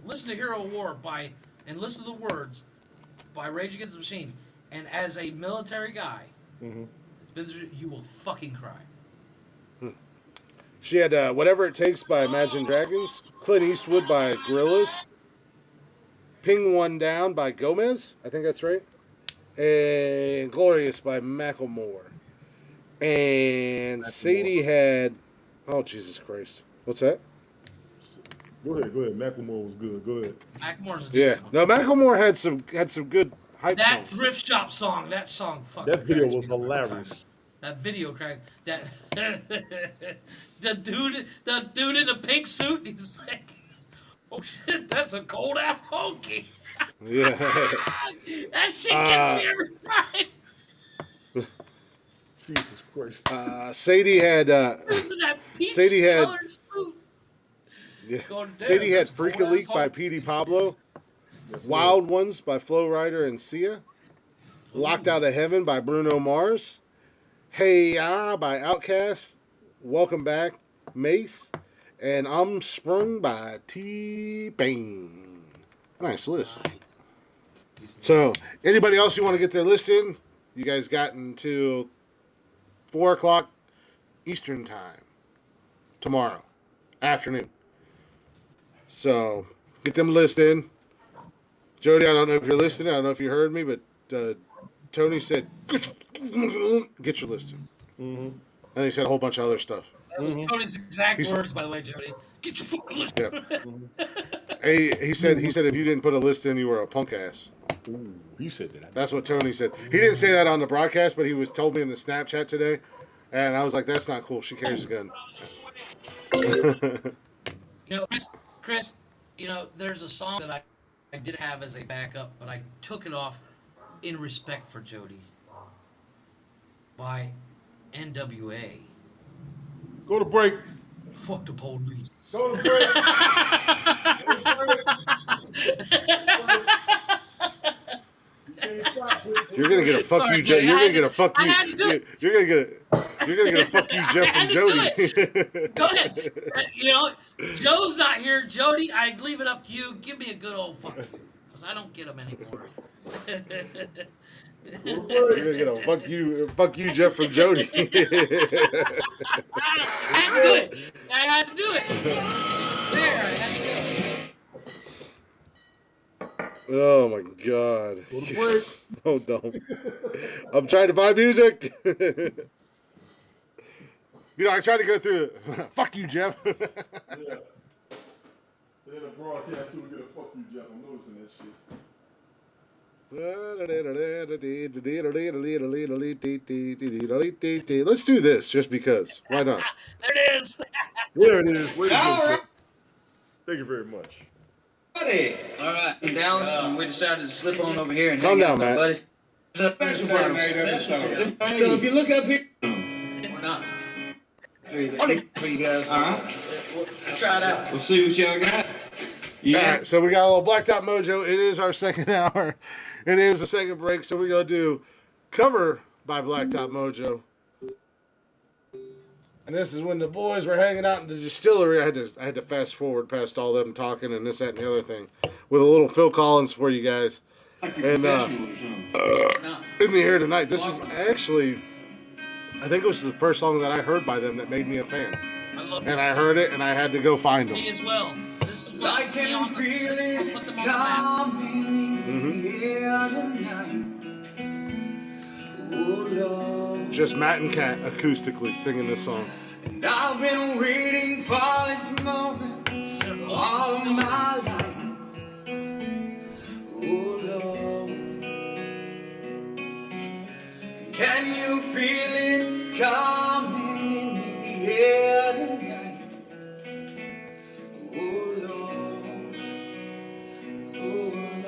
Listen to Hero of War and listen to the words by Rage Against the Machine. And as a military guy, it's been through, you will fucking cry. She had Whatever It Takes by Imagine Dragons, Clint Eastwood by Gorillaz, Ping One Down by Gomez, I think that's right, and Glorious by Macklemore. And Sadie had, oh Jesus Christ, what's that? Go ahead. Macklemore was good. Go ahead. Macklemore's a Yeah, decent one. no, Macklemore had some good hype That songs. thrift shop song, that song fucking That video cracks was me up every time. hilarious. That video crack. That the dude in the pink suit. He's like, oh shit, that's a cold ass honky. Yeah. That shit gets me every time. Jesus Christ. Sadie had Who's in that peach Sadie had colored suit? yeah. Going, "Damn, Sadie had that's Freak a cold-ass Leak by honky." Petey Pablo, Wild Ones by Flo Rida and Sia, Locked Out of Heaven by Bruno Mars, Hey Ya by Outkast, Welcome Back Mace, and I'm Sprung by T-Pain. Nice list. So, anybody else you want to get their list in? You guys got until 4 o'clock Eastern Time tomorrow afternoon. So, get them list in. Jody, I don't know if you're listening. I don't know if you heard me, but Tony said, get your list in. Mm-hmm. And he said a whole bunch of other stuff. That was Tony's exact words, by the way, Jody. Get your fucking list. Yeah. He said if you didn't put a list in, you were a punk ass. Ooh, he said that. That's what Tony said. He didn't say that on the broadcast, but he was told me in the Snapchat today, and I was like, "That's not cool. She carries a gun." You know, Chris, you know, there's a song that I did have as a backup, but I took it off in respect for Jody by NWA. Go to break. Fuck the police. Go to break. You're gonna get a fuck Sorry, you, Jody, Jeff. You're I gonna had get a to- fuck I you. had to do it. You're gonna get a fuck you, Jeff I from had to do Jody. Go ahead. You know, Joe's not here. Jody, I leave it up to you. Give me a good old fuck you, because I don't get them anymore. You're gonna get a fuck you, Jeff from Jody. I had to do it. I had to do it. There, I had to do it. Oh my god. Oh, don't. I'm trying to find music. You know, I tried to go through it. Fuck you, Jeff. Yeah. Then a broadcast too, we get a fuck you, Jeff. I'm noticing that shit. Let's do this just because. Why not? There it is. There it is. Wait a minute. Thank you very much. All right, in Dallas, and we decided to slip on over here and Calm hang out down, with Matt. my buddies. So if you look up here, we're not. For you guys. All right. We'll try it out. We'll see what y'all got. All right, so we got a little Blacktop Mojo. It is our second hour. It is the second break, so we're going to do Cover by Blacktop Mojo. And this is when the boys were hanging out in the distillery. I had to fast forward past all them talking and this, that, and the other thing with a little Phil Collins for you guys. And in the air tonight, this is actually, I think it was the first song that I heard by them that made me a fan. I love And this. I heard it, and I had to go find them. Me as well. This is what I can feel this is what it put them on the map. coming in the air tonight. Oh Lord, Just Matt and Kat acoustically singing this song. and I've been waiting for this moment all my life. Oh Lord, can you feel it coming in the air tonight? Oh Lord, oh Lord.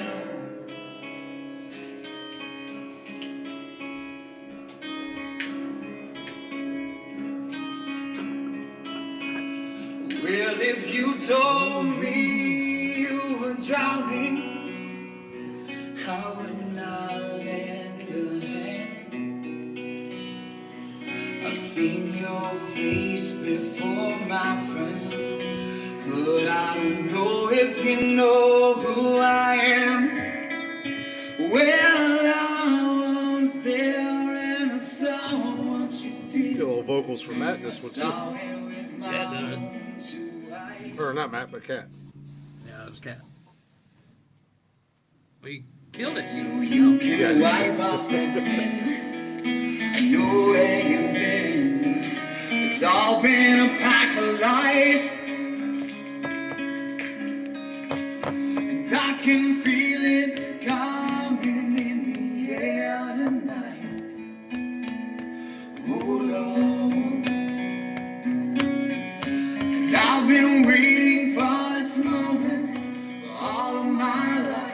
Well, if you told me you were drowning, how would I lend a hand? I've seen your face before, my friend, but I don't know if you know who I am. Well, I was there and I saw what you did. Get a little vocals from Matt in this one, too. Saw it with Yeah, dude. Or not Matt, but Cat. Yeah, it was Cat. We killed it. You can wipe off the pen. I know where you've been. It's all been a pack of lies. And I can feel it coming in the air tonight. Oh Lord. And I've been waiting for this moment for all of my life.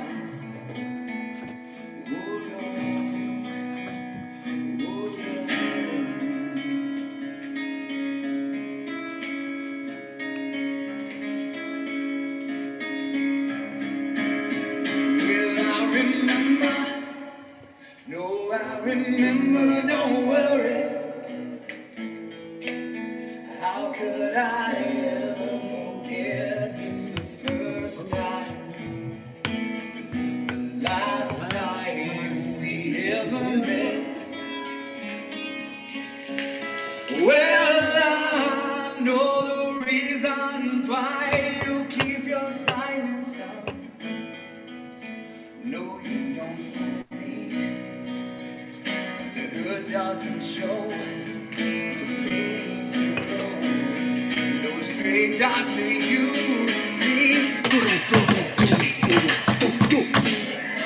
Remember, don't worry. How could I ever forget? It's the first time, the last time we ever met. Well, I know the reasons why you keep your silence out. No, you don't find me. It doesn't show the things it goes. No stranger to you and me.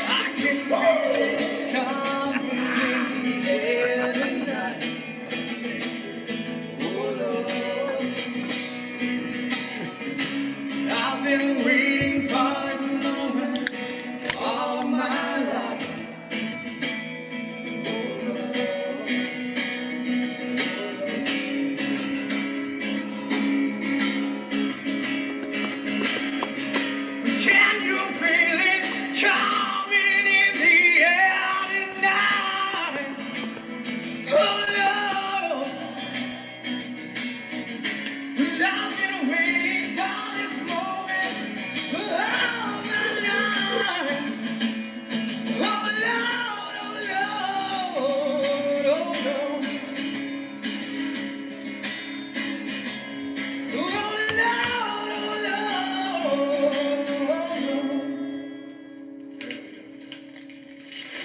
I can feel it coming in the air tonight. Oh Lord, I've been waiting for this moment all my life.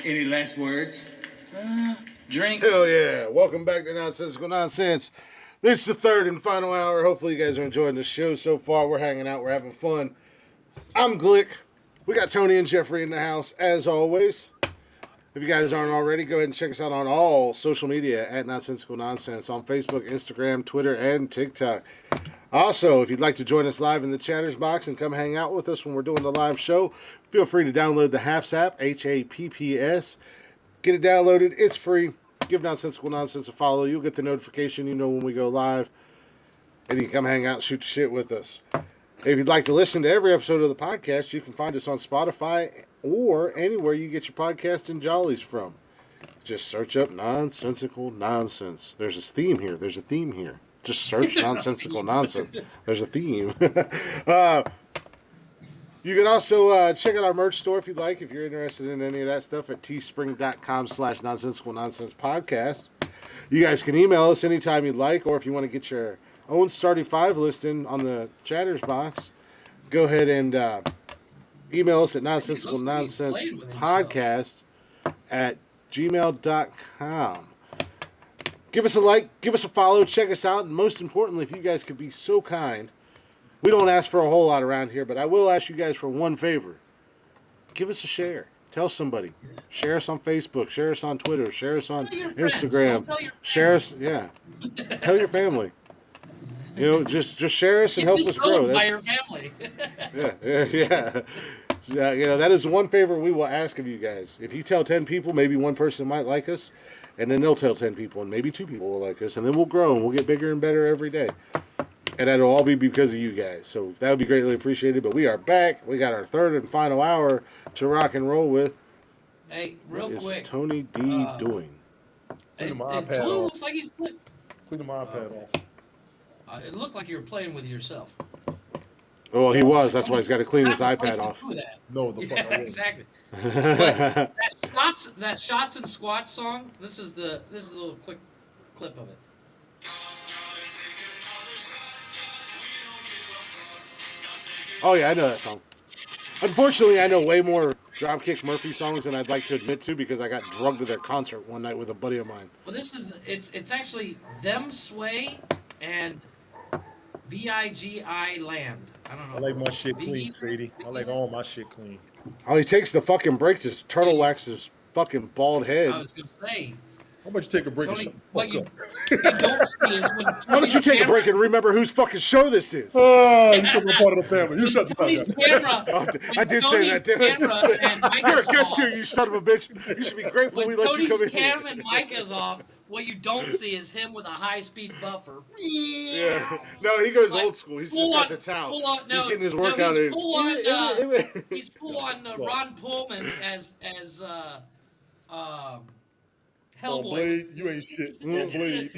Any last words? Drink. Hell yeah. Welcome back to Nonsensical Nonsense. This is the third and final hour. Hopefully you guys are enjoying the show so far. We're hanging out. We're having fun. I'm Glick. We got Tony and Jeffrey in the house, as always. If you guys aren't already, go ahead and check us out on all social media at Nonsensical Nonsense on Facebook, Instagram, Twitter, and TikTok. Also, if you'd like to join us live in the chatters box and come hang out with us when we're doing the live show, feel free to download the HAPS app, HAPPS. Get it downloaded. It's free. Give Nonsensical Nonsense a follow. You'll get the notification. You know when we go live. And you can come hang out and shoot the shit with us. If you'd like to listen to every episode of the podcast, you can find us on Spotify or anywhere you get your podcast and jollies from. Just search up Nonsensical Nonsense. There's a theme here. There's a theme here. Just search Nonsensical Nonsense. There's a theme. You can also check out our merch store if you'd like, if you're interested in any of that stuff at teespring.com/Nonsensical Nonsense Podcast. You guys can email us anytime you'd like, or if you want to get your own Starting 5 listing on the chatters box, go ahead and email us at Nonsensical Nonsense Podcast at gmail.com. Give us a like, give us a follow, check us out, and most importantly, if you guys could be so kind, we don't ask for a whole lot around here, but I will ask you guys for one favor. Give us a share. Tell somebody. Share us on Facebook. Share us on Twitter. Share us on Instagram. Share us, yeah. Tell your family. You know, just share us and help us grow. By your family. Yeah. You know, that is one favor we will ask of you guys. If you tell 10 people, maybe one person might like us, and then they'll tell 10 people, and maybe 2 people will like us, and then we'll grow, and we'll get bigger and better every day. And that'll all be because of you guys. So that would be greatly appreciated. But we are back. We got our third and final hour to rock and roll with. Hey, real quick. What is Tony D doing? Cleaning my iPad Tony off. looks like he's playing. Cleaning my iPad off. It looked like you were playing with yourself. Well, he was. That's why he's got to clean his Not a place iPad to off. do that. No, the fuck. Yeah, exactly. But that shots and squats song. This is a little quick clip of it. Oh yeah, I know that song. Unfortunately, I know way more Dropkick Murphy songs than I'd like to admit to because I got drugged to their concert one night with a buddy of mine. Well, this is it's actually them sway and Bigi land. I don't I know. like my shit clean, Biggie, Sadie. I like Biggie. all my shit clean. All he takes the fucking break to Yeah, turtle wax his fucking bald I head. was gonna say, How about you take a break and shut Tony. the What fuck you up? don't see is when Why don't you Tony's take a camera. break and remember whose fucking show this is? Oh, you should be part of the family. You When shut the fuck Tony's up. camera. Oh, I When did say Tony's that, damn camera and it. mic You're a is guest off. here, you son of a bitch. You should be grateful When we let you come Tony's in here. camera and mic is off, what you don't see is him with a high-speed buffer. Yeah. No, he goes Like, old school. He's full just got on, the towel. full on. No, He's getting his no, workout he's in. full on. He's full on Ron Pullman as Oh, Hellboy. Blade, you ain't shit. Oh, Blade.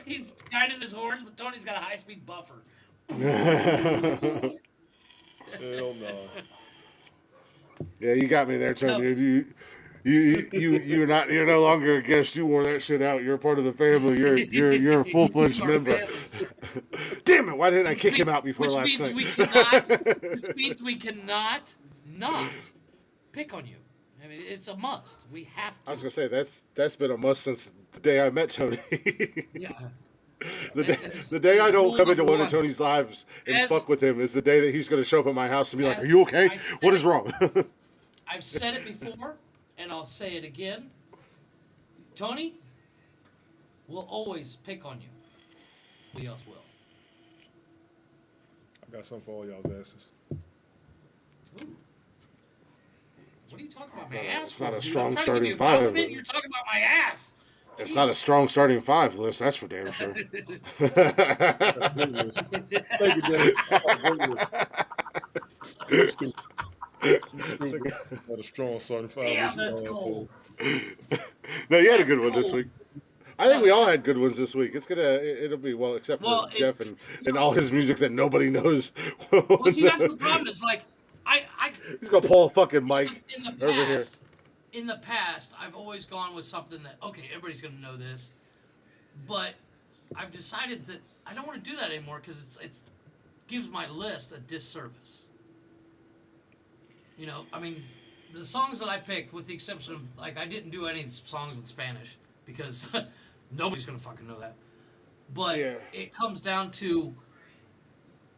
He's guiding his horns, but Tony's got a high-speed buffer. Hell no. Yeah, you got me there, Tony. No. You're no longer a guest. You wore that shit out. You're a part of the family. You're a full fledged Our member. families. Damn it! Why didn't I kick him out before Which last means night? which means we cannot not pick on you. I mean, it's a must. We have I was to. gonna say that's been a must since the day I met Tony. Yeah. The day I don't Rule come into number one of one. Tony's lives and As- fuck with him is the day that he's gonna show up at my house and be like, As "Are you okay? I said What is it- wrong?" I've said it before, and I'll say it again. Tony, we'll always pick on you. We else will. I got something for all y'all's asses. Ooh. What are you talking about? My No, ass? it's not for, a dude? strong I'm trying starting to give you a five. compliment. You're talking about my ass. It's not a strong starting five list, that's for damn sure. Thank you, Danny. You stupid. You stupid. Got a strong starting five. Damn, you that's asshole. cold. No, you had a That's good one this cool. week. I think we all had good ones this week. It'll be well, except for Well, Jeff and all his music that nobody knows. Well, see, that's the problem. Is like I He's gonna pull a fucking mic in the over here. past, in the past, I've always gone with something that okay, everybody's gonna know this, but I've decided that I don't want to do that anymore because it's gives my list a disservice. You know, I mean, the songs that I picked, with the exception of like I didn't do any songs in Spanish because nobody's gonna fucking know that. But Yeah. it comes down to,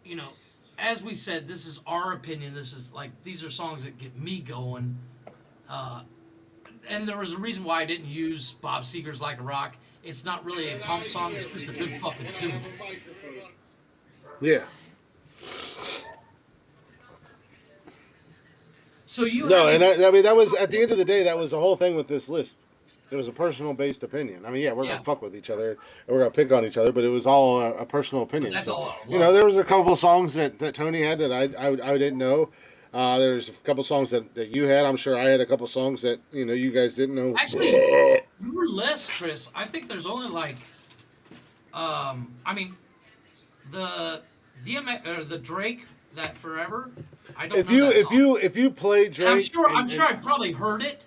you know, as we said, this is our opinion. This is like these are songs that get me going. And there was a reason why I didn't use Bob Seger's "Like a Rock." It's not really a pump song. It's just a good fucking tune. Yeah. So you No, have and this- I mean that was at the end of the day that was the whole thing with this list. It was a personal based opinion. I mean, yeah, we're Yeah. gonna fuck with each other and we're gonna pick on each other, but it was all a personal opinion. That's So, all it you know, was. there was a couple of songs that Tony had that I didn't know. There's a couple songs that you had. I'm sure I had a couple songs that you guys didn't know. Actually, your list, Chris. I think there's only like, I mean, the DMX or the Drake that Forever. I don't If know you that if song. you if you play Drake, I'm sure. I'm and- sure I probably heard it,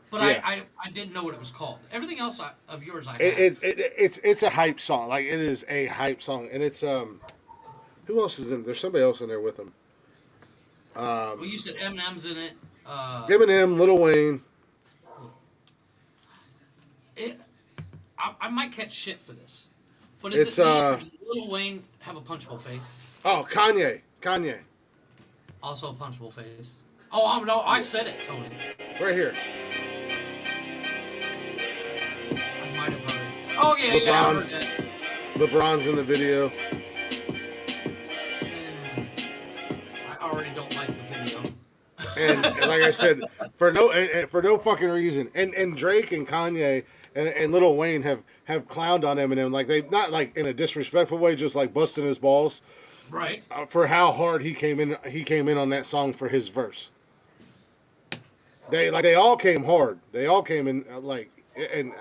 but Yeah. I didn't know what it was called. Everything else of yours I had. it's a hype song. Like it is a hype song, and it's who else is in? There's somebody else in there with him. Well, you said Eminem's in it. Eminem, Lil Wayne. I might catch shit for this, but is It's, it does Lil Wayne have a punchable face? Oh, Kanye. Also a punchable face. Oh, no, I said it, Tony. Right here. I might have heard it. Oh yeah, yeah, I heard LeBron's- that. LeBron's in the video. I already don't like the video. And like I said, for no fucking reason. And Drake and Kanye and Lil Wayne have clowned on Eminem, like they not like in a disrespectful way, just like busting his balls Right. for how hard he came in on that song for his verse. They all came hard. They all came in and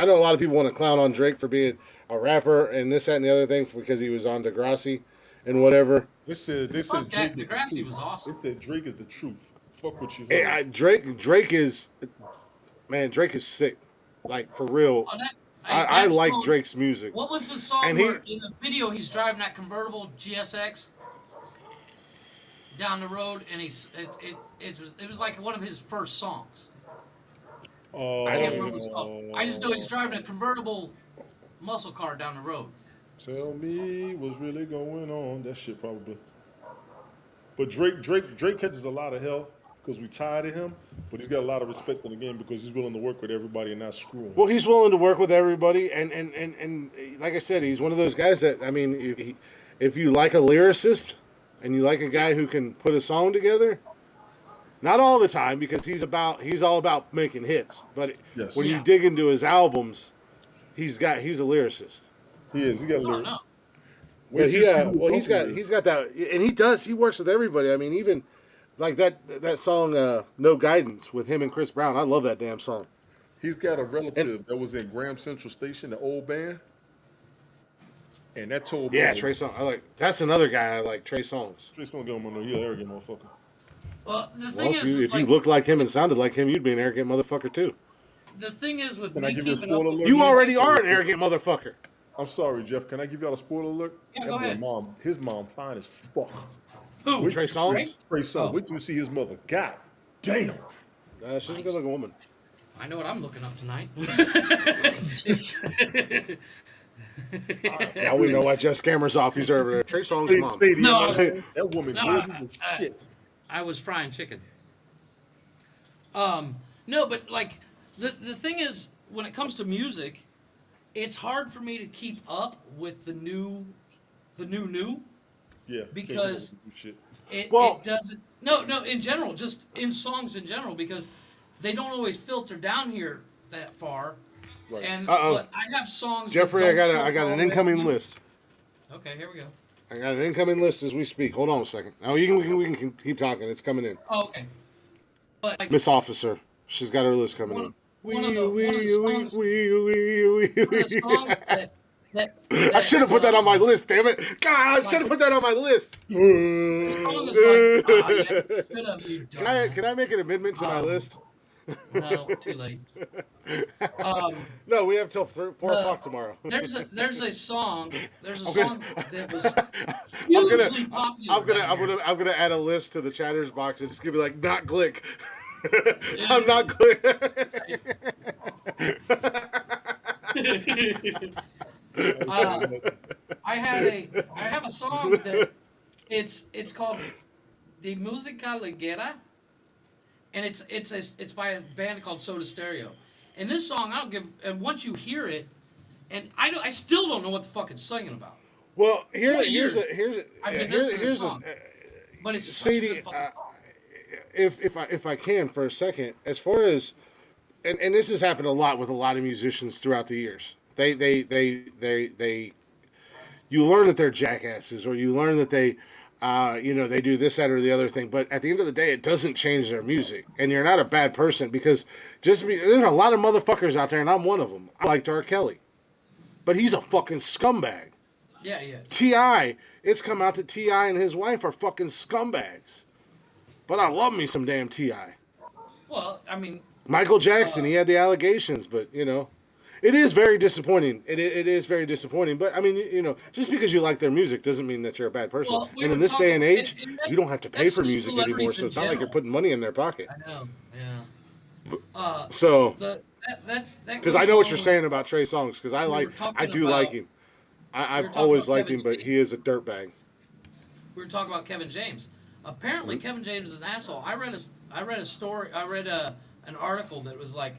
I know a lot of people want to clown on Drake for being a rapper and this, that, and the other thing because he was on Degrassi and whatever. They said Fuck that, Drake is the Degrassi truth. was awesome. They said Drake is the truth. Fuck what you Hey, heard. Drake is sick, like for real. Oh, I that like song- Drake's music. What was the song And he- where in the video he's driving that convertible GSX down the road, and it was like one of his first songs. I can't remember what it's called. I just know he's driving a convertible muscle car down the road. Tell me what's really going on. That shit probably. But Drake catches a lot of hell because we tired of him. But he's got a lot of respect in the game because he's willing to work with everybody and not screw him. Well, he's willing to work with everybody, and like I said, he's one of those guys that I mean, if you like a lyricist and you like a guy who can put a song together, not all the time because he's all about making hits. But Yes. when you dig into his albums, he's a lyricist. He is. He got a Oh lyric. no. But he's got that, and he works with everybody. I mean, even like that song "No Guidance" with him and Chris Brown. I love that damn song. He's got a relative that was in Graham Central Station, the old band, and that told me. Yeah, Trey Songz. That's another guy I like. Trey Songz. Trey Songz don't know. He's an arrogant motherfucker. Well, the thing Well, is, if you looked like him and sounded like him, you'd be an arrogant motherfucker too. the thing is with Can I me give you a keeping up spoiler with alert? You already are an arrogant motherfucker. I'm sorry, Jeff. Can I give y'all a spoiler alert? Yeah, That go boy ahead. his mom fine as fuck. who? Trey Songz? Trey Songz. Oh. Wait till you see his mother. God damn. She's a good-looking woman. I know what I'm looking up tonight. Now we know why Jeff's camera's off. He's over there. Trey Songz' mom. Sadie, No, you know I what was- I'm saying? That woman No, gorgeous as shit. I was frying chicken. No, but like the thing is, when it comes to music, it's hard for me to keep up with the new. Yeah. Because- shit. It Well- doesn't. No, in general, just in songs in general, because they don't always filter down here that far. Right. And Uh-oh. but I have songs. Jeffrey, that I got don't an filter all the way incoming up. list. Okay, here we go. I got an incoming list as we speak. Hold on a second. Now we can keep talking. It's coming in. Oh, okay. But like, Miss Officer, she's got her list coming in. one of the songs that I should have put that on my list, damn it. God, I should have put that on my list. The song is like, oh, yeah, shut up, you dumbass. Can I make an amendment to my list? No, too late. No, we have till 4 o'clock tomorrow. There's a song gonna- that was hugely popular. I'm gonna add a list to the chatters box. It's gonna be like not Glick. I'm not Glick. I have a song that it's called "The Música Ligera," and it's by a band called Soda Stereo. And this song, and once you hear it, and I still don't know what the fuck it's singing about. Well, here's I've been listening to the song, but it's such a Sadie, good fucking song. if I can for a second, as far as and this has happened a lot with a lot of musicians throughout the years. They you learn that they're jackasses, or you learn that they they do this, that, or the other thing. But at the end of the day, it doesn't change their music. And you're not a bad person because there's a lot of motherfuckers out there, and I'm one of them. I liked R. Kelly, but he's a fucking scumbag. Yeah, yeah. T.I., it's come out that T.I. and his wife are fucking scumbags. But I love me some damn T.I. Well, I mean, Michael Jackson, he had the allegations, but, it is very disappointing. It is very disappointing. But, I mean, just because you like their music doesn't mean that you're a bad person. Well, we and were in this day and talking- age, and you don't have to pay that's for just music anymore, celebrities so in it's not like you're general. putting money in their pocket. I know, yeah. So, That's because I know what you're saying about Trey Songz, because I were talking do about- like him. we were I've talking always about liked him, Kevin but he is a dirtbag. We were talking about Kevin James. Apparently, Kevin James is an asshole. I read a story. I read an article that was like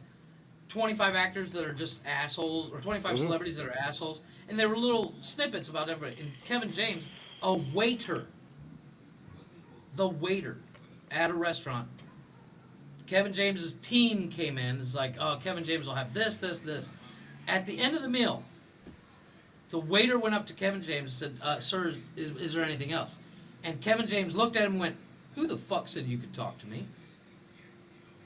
25 actors that are just assholes, or 25 celebrities that are assholes, and there were little snippets about everybody. And Kevin James, the waiter at a restaurant. Kevin James's team came in. It's like, oh, Kevin James will have this, this, this. At the end of the meal, the waiter went up to Kevin James and said, "Sir, is there anything else?" And Kevin James looked at him and went, "Who the fuck said you could talk to me?"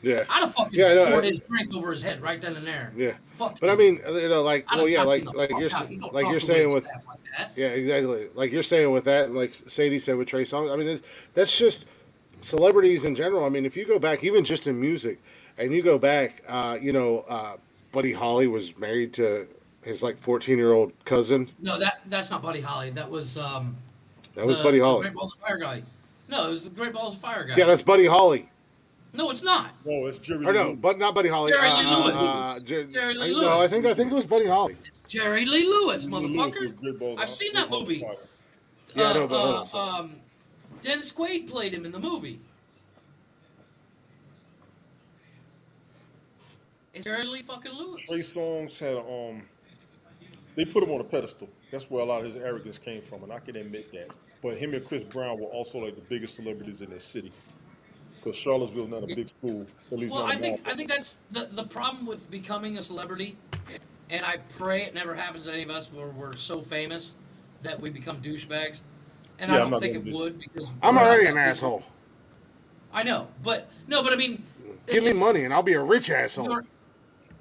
Yeah. I'd have fucking Yeah, I know. poured his drink over his head right then and there. Yeah. Fuck But I you. mean, I'd have yeah, knocked him the like fuck you're out. You don't like talk you're to saying wait with staff like that. yeah, exactly. Like you're saying with that, and like Sadie said with Trey Songz. I mean, that's just celebrities in general. I mean, if you go back, even just in music, and you go back, Buddy Holly was married to his like 14-year-old cousin. No, that's not Buddy Holly. That was That was Buddy Holly. Great Balls of Fire guy. No, it was the Great Balls of Fire guy. Yeah, that's Buddy Holly. No, it's not. No, it's Jerry Or Lee no, Lewis. but not Buddy Holly. Jerry Lee Lewis. Jerry Lee No, I Lewis. think it was Buddy Holly. Jerry Lee Lewis, Jerry Lee Lewis motherfucker. is Great Balls I've of- seen Great that Balls of movie. Fire. Yeah, I know, but hold on. Dennis Quaid played him in the movie. It's Jerry Lee fucking Lewis. Trey Songz had they put him on a pedestal. That's where a lot of his arrogance came from, and I can admit that. But him and Chris Brown were also like the biggest celebrities in their city. Because Charlottesville's not a big school. At least Well, not I think now. that's the problem with becoming a celebrity, and I pray it never happens to any of us where we're so famous that we become douchebags. And Yeah, I I'm don't not think gonna it do would because I'm we're not already that an big. asshole. I know, but I mean, Give me it's- money and I'll be a rich asshole. you're-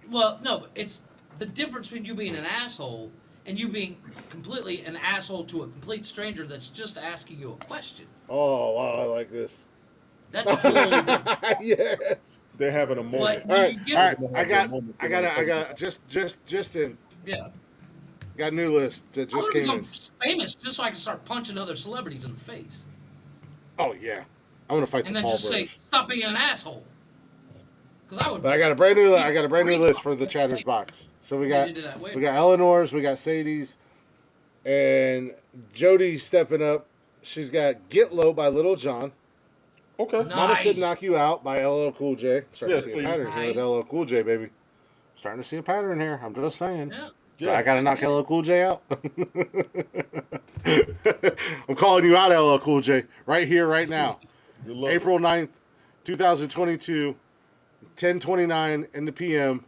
Well, no, but it's the difference between you being an asshole and you being completely an asshole to a complete stranger that's just asking you a question. Oh, wow, I like this. That's a whole different. Yeah. They're having a moment. But All you right, get all right. it. I got just in. yeah. Got a new list that I just want to came become in. famous just so I can start punching other celebrities in the face. Oh yeah, I want to fight And the then Paul just brothers. say, stop being an asshole. Because I would. But I got a brand new list for the Chatters box. So we got You did that way. Eleanor's, we got Sadie's, and Jody's stepping up. She's got "Get Low" by Little John. Okay. Mama Should Nice. Knock You Out by LL Cool J. Starting Yeah, to see a see. pattern here with Nice. LL Cool J, baby. Starting to see a pattern here. I'm just saying. Yeah. Yeah. I gotta knock LL Cool J out. I'm calling you out, LL Cool J, right here, right now. Good luck. April 9th, 2022, 10:29 in the PM.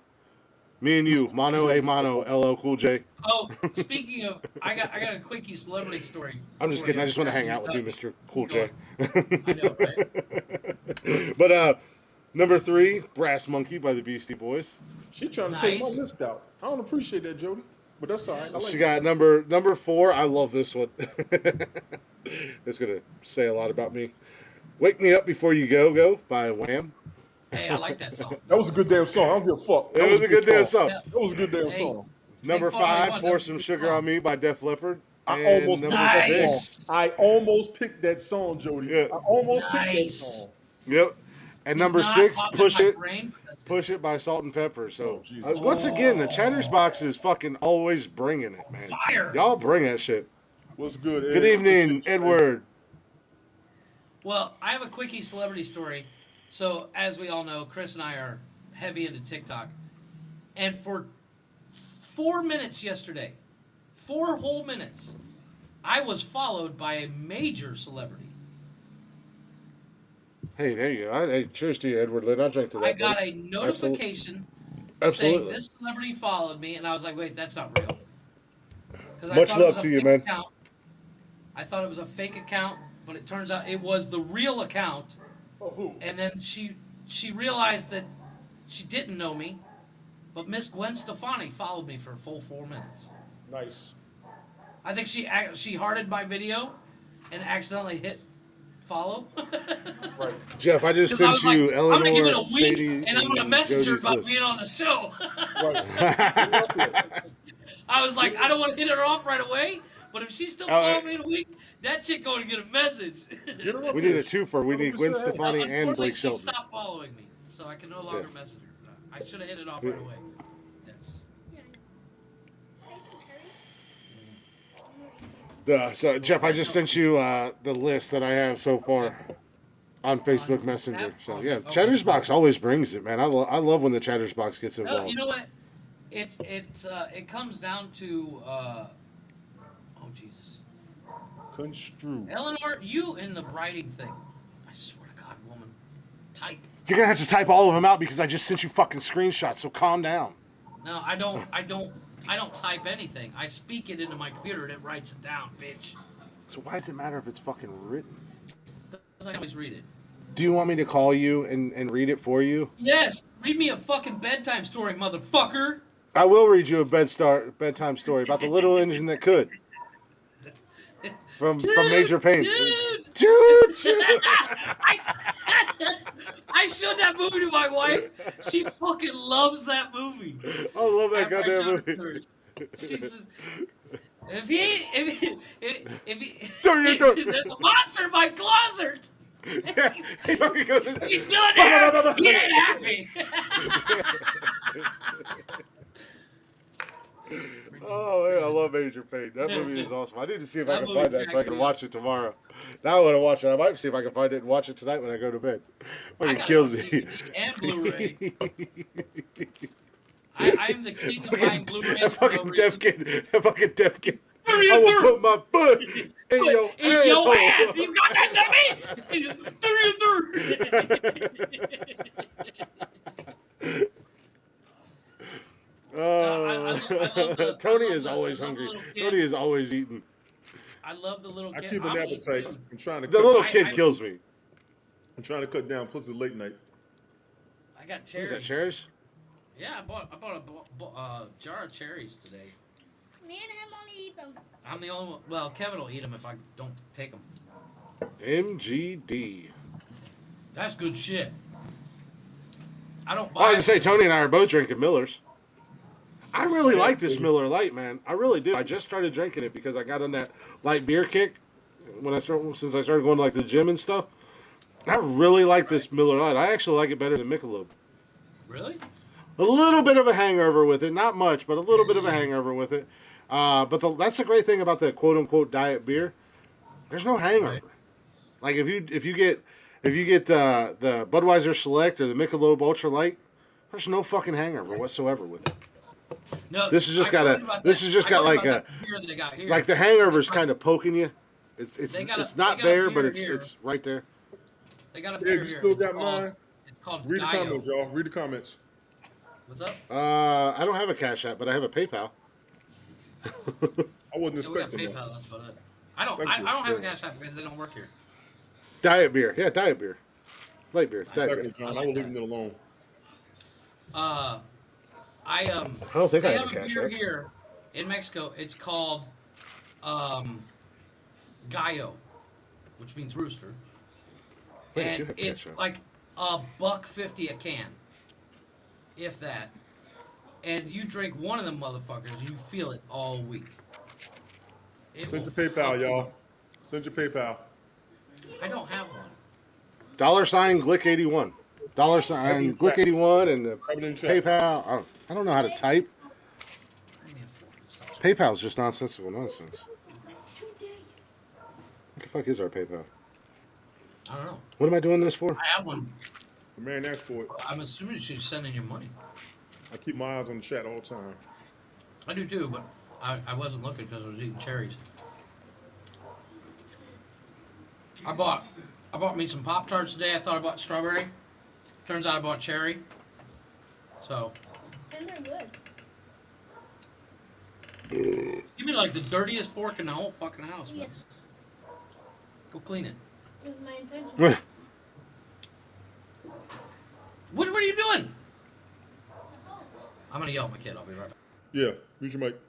Me and you, mano a mano, LL Cool J. Oh, speaking of, I got a quickie celebrity story. I'm just for kidding. you. I just want to hang out with you, Mr. Cool J. I know, right? But number 3, Brass Monkey by the Beastie Boys. She trying to take my Nice. list out. I don't appreciate that, Jody. But that's all right. I like She it. got number 4. I love this one. It's gonna say a lot about me. Wake Me Up Before You Go by Wham. Hey, I like that song. That was a good damn song. I don't give a fuck. That It was a good damn song. Yeah. That was a good damn Hey. song. Number Big Fun 5, One, Pour that's a Some good Sugar song. on Me by Def Leppard. I And almost number picked that Nice. song. I almost picked that song, Jody. Yeah. I almost picked that Nice. song. Yep. And number Not 6, popped in Push my It. brain, but that's good. Push It by Salt and Pepper. So Oh, Jesus. once again, the Chatters box is fucking always bringing it, man. Fire. Y'all bring that shit. What's good, Ed? Good evening, Appreciate you, Edward. Well, I have a quickie celebrity story. So, as we all know, Chris and I are heavy into TikTok. And for 4 minutes yesterday, 4 whole minutes, I was followed by a major celebrity. Hey, there you go. Hey, cheers to you, Edward Lynn. I'll drink to that. I got buddy. a notification saying Absolutely. this celebrity followed me, and I was like, wait, that's not real. 'Cause I Much thought it love was a to you, fake man. account. I thought it was a fake account, but it turns out it was the real account. Oh, who? And then she realized that she didn't know me, but Miss Gwen Stefani followed me for a full 4 minutes. Nice. I think she hearted my video and accidentally hit follow. Right. Jeff, I just Because I sent was like, you I'm Eleanor, gonna give it a week, Sadie, and I'm gonna message her Jody's about list. being on the show. Right. I was like, I don't want to hit her off right away, but if she's still following me in a week, that chick going to get a message. Get her up We here. need a twofer. We need Gwen 100%. Stefani and Unfortunately, Blake she Shelton. stopped following me, so I can no longer Yeah. message her. I should have hit it off right away. That's, So, Jeff, I just sent you the list that I have so far on Facebook Messenger. So, yeah, Okay. Chatters box always brings it, man. I love when the Chatters box gets no, involved. you know what? It comes down to oh Jesus, Construe. Eleanor, you in the writing thing. I swear to God, woman, type. You're gonna have to type all of them out because I just sent you fucking screenshots. So calm down. No, I don't type anything. I speak it into my computer and it writes it down, bitch. So why does it matter if it's fucking written? Because I always read it. Do you want me to call you and read it for you? Yes, read me a fucking bedtime story, motherfucker. I will read you a bedtime story about the little engine that could. From Major Pain. Dude, I showed that movie to my wife. She fucking loves that movie. I love that After I goddamn showed it movie. to her, she says, If he, Don't. there's a monster in my closet. Yeah, he fucking goes in there. He's still in there. He ain't happy. Oh man, I love Major Pain. That movie is awesome. I need to see if I That can find movie that so I cracks can me watch it tomorrow. Now I want to watch it. I might see if I can find it and watch it tonight when I go to bed. Fucking kills me. DVD and Blu-ray. I'm the king of buying Blu-rays That for no fucking reason. deaf kid. That fucking deaf kid. What are you I will doing? put my foot in your In your asshole. ass! You got that to me! Tony is always hungry. Tony is always eating. I love the little I kid. keep an I'm appetite. eating I'm trying to The cut. little kid kills me. I'm trying to cut down pussy late night. I got Is cherries. that cherries? Yeah, I bought a jar of cherries today. Me and him only eat them. I'm the only one. Well, Kevin will eat them if I don't take them. MGD. That's good shit. I don't buy. I was gonna say Tony and I are both drinking Millers. I really like this Miller Lite, man. I really do. I just started drinking it because I got on that light beer kick since I started going to like the gym and stuff. I really like this Miller Lite. I actually like it better than Michelob. Really? A little bit of a hangover with it, not much, but a little bit of a hangover with it. That's the great thing about the quote unquote diet beer. There's no hangover. Right. Like if you get the Budweiser Select or the Michelob Ultra Light, there's no fucking hangover whatsoever with it. No, This has just I got told you a. about This that. has just I got told you like about a. that beer that I got here. Like the hangover's kind of poking you. It's They got a- it's not they got a there, but beer it's here. it's right there. They got a Yeah, beer you here. still It's got called, mine? it's called Read the Dio. comments, y'all. Read the comments. What's up? I don't have a Cash App, but I have a PayPal. I wasn't Yeah, we got expecting that. PayPal. That's about it. I don't have a cash app because they don't work here. Diet beer, yeah, diet beer, light beer, diet Exactly, beer. John. I was leaving it alone. I don't think I they have have a a cash beer app. here in Mexico. It's called Gallo, which means rooster, Wait, I do and have it's Cash App. like $1.50 a can, if that. And you drink one of them motherfuckers, you feel it all week. It Send your will PayPal, fuck you y'all. up. Send your PayPal. I don't have one. $ Glick81. $ Glick81 and the Have it in chat. PayPal. I don't know how to type. I need a fork. Stop. PayPal's just nonsensical nonsense. What the fuck is our PayPal? I don't know. What am I doing this for? I have one. The man asked for it. I'm assuming she's sending you money. I keep my eyes on the chat all the time. I do too, but I wasn't looking because I was eating cherries. I bought me some Pop-Tarts today. I thought I bought strawberry. Turns out I bought cherry. So, And they're good. give me like the dirtiest fork in the whole fucking house, man. Yes. Go clean it. It was my intention. What are you doing? I'm gonna yell at my kid. I'll be right back. Yeah, read your mic.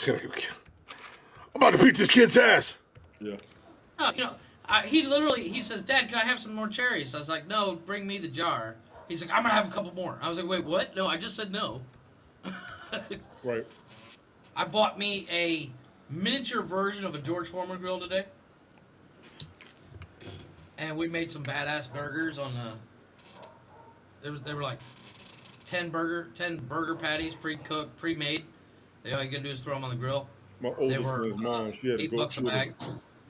I'm about to beat this kid's ass. Yeah. No, he says, Dad, can I have some more cherries? I was like, no, bring me the jar. He's like, I'm gonna have a couple more. I was like, wait, what? No, I just said no. Right. I bought me a miniature version of a George Foreman grill today. And we made some badass burgers on the. They were like 10 burger patties, pre-cooked, pre-made. All you gotta do is throw them on the grill. My oldest son's mom, she had to go. $8 a bag.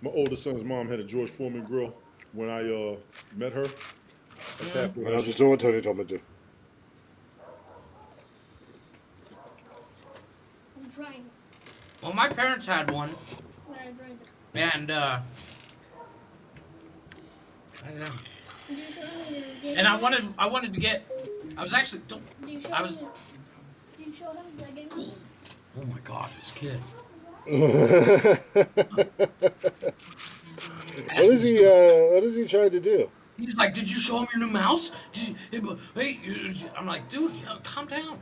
My oldest son's mom had a George Foreman grill when I met her. That's half I was just doing what Tony told me to do. I'm trying. Well, my parents had one, When I drink it. and I don't know. Do you show him when you're And I getting wanted to get. I was actually. Do you show I was. him? Do you show him that getting? Oh my God, this kid. What is he trying to do? He's like, did you show him your new mouse? Hey, I'm like, dude, calm down.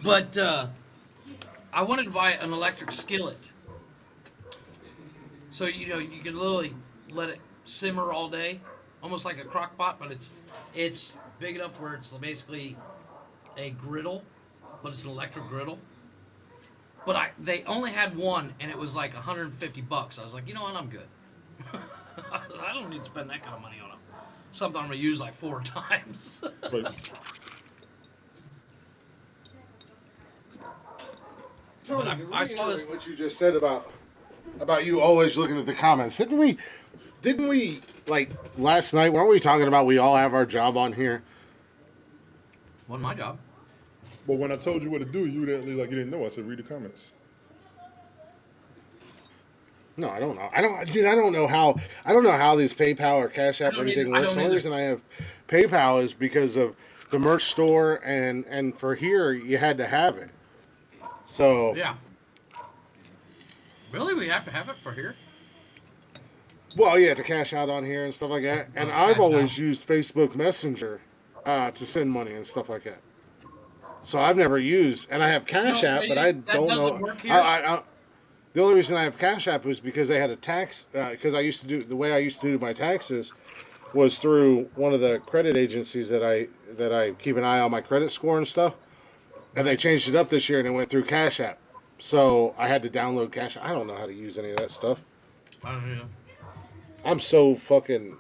But I wanted to buy an electric skillet. So, you can literally let it simmer all day, almost like a crock pot, but it's big enough where it's basically a griddle, but it's an electric griddle. But they only had one, and it was like $150. I was like, you know what, I'm good. I don't need to spend that kind of money on something I'm gonna use like 4 times. But Tony, I saw this. what you just said about you always looking at the comments. Didn't we like last night? Weren't we talking about we all have our job on here? Wasn't my job. but when I told you what to do, you didn't know. I said read the comments. No, I don't know. Dude. I don't know how these PayPal or Cash App or anything works. The only reason I have PayPal is because of the merch store, and for here you had to have it. So Yeah. Really, we have to have it for here. well, yeah, to cash out on here and stuff like that. And I've always used Facebook Messenger to send money and stuff like that. So I've never used, and I have Cash App, but I don't know. Work here? The only reason I have Cash App was because they had a tax. Because I used to do the way I used to do my taxes was through one of the credit agencies that I keep an eye on my credit score and stuff. And they changed it up this year, and it went through Cash App. So I had to download Cash App. I don't know how to use any of that stuff. I don't know. I'm so fucking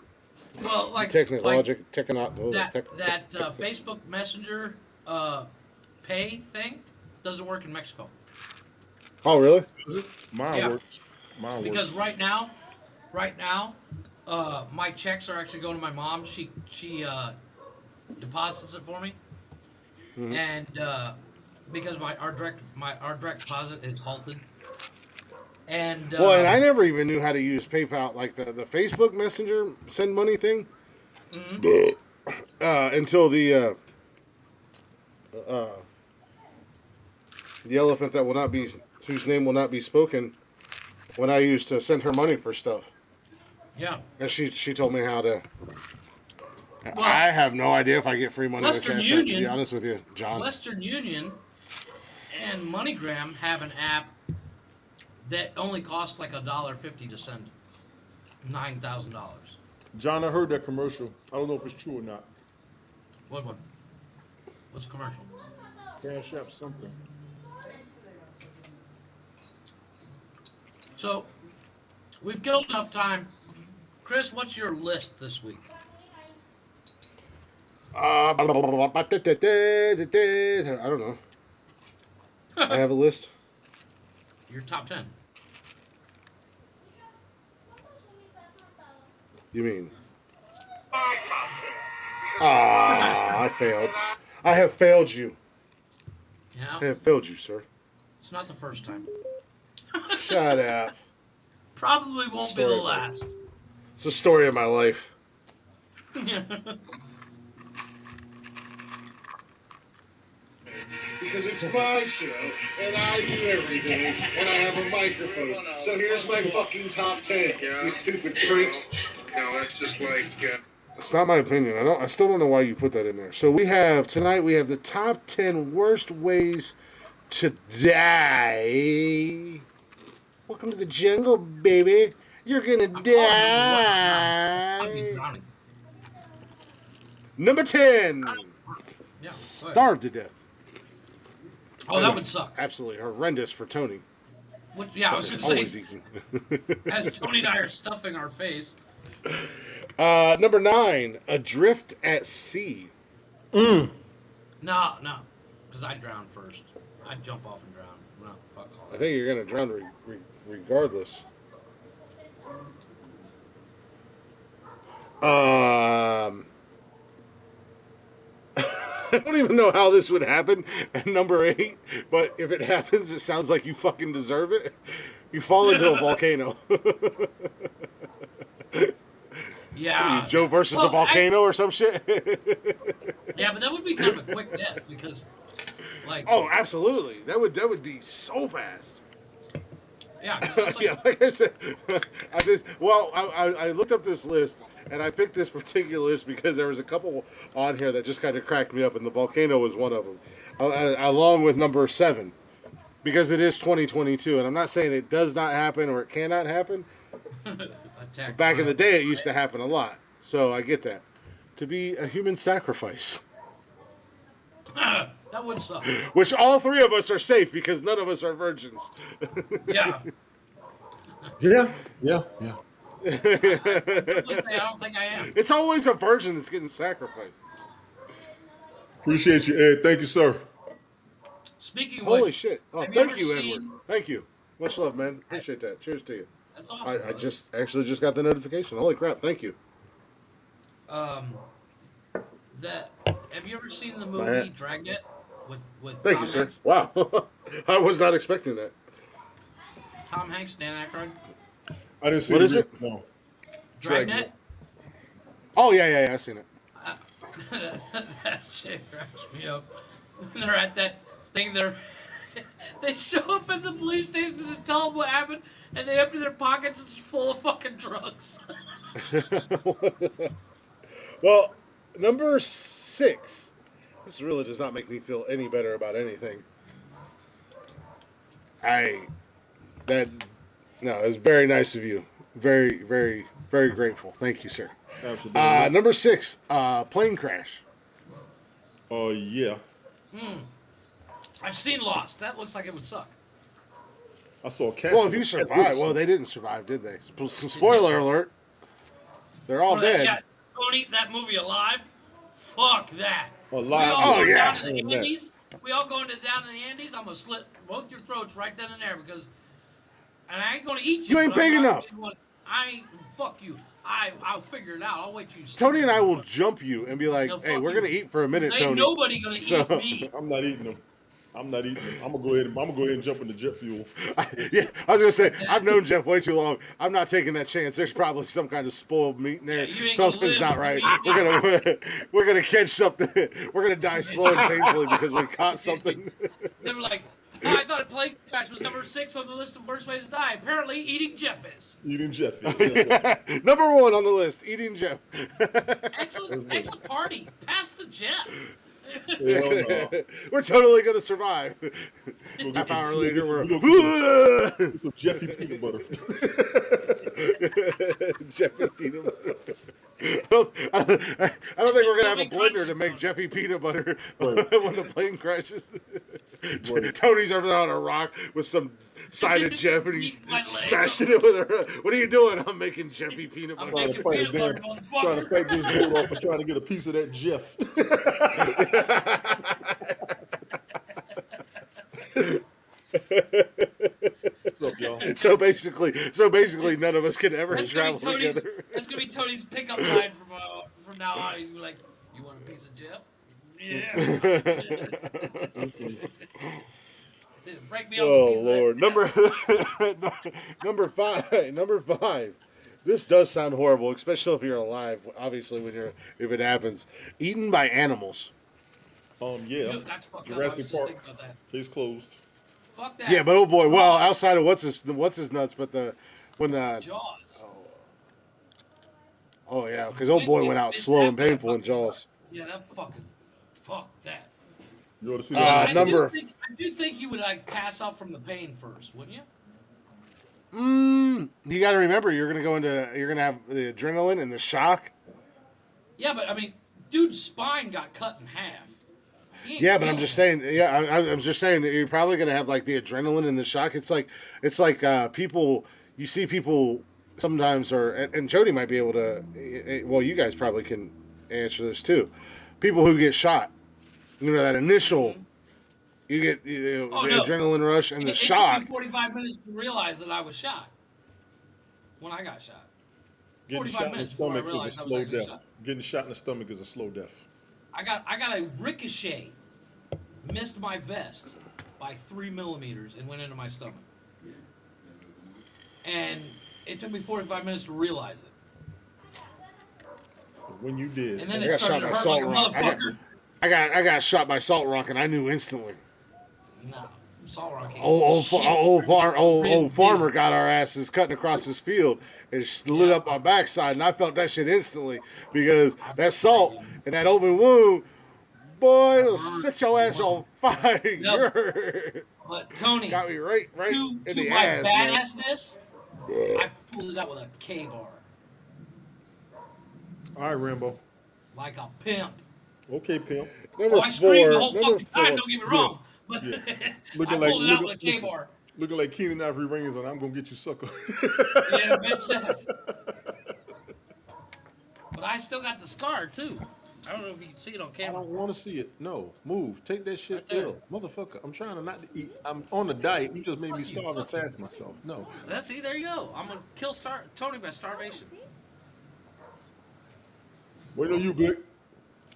that tech. Facebook Messenger pay thing doesn't work in Mexico. Oh, really? Is it? Mine works. Because right now, my checks are actually going to my mom. She deposits it for me, and because our direct deposit is halted. And and I never even knew how to use PayPal, like the Facebook Messenger send money thing, until the elephant that will not be, whose name will not be spoken, when I used to send her money for stuff. Yeah. And she told me how to. Well, I have no idea if I get free money Western with Cash App, Union, to be honest with you, John. Western Union and MoneyGram have an app that only costs like $1.50 to send $9,000. John, I heard that commercial. I don't know if it's true or not. What one? What's the commercial? Cash App something. So, we've killed enough time. Chris, what's your list this week? I don't know. I have a list. Your top 10. You mean? I failed. I have failed you. Yeah. I have failed you, sir. It's not the first time. Shut up. Probably won't be the last. It's the story of my life. Because it's my show, and I do everything, and I have a microphone. So here's my fucking top 10, you stupid freaks. No, that's just like... It's not my opinion. I still don't know why you put that in there. So tonight we have the top 10 worst ways to die. Welcome to the jungle, baby. You're gonna die. Number 10. Yeah, Starve to death. Oh, that would suck. Absolutely horrendous for Tony. I was going to say, as Tony and I are stuffing our face. Number 9, adrift at sea. No, because I'd drown first. I'd jump off and drown. No, fuck all that. I think you're going to drown regardless. I don't even know how this would happen at number 8, but if it happens, it sounds like you fucking deserve it. You fall into a volcano. Yeah. Joe versus a volcano or some shit. Yeah, but that would be kind of a quick death because, like. Oh, absolutely. That would be so fast. Yeah. Like I said, I looked up this list and I picked this particular list because there was a couple on here that just kind of cracked me up, and the volcano was one of them, along with number 7, because it is 2022, and I'm not saying it does not happen or it cannot happen. Back in the day, it used to happen a lot, so I get that. To be a human sacrifice. That would suck. Which all three of us are safe because none of us are virgins. Yeah. Yeah, yeah, yeah. I definitely say I don't think I am. It's always a virgin that's getting sacrificed. Appreciate you, Ed. Thank you, sir. Speaking of Holy which, shit. Oh, have you ever thank you, Edward. seen? Thank you. Much love, man. Appreciate that. Cheers to you. That's awesome. I just actually just got the notification. Holy crap. Thank you. Um, that have you ever seen the My movie hat. Dragnet with Thank Tom you, sir. Hanks? Wow. I was not expecting that. Tom Hanks, Dan Aykroyd. I didn't see What the is it? No. Dragnet. Oh, yeah. I've seen it. That shit cracks me up. When they're at that thing, they show up at the police station to tell them what happened, and they empty their pockets. It's full of fucking drugs. Well, number 6. This really does not make me feel any better about anything. That, no, it's very nice of you. Very, very, very grateful. Thank you, sir. Absolutely. Number 6, plane crash. Oh, yeah. I've seen Lost. That looks like it would suck. I saw a cat. Well, if you survive, well, they didn't survive, did they? Spoiler alert. They're all dead. Yeah, don't eat that movie alive. Fuck that. Alive. We all Oh, go yeah. down to the Andes. We all going down to the Andes. I'm gonna slit both your throats right then and there because, and I ain't gonna eat you. You ain't but I'm big not enough. gonna eat one. I ain't. Fuck you. I'll figure it out. I'll wait till you. Tony and I will jump you and be like, No, "Hey, fuck we're you. gonna eat for a minute, Ain't Tony." nobody gonna eat me. I'm not eating them. I'm not eating them. I'm gonna go ahead and jump into jet fuel. Yeah, I was gonna say I've known Jeff way too long. I'm not taking that chance. There's probably some kind of spoiled meat in there. Yeah, you ain't gonna Something's live not right. if you We're gonna catch something. We're gonna die slow and painfully because we caught something. They were like, oh, I thought a plane crash was number 6 on the list of worst ways to die. Apparently, eating Jeff is. Eating jet fuel. Yeah. Number 1 on the list: eating Jeff. Excellent party. Pass the Jeff. Hell no. We're totally gonna survive. We'll Half hour later, get some Jeffy peanut butter. Jeffy peanut butter. I don't think we're gonna have a blender to make Jeffy peanut butter when the plane crashes. Tony's over there on a rock with some side of Jeff, and he's smashing it with her. What are you doing? I'm making Jeffy peanut butter. I'm making peanut butter, motherfucker. Trying to fight this dude off and trying to get a piece of that Jeff. What's up, y'all? So basically, none of us can ever travel together. That's gonna be Tony's pickup line from now on. He's gonna be like, "You want a piece of Jeff? Yeah." Break me off a piece Lord, of that. number 5. Number 5. This does sound horrible, especially if you're alive. Obviously, if it happens, eaten by animals. Yeah. Dude, that's fucked up. I was Jurassic just Park. thinking about that. Case closed. Fuck that. Yeah, but oh boy, well, outside of what's his nuts, but when the Jaws. oh yeah, because old boy went out slow and painful in Jaws. Yeah, that fucking fuck that. You want to see that? I do think you would like pass out from the pain first, wouldn't you? You got to remember, you're gonna have the adrenaline and the shock. Yeah, but I mean, dude's spine got cut in half. Yeah, but I'm just saying. Yeah, I'm just saying that you're probably gonna have like the adrenaline and the shock. It's like people. You see people sometimes, and Jody might be able to. Well, you guys probably can answer this too. People who get shot, that initial. You get the adrenaline rush and the shock. It took me 45 minutes to realize that I was shot. When I got shot. Getting shot in the stomach is a slow death. Getting shot in the stomach is a slow death. I got a ricochet, missed my vest by 3 millimeters and went into my stomach. And it took me 45 minutes to realize it. When you did, and then it started to hurt like a motherfucker. I got shot by Salt Rock and I knew instantly. No, Salt Rock. Old farmer got our asses cutting across his field and lit up my backside, and I felt that shit instantly because that salt and that open wound, boy, it'll set your ass on fire. Yep. But Tony got me right to in the my ass, badassness. I pulled it out with a K-bar. All right, Rambo. Like a pimp. Okay, pimp. Number I screamed the four. whole Number fucking time. four. Don't get me Yeah, wrong, but yeah. I Looking like pulled it out with a K-bar. looking like Keenan Ivory rings on. I'm gonna get you, sucker. Yeah, bitch that. But I still got the scar too. I don't know if you can see it on I camera. don't want to see it. No, move. Take that shit Right there. ill, motherfucker. I'm trying to not to eat. I'm on a diet. You just made me Fuck you, starve and fuck you. fast myself. No. See, there you go. I'm gonna kill Tony by starvation. Wait on you, Glick.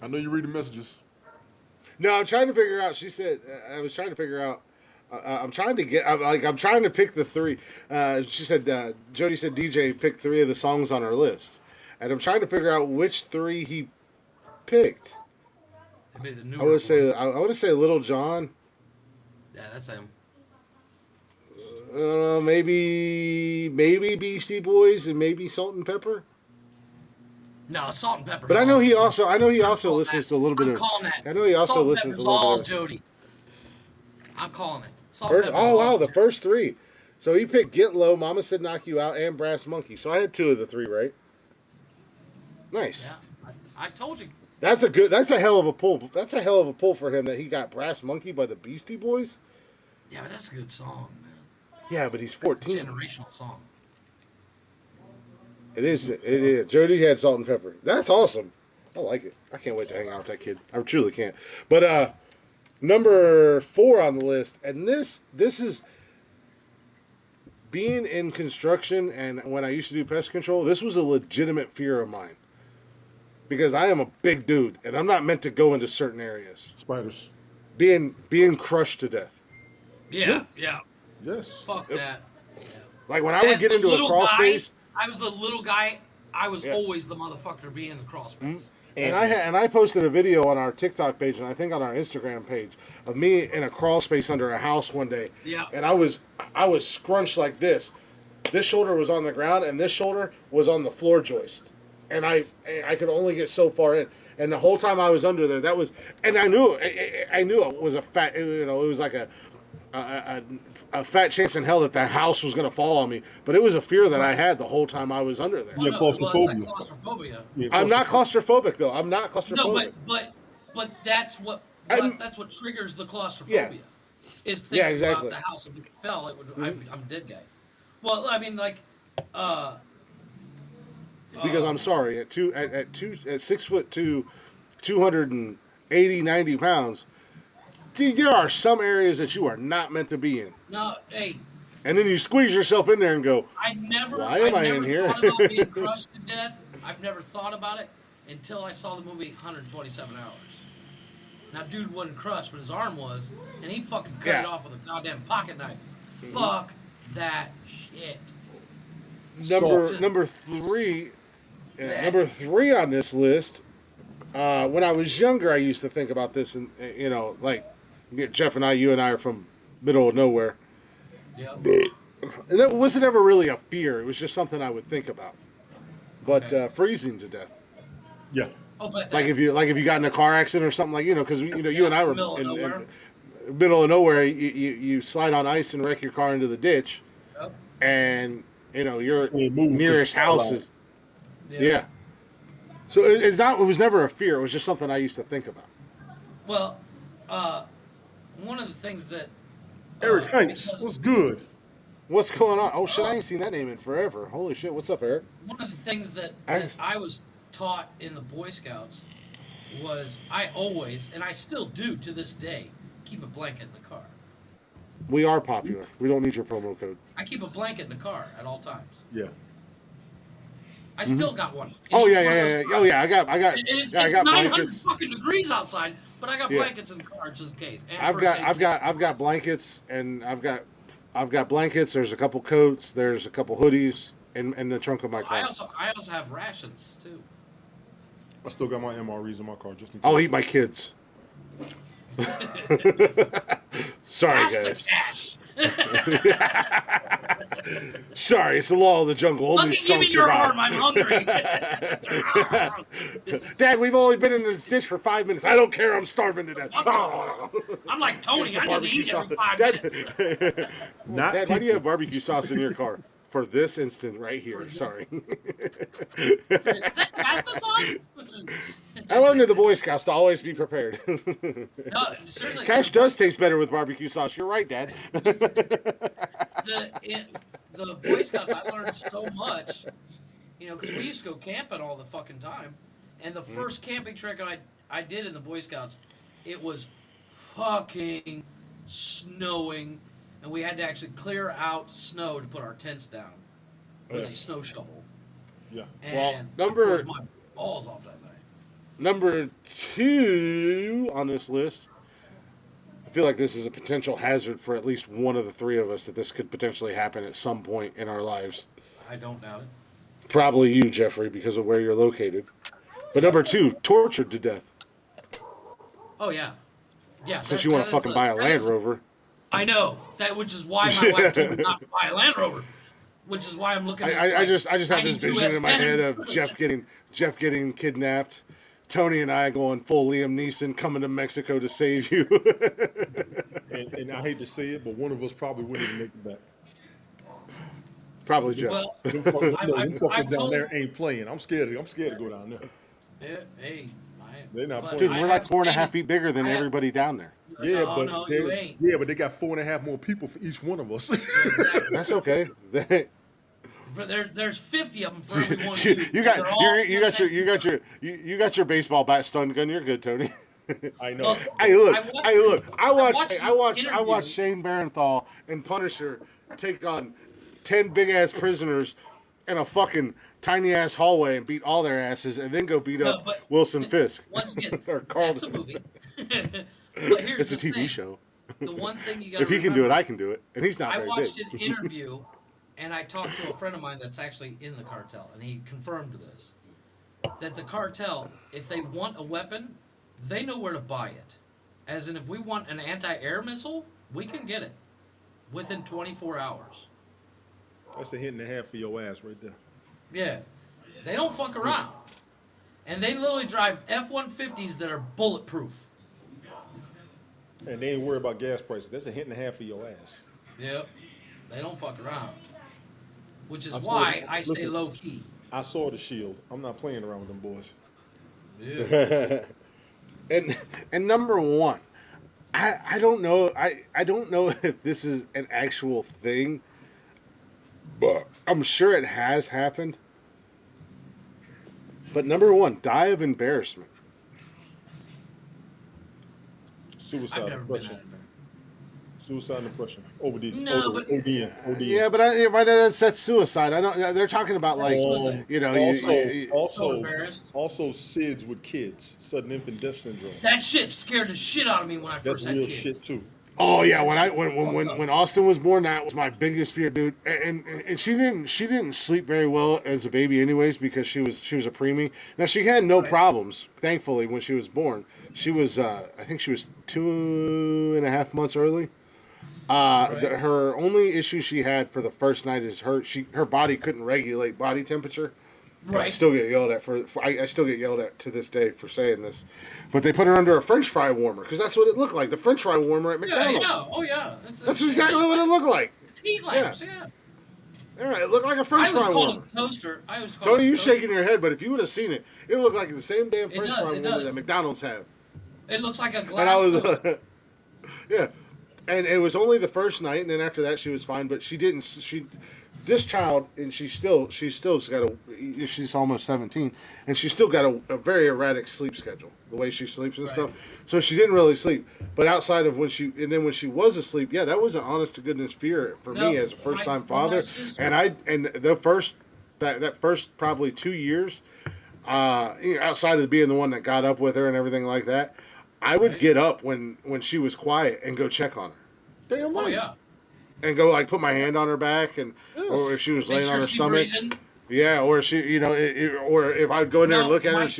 I know you read the messages. No, I'm trying to figure out. She said I was trying to figure out. I'm trying to get. I'm trying to pick the three. She said Jody said DJ picked three of the songs on her list, and I'm trying to figure out which three he picked. It'd be the I would say I want to say Little John. Yeah, that's him. Maybe Beastie Boys and maybe Salt and Pepper. No, Salt and Pepper. But I know he also listens to a little bit of. Calling that. I know he also Salt listens to a Pepper's little all bit of. Jody. I'm calling it. Salt First, Pepper's oh all wow, the Jody. first three. So he picked Get Low, Mama Said Knock You Out, and Brass Monkey. So I had two of the three, right? Nice. Yeah, I told you. That's a hell of a pull. That's a hell of a pull for him that he got Brass Monkey by the Beastie Boys. Yeah, but that's a good song. Yeah, but he's It's 14. a generational song. It is. Jody had Salt and Pepper. That's awesome. I like it. I can't wait to hang out with that kid. I truly can't. But number 4 on the list, and this is being in construction, and when I used to do pest control, this was a legitimate fear of mine. Because I am a big dude, and I'm not meant to go into certain areas. Spiders. Being crushed to death. Yeah, Yes. yeah. Yes. Fuck that. Like when I would As get the into a little crawl guy, space, I was the little guy. I was Yeah. always the motherfucker being in the crawl space. and I posted a video on our TikTok page, and I think on our Instagram page, of me in a crawl space under a house one day. Yeah. And I was scrunched like this. This shoulder was on the ground, and this shoulder was on the floor joist. And I could only get so far in. And the whole time I was under there, and I knew it was a fat, it was like a fat chance in hell that the house was going to fall on me. But it was a fear that I had the whole time I was under there. Yeah, Well, claustrophobia. it's like claustrophobia. Yeah, I'm not claustrophobic though. I'm not claustrophobic. No, but that's what that's what triggers the claustrophobia. Is thinking Yeah, exactly. about the house. If it fell, it would. I'm a dead guy. Well, I mean, like, Because I'm sorry, at 6'2", 280, 90 pounds, dude, there are some areas that you are not meant to be in. no, hey, And then you squeeze yourself in there and go, I never in here? thought about being crushed to death. I've never thought about it until I saw the movie 127 Hours. Now, dude wasn't crushed, but his arm was, and he fucking cut Yeah. it off with a goddamn pocket knife. Fuck that shit. number three on this list. When I was younger, I used to think about this, and like Jeff and you and I are from middle of nowhere, Yeah. and it wasn't ever really a fear. It was just something I would think about. But freezing to death, Yeah. Oh, but like if you got in a car accident or something, like because you and I were middle of in nowhere. middle of nowhere. You slide on ice and wreck your car into the ditch, Yep. and your It moves nearest because it's house is. Yeah. Yeah. So it's not. It was never a fear. It was just something I used to think about. Well, one of the things that Eric Hanks. because What's good? What's going on? Oh shit! I ain't seen that name in forever. Holy shit! What's up, Eric? one of the things that I- I was taught in the Boy Scouts was I always, and I still do to this day, keep a blanket in the car. We are popular. We don't need your promo code. I keep a blanket in the car at all times. Yeah. I still got one. Oh In yeah, each one of yeah, those yeah. cars. Oh yeah, I got. And it's, I it's got 900 blankets. fucking degrees outside, but I got Yeah. blankets in the car just in case. And I've first got. aid I've kit. got. I've got blankets, and I've got blankets. There's a couple coats. There's a couple hoodies in the trunk of my I car. also have rations too. I still got my MREs in my car just in case. I'll eat my kids. Sorry, That's the guys. cash. Sorry, it's the law of the jungle. Only Look, give me strong your survive. arm. I'm hungry. Dad, we've only been in this ditch for 5 minutes. I don't care. I'm starving to death. I'm like Tony. I need to eat every 5 Dad, minutes. Not Dad, why do you people. have barbecue sauce in your car? for this instant right here. Sorry. Is that pasta sauce? I learned in the Boy Scouts to always be prepared. No, seriously. Cash does taste better with barbecue sauce. You're right, Dad. The Boy Scouts, I learned so much, because we used to go camping all the fucking time. And the first camping trip I did in the Boy Scouts, it was fucking snowing, and we had to actually clear out snow to put our tents down with a snow shovel. Yeah. And number my balls off that night. number 2 on this list. I feel like this is a potential hazard for at least one of the three of us that this could potentially happen at some point in our lives. I don't doubt it. Probably you, Jeffrey, because of where you're located. But number 2, tortured to death. Oh yeah, yeah. Since you want to fucking buy a Land Rover. I know that, which is why my wife told me not to buy a Land Rover. Which is why I'm looking at. I just have this 92 vision in my head S10s. of Jeff getting kidnapped, Tony and I going full Liam Neeson coming to Mexico to save you. and I hate to say it, but one of us probably wouldn't even make it back. Probably Jeff. Well, Them fuckers I've down told- there ain't playing. I'm scared to go down there. Hey, They're not but Dude, playing. we're like 4.5 feet bigger than I have- everybody down there. Yeah, No, but no, they, you ain't. yeah, but they got 4.5 more people for each one of us. That's okay. There's 50 of them for every one. you got your baseball bat stun gun. You're good, Tony. I know. Well, I watched interview. Shane Barenthal and Punisher take on 10 big ass prisoners in a fucking tiny ass hallway and beat all their asses, and then go beat up but Wilson Fisk. Once again, Or Carl. that's a movie. But here's It's a the TV thing. show. The one thing you got. If he can do it, I can do it, and he's not I very watched big. an interview, and I talked to a friend of mine that's actually in the cartel, and he confirmed this. That the cartel, if they want a weapon, they know where to buy it. As in, if we want an anti-air missile, we can get it within 24 hours. That's a hit and a half for your ass right there. Yeah. They don't fuck around. And they literally drive F-150s that are bulletproof. And they ain't worried about gas prices. That's a hit and a half for your ass. Yep. They don't fuck around. Which is I saw why it. I stay Listen. low key. I saw the Shield. I'm not playing around with them boys. Yeah. And number 1, I don't know. I don't know if this is an actual thing, but I'm sure it has happened. But number 1, die of embarrassment. Suicide I've never been depression. that. Suicide depression. OD. No, but- OD. Yeah, but that's suicide. I don't. They're talking about like Also- Also, embarrassed. also SIDS with kids, sudden infant death syndrome. That shit scared the shit out of me when I That's first had real kids. shit too. Oh yeah, when Austin was born, that was my biggest fear, dude. And she didn't sleep very well as a baby, anyways, because she was a preemie. Now she had no problems, thankfully, when she was born. She was I think she was 2.5 months early. Her only issue she had for the first night is her body couldn't regulate body temperature. Right. I still get yelled at I still get yelled at to this day for saying this, but they put her under a French fry warmer because that's what it looked like, the French fry warmer at Yeah, McDonald's. yeah. Oh, yeah. That's exactly what it looked like. It's heat lamps, yeah. Yeah, it looked like a French I was fry called warmer. a toaster. Tony, you shaking your head, but if you would have seen it, it looked like the same damn It French does, fry it warmer does. that McDonald's have. It looks like a And I glass was, toaster. yeah, and it was only the first night, and then after that she was fine. But this child, and she's almost 17, and she's still got a very erratic sleep schedule, the way she sleeps and stuff. So she didn't really sleep. But outside of when she was asleep, yeah, that was an honest to goodness fear for me as a first time father. And the first that first probably 2 years, outside of being the one that got up with her and everything like that, I would get up when she was quiet and go check on her. Damn right. Oh, yeah. And go like put my hand on her back, or if she was laying on her stomach, yeah, or she, or if I'd go in there and look at her, and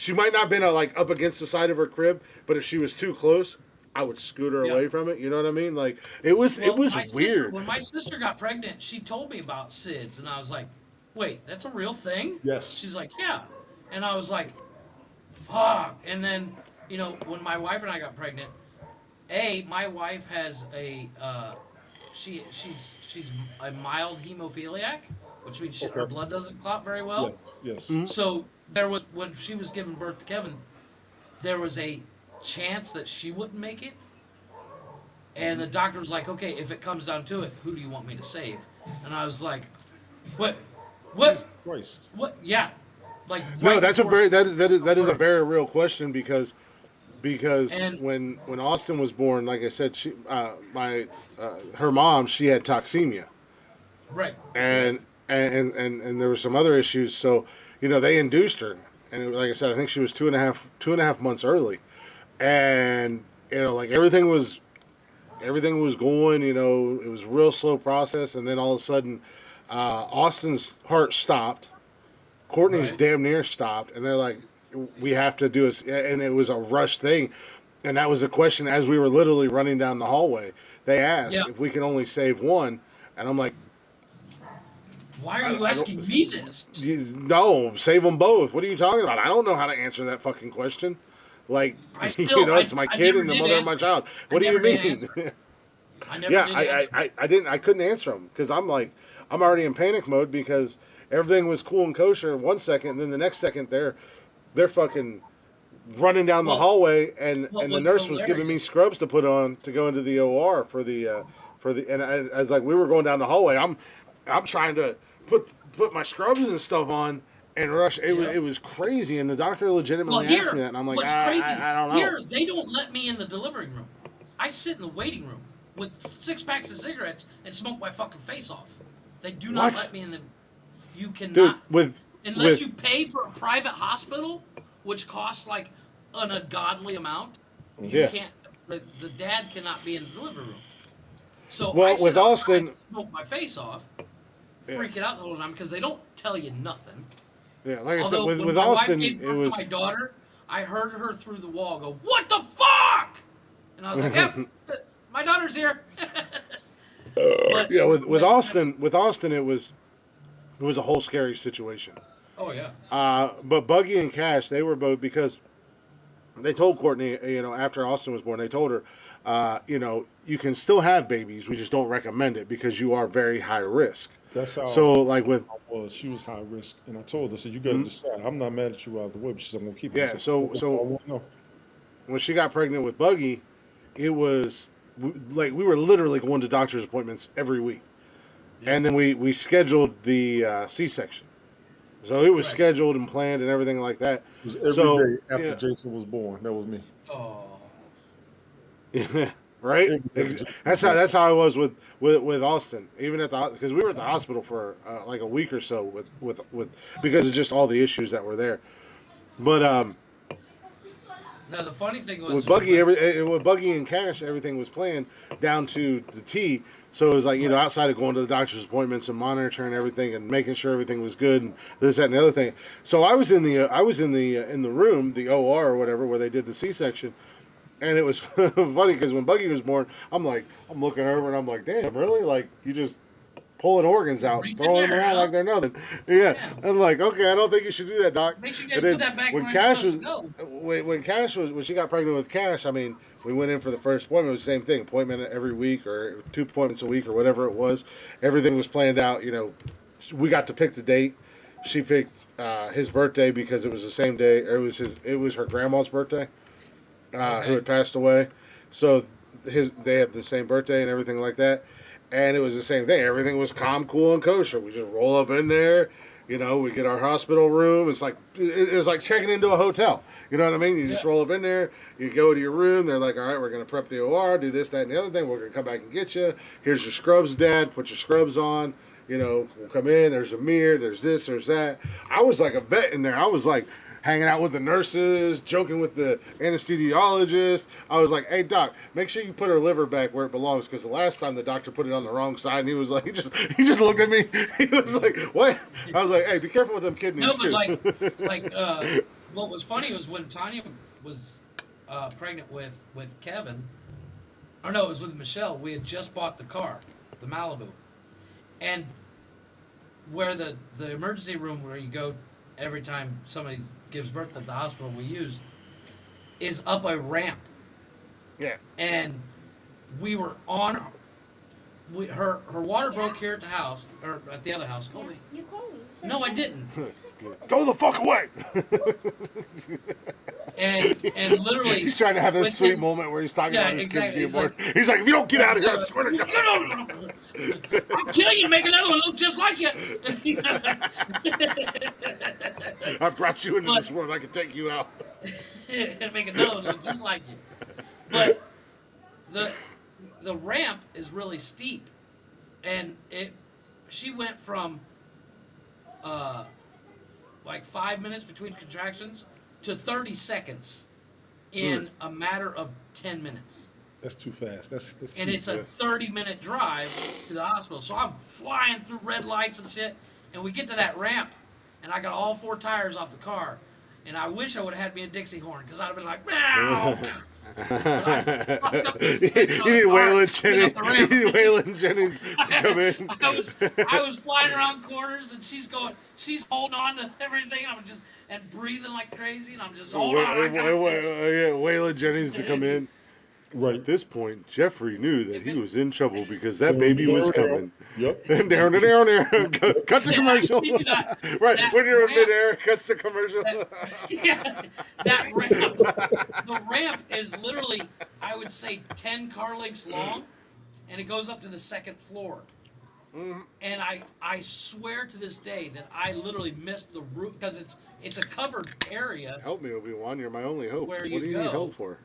she might not have been like up against the side of her crib, but if she was too close, I would scoot her away from it. You know what I mean? Like it was weird. When my sister got pregnant, she told me about SIDS, and I was like, "Wait, that's a real thing?" Yes. She's like, "Yeah," and I was like, "Fuck!" And then when my wife and I got pregnant, my wife has she's a mild hemophiliac, which means her Okay. blood doesn't clot very well. Yes. Yes. So there was when she was giving birth to Kevin, there was a chance that she wouldn't make it, and the doctor was like, "Okay, if it comes down to it, who do you want me to save?" And I was like, "What? What? Christ. What? Yeah." Like No, right that's a before very she- that is a very real question because And- when Austin was born, like I said, she her mom, she had toxemia, right. and there were some other issues. So they induced her, and like I said, I think she was 2.5 months early, and like everything was going. It was a real slow process, and then all of a sudden, Austin's heart stopped. Courtney's Right. damn near stopped, and they're like, "We have to do it," and it was a rush thing, and that was a question as we were literally running down the hallway. They asked Yeah. if we can only save one, and I'm like, Why are you I asking don't- me this? "No, save them both." What are you talking about? I don't know how to answer that fucking question. Like, I still- it's my I kid never and the did mother of my answer. child. I What do you never did mean? answer. I never Yeah, did I answer. didn't. I couldn't answer them because I'm like, I'm already in panic mode because everything was cool and kosher 1 second, and then the next second they're fucking running down the Well, hallway, and what the was nurse was giving me hilarious- scrubs to put on to go into the OR for the and as like we were going down the hallway, I'm trying to put my scrubs and stuff on and rush. Yeah. It was crazy, and the doctor legitimately Well, asked me that, and I'm like, what's I, crazy? I don't know. Here, they don't let me in the delivery room. I sit in the waiting room with 6 packs of cigarettes and smoke my fucking face off. They do not What? let me in the. You Dude, cannot. with Unless you pay for a private hospital, which costs like an ungodly amount, you Yeah. can't. The dad cannot be in the delivery room. So Well, I sit with outside Austin- to smoke my face off, Yeah. freaking out the whole time because they don't tell you nothing. yeah, like I said, Although when with my Austin, wife gave it birth was to my daughter, I heard her through the wall go, "What the fuck?" And I was like, "Yep, my daughter's here." But- yeah. With but- Austin, it was a whole scary situation. Oh yeah. But Buggy and Cash, they were both because they told Courtney, after Austin was born, they told her, you can still have babies. We just don't recommend it because you are very high risk. That's how. So, like with She was high risk, and I told her, I said, "You got to decide. I'm not mad at you either way, but she said, I'm gonna keep it." Yeah, I said, so- I won't know. when she got pregnant with Buggy, it was like we were literally going to doctor's appointments every week, and then we scheduled the C-section. So it was Right. scheduled and planned and everything like that. It was every So, day after yeah. Jason was born. That was me. Oh. Right? It was just- That's how I was with Austin. Even at the because we were at the hospital for like a week or so with because of just all the issues that were there. But Now the funny thing was with Buggy and Cash, everything was planned down to the T. So it was like outside of going to the doctor's appointments and monitoring everything and making sure everything was good and this, that, and the other thing. So I was in the room, the OR or whatever, where they did the C-section. And it was funny because when Buggy was born, I'm looking over and I'm like, damn, really? Like, you just pulling organs out, Reach in throwing them there, around huh? like they're nothing. Yeah. I'm like, okay, I don't think you should do that, Doc. Make sure you guys And put that back when where Cash it's was, supposed to go. when she got pregnant with Cash, I mean, we went in for the first appointment. It was the same thing, appointment every week or 2 appointments a week or whatever it was. Everything was planned out. We got to pick the date. She picked his birthday because it was the same day. It was her grandma's birthday, who had passed away. So they had the same birthday and everything like that. And it was the same thing. Everything was calm, cool, and kosher. We just roll up in there. We get our hospital room. It's like checking into a hotel. You know what I mean? You just roll up in there. You go to your room. They're like, all right, we're going to prep the OR, do this, that, and the other thing. We're going to come back and get you. Here's your scrubs, Dad. Put your scrubs on. We'll come in. There's a mirror. There's this. There's that. I was like a vet in there. I was like hanging out with the nurses, joking with the anesthesiologist. I was like, hey, Doc, make sure you put her liver back where it belongs, because the last time the doctor put it on the wrong side, and he was like, he just looked at me. He was like, what? I was like, hey, be careful with them kidneys, No, but too. what was funny was when Tanya was pregnant with Kevin, or no, it was with Michelle. We had just bought the car, the Malibu, and where the emergency room where you go every time somebody gives birth at the hospital we use is up a ramp. Yeah. And we were on her water broke here at the house or at the other house. Call me. You called me. You said No, I no. didn't. Go the fuck away! And literally, He's trying to have this sweet within- moment where he's talking Yeah, about his exactly. kids being It's born. He's like, if you don't get out of here, I so- swear to God. I'll kill you and make another one look just like you. I brought you into But- this world. I can take you out. And make another one look just like you. But the ramp is really steep, and she went from like 5 minutes between contractions to 30 seconds in a matter of 10 minutes. That's too fast. That's And too it's a fast. 30-minute drive to the hospital. So I'm flying through red lights and shit, and we get to that ramp, and I got all 4 tires off the car. And I wish I would have had me a Dixie horn, because I'd have been like, meow. You need Waylon Jennings. You need Waylon Jennings to come in. I was flying around corners, and she's holding on to everything, and breathing like crazy, and I'm just holding on. I got this. Waylon Jennings to come in. Right. At this point, Jeffrey knew that he was in trouble because that baby was coming. Yep. Down, down, down. Cut the commercial. kid you not. Right, That when you're in ramp- midair, cuts the commercial. That ramp. The ramp is literally, I would say, 10 car lengths long, and it goes up to the 2nd floor. And I swear to this day that I literally missed the roof because it's a covered area. Help me, Obi-Wan. You're my only hope. Where What you do you go. need help for?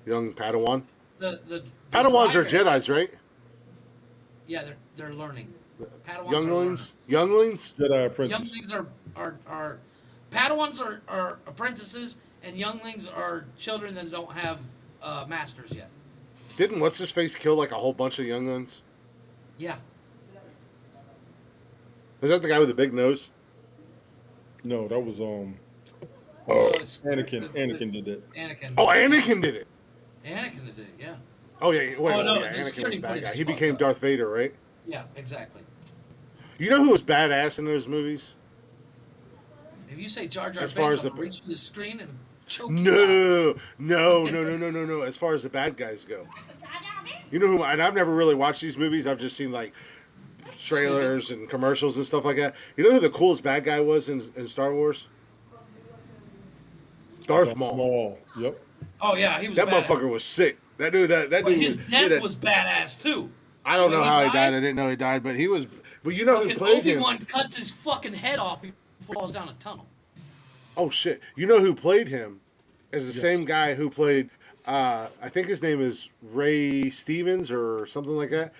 Young Padawan. The Padawans are drive area- Jedis, right? Yeah, they're learning. Padawans Younglings? Younglings? Jedi apprentice. Younglings are Padawans are apprentices, and younglings are children that don't have masters yet. Didn't What's-His-Face kill like a whole bunch of younglings? Yeah. Is that the guy with the big nose? No, that was Anakin. Anakin did that. Anakin. Oh, Anakin did it. Anakin did it. Yeah. Oh, yeah. Wait, Oh, no, yeah, the Anakin was security a bad footage guy. is He fucked became up. Darth Vader, right? Yeah. Exactly. You know who was badass in those movies? If you say Jar Jar As far Binks, as I'll the- reach for the screen and choke you out. No. As far as the bad guys go. You know who, and I've never really watched these movies. I've just seen like trailers and commercials and stuff like that. You know who the coolest bad guy was in Star Wars? Darth Maul. Yep. Oh yeah, he was. That badass. motherfucker was sick. That dude. That But dude. his was, death dude, was badass too. I don't know when how he he died. died? I didn't know he died, but he was. But you know who Fucking played him? Obi-Wan cuts his fucking head off before he falls down a tunnel. Oh shit! You know who played him? Is the Yes. same guy who played. I think his name is Ray Stevens or something like that,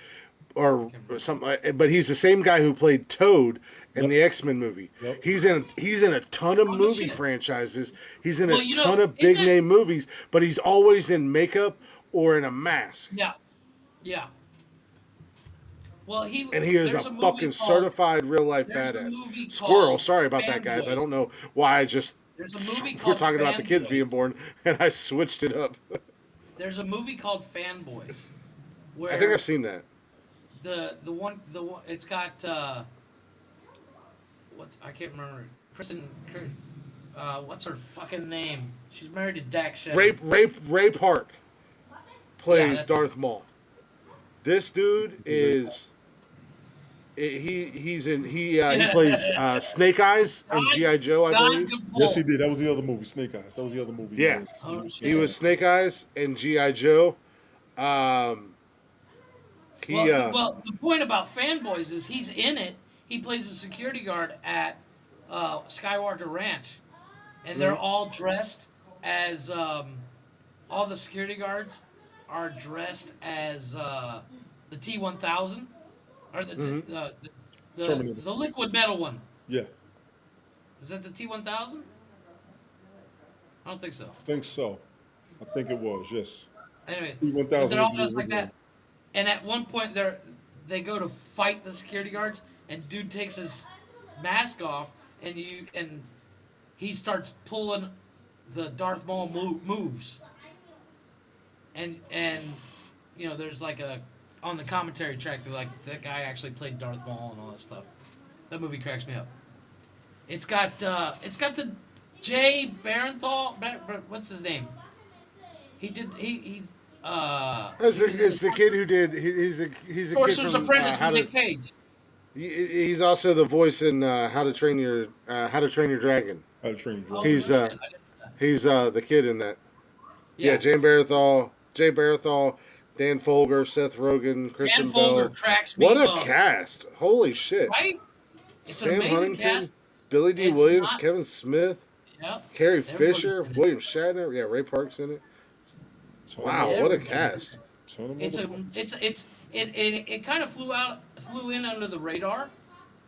or something. But he's the same guy who played Toad in the X-Men movie. Yep. He's in a ton of Oh, no movie shit. franchises. He's in Well, a you know, ton of isn't big that- name movies, but he's always in makeup or in a mask. Yeah. Yeah. Well, he And he is a there's movie fucking called- certified real life there's a badass. movie Squirrel. called Sorry about that, guys. I Fanboys. don't know why I just. There's a movie We're called talking about the kids Fanboys. being born, and I switched it up. There's a movie called Fanboys, where I think I've seen that. the one it's got I can't remember Kristen. What's her fucking name? She's married to Dak Shepard. Ray Park plays that's- Darth Maul. This dude is. He plays Snake Eyes in G.I. Joe, I God, believe. good Yes, pull. he did. That was the other movie, Snake Eyes. That was the other movie. Yeah. Oh, shit. He was Snake Eyes in G.I. Joe. Well, the point about Fanboys is he's in it. He plays a security guard at Skywalker Ranch, and they're all dressed as all the security guards are dressed as the T-1000 or the liquid metal one. Yeah, Is that the T-1000? I don't think so. I think so. I think it was, yes. Anyway, T-1000 but they're all was the dressed like original. that. And at one point, they go to fight the security guards, and dude takes his mask off, and he starts pulling the Darth Maul moves. And you know, there's like on the commentary track, they're like, that guy actually played Darth Maul and all that stuff. That movie cracks me up. It's got the Jay Barenthal. What's his name? He It's the kid who did. He's a kid Sorcerer's from Apprentice How with to. Nick Cage. He's also the voice in How to Train Your Dragon. How to Train Your Oh, Dragon. no He's shit. I didn't know that. he's the kid in that. Yeah, Yeah. Jay Baruthal, Dan Folger, Seth Rogen, Dan Kristen Folger Bell. cracks me What a up. cast! Holy shit! Right? It's an Sam amazing Huntington, cast. Billy D. It's Williams, not. Kevin Smith, Yep. Carrie Everybody's Fisher, in it. William Shatner. Yeah, Ray Park's in it. Wow, what a Everybody's in it. cast! It kind of flew in under the radar,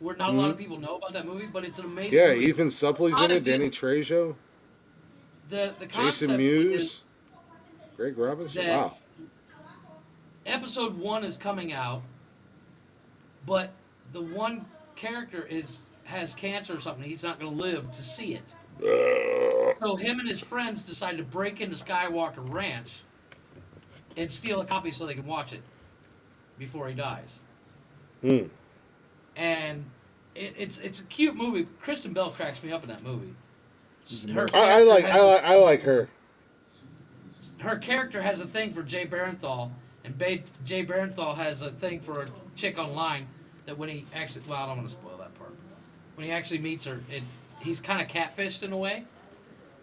where not a lot of people know about that movie, but it's an amazing Yeah, movie. Ethan Suplee's in it. Danny Trejo, The Jason concept is Mewes, Greg Robinson. that Wow. episode 1 is coming out, but the one character has cancer or something. He's not going to live to see it. So him and his friends decide to break into Skywalker Ranch and steal a copy so they can watch it before he dies. Hmm. And it's a cute movie. Kristen Bell cracks me up in that movie. I like her. Her character has a thing for Jay Barenthal, and Jay Barenthal has a thing for a chick online that when he actually, well, I don't want to spoil that part. When he actually meets her, he's kind of catfished in a way,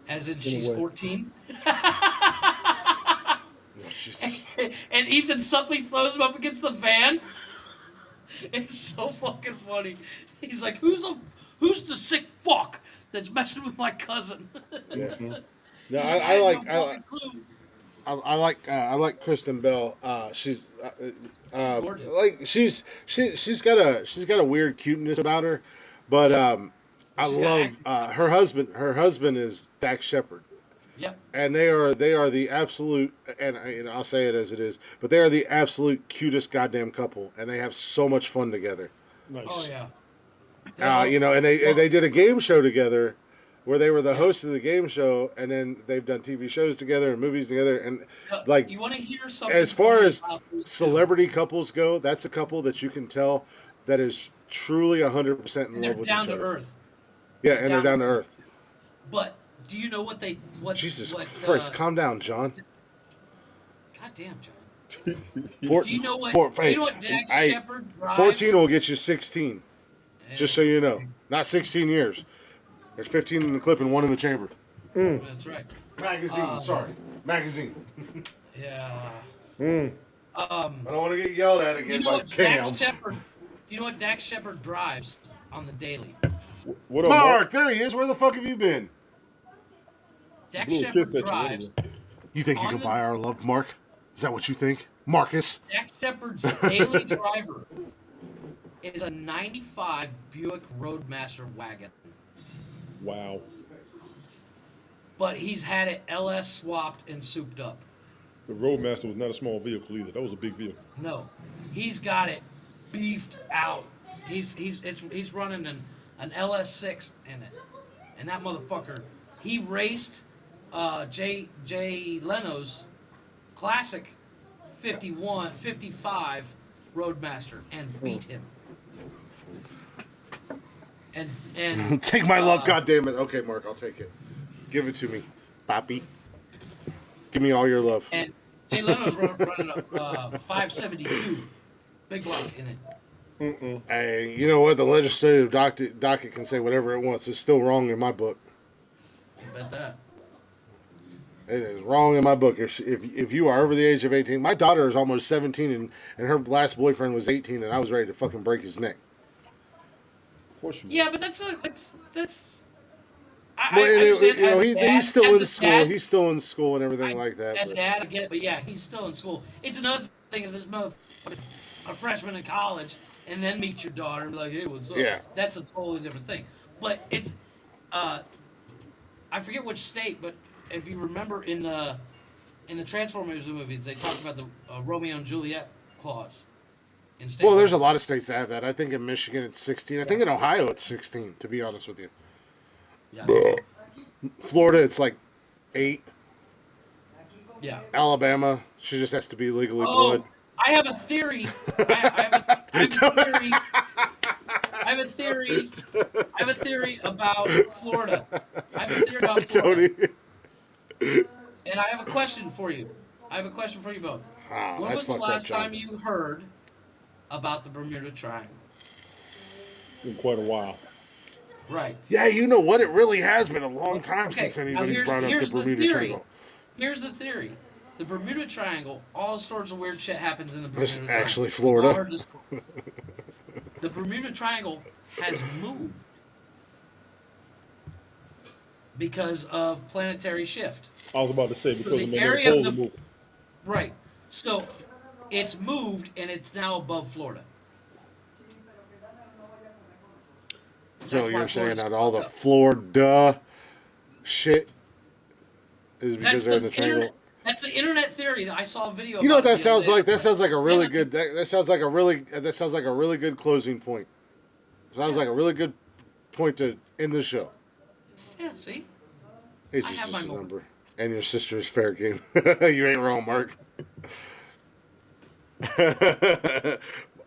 as in she's 14. And Ethan Suplee throws him up against the van. It's so fucking funny. He's like, who's the sick fuck that's messing with my cousin? Yeah. No, He's I like Kristen Bell. She's gorgeous. like she's got a weird cuteness about her, but I love her husband. Her husband is Dax Shepard. Yep. And they are the absolute, and I'll say it as it is, but they are the absolute cutest goddamn couple, and they have so much fun together. Nice. Oh yeah. And they did a game show together, where they were the host of the game show, and then they've done TV shows together and movies together, and like you want to hear something? as far funny as about those two? celebrity couples go, that's a couple that you can tell that is truly 100% in And love they're with down each to other. earth. Yeah, and they're down to earth. But do you know what Jesus what, Christ, calm down, John. God damn, John. Do you know what? Hey, You know what Dax hey, Shepard drives? 14 will get you 16. Just so you know. Not 16 years. There's 15 in the clip and 1 in the chamber. That's right. Magazine, sorry. Magazine. Yeah. I don't want to get yelled at again You know by what Cam. Dax Shepard? Do you know what Dax Shepard drives on the daily? What up, Mark, there he is. Where the fuck have you been? Dax Little Shepard kiss at you drives. You think you On can the- buy our love, Mark? Is that what you think? Marcus? Dax Shepard's daily driver is a '95 Buick Roadmaster wagon, Wow. but he's had it LS swapped and souped up. The Roadmaster was not a small vehicle either. That was a big vehicle. No, he's got it beefed out. He's running an LS6 in it, and that motherfucker. He raced Jay Leno's classic 55 Roadmaster and beat him. And Take my love, goddammit. Okay, Mark, I'll take it. Give it to me, Papi. Give me all your love. And Jay Leno's running a 572 big block in it. Hey, you know what? The legislative docket can say whatever it wants. It's still wrong in my book. I bet that. It is wrong in my book. If you are over the age of 18, my daughter is almost 17, and her last boyfriend was 18, and I was ready to fucking break his neck. Of course you. Yeah, but that's. Well, I understand he's still in school. Dad, He's still in school and everything like that. As but- dad, I get it, but yeah, he's still in school. It's another thing if this motherfucker a freshman in college and then meet your daughter and be like, hey, what's up? Yeah. That's a totally different thing. But it's, I forget which state, but if you remember in the Transformers movies, they talked about the Romeo and Juliet clause. In state Well, there's a laws. lot of states that have that. I think in Michigan it's 16. I think in Ohio it's 16, to be honest with you. Yeah. Florida it's like 8. Yeah. Alabama, she just has to be legally Oh, blood. I have a theory. I have a theory about Florida. I have a theory about Florida. Tony. And I have a question for you. I have a question for you both. Oh, When that's was the fucked up, last John. time you heard about the Bermuda Triangle? In quite a while. Right. Yeah, you know what? It really has been a long time Okay. since Now anybody's brought up the here's the Bermuda theory. Triangle. Here's the theory. The Bermuda Triangle, all sorts of weird shit happens in the It's Bermuda actually Triangle. We've all Florida. heard this. The Bermuda Triangle has moved because of planetary shift. I was about to say So because the of magnetic area of poles the are moving. right. So it's moved and it's now above Florida. So That's why you're saying Florida's that all the fucked up. Florida shit is because That's they're in the the triangle? internet. That's the internet theory. I saw a video. You know what about that it the other sounds day. like? That sounds like a really Yeah. good. That sounds like a really good closing point. Sounds like a really good point to end the show. Yeah. See. Age I is have just my a number, moments. and your sister's fair game. You ain't wrong, Mark.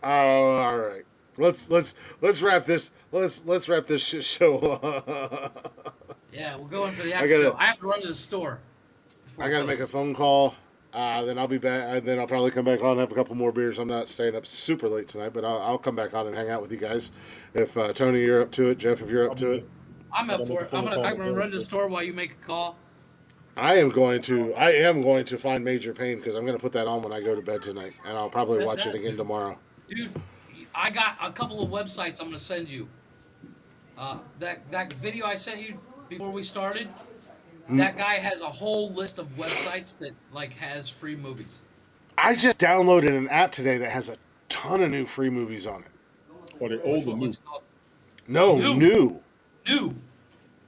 Oh, all right. Let's wrap this. Let's wrap this shit show up. Yeah, we're going for the I after gotta show. I have to run to the store. Before I it gotta make a closes. phone call. Then I'll be back. And then I'll probably come back on and have a couple more beers. I'm not staying up super late tonight, but I'll come back on and hang out with you guys. If Tony, you're up to it. Jeff, if you're I'll up be to there. it. I'm I up gotta make for a it. phone call I'm gonna today, run to the so. store while you make a call. I am going to find Major Pain because I'm going to put that on when I go to bed tonight, and I'll probably watch it again tomorrow. Dude, I got a couple of websites I'm gonna send you. That video I sent you before we started. That guy has a whole list of websites that like has free movies. I just downloaded an app today that has a ton of new free movies on it. Are they Which old or one? new? What's it called? No, New. new. New.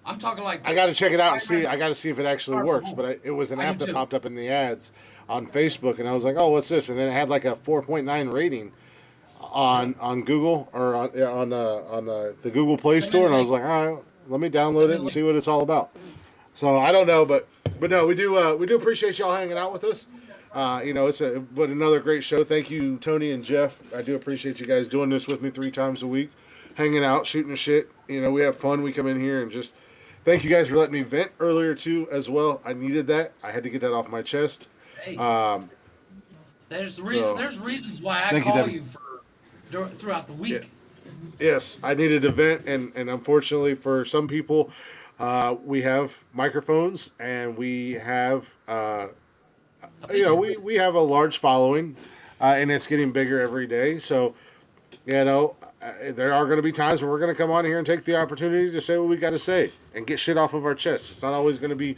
I'm talking like. I got to check it out and see. Spider-Man's I got to see if it actually Far From works. Home. But it was an I app do that too. popped up in the ads on Facebook, and I was like, "Oh, what's this?" And then it had like a 4.9 rating on Google or on the Google Play Send me Store, the and I was link. like, "All right, let me download Send me it the and link. see what it's all about." So I don't know, but no, we do appreciate y'all hanging out with us. It's but another great show. Thank you, Tony and Jeff. I do appreciate you guys doing this with me 3 times a week, hanging out, shooting the shit. We have fun. We come in here and just thank you guys for letting me vent earlier too, as well. I needed that. I had to get that off my chest. Hey, Um, there's so there's reasons why I thank you, call Debbie. you for throughout the Yeah. week. Yes, I needed to vent, and unfortunately for some people, we have microphones and we have we have a large following, and it's getting bigger every day. So there are going to be times where we're going to come on here and take the opportunity to say what we got to say and get shit off of our chest. It's not always going to be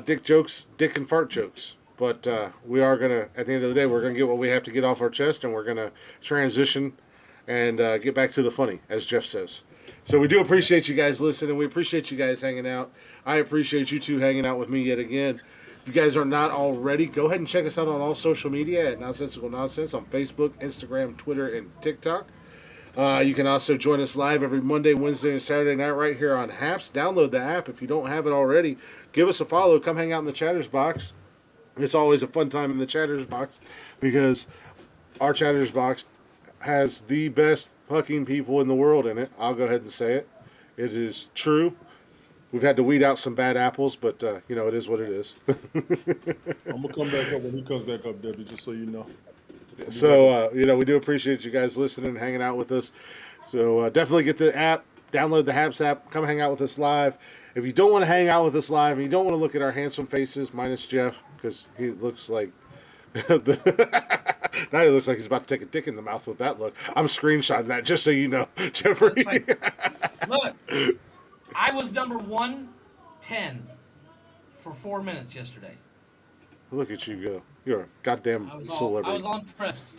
dick and fart jokes. But we are going to, at the end of the day, we're going to get what we have to get off our chest, and we're going to transition and get back to the funny, as Jeff says. So we do appreciate you guys listening. We appreciate you guys hanging out. I appreciate you two hanging out with me yet again. If you guys are not already, go ahead and check us out on all social media at Nonsensical Nonsense on Facebook, Instagram, Twitter, and TikTok. You can also join us live every Monday, Wednesday, and Saturday night right here on Haps. Download the app if you don't have it already. Give us a follow. Come hang out in the chatters box. It's always a fun time in the chatters box because our chatters box has the best fucking people in the world in it. I'll go ahead and say it. It is true. We've had to weed out some bad apples, but it is what it is. I'm gonna come back up when he comes back up, Debbie. Just so you know. So we do appreciate you guys listening and hanging out with us. So definitely get the app, download the Haps app, come hang out with us live. If you don't want to hang out with us live and you don't want to look at our handsome faces, minus Jeff, because he looks like now he looks like he's about to take a dick in the mouth with that look. I'm screenshotting that just so you know, Jeffrey. Look, I was number 110 for 4 minutes yesterday. Look at you go. You're a goddamn celebrity. I was on pressed.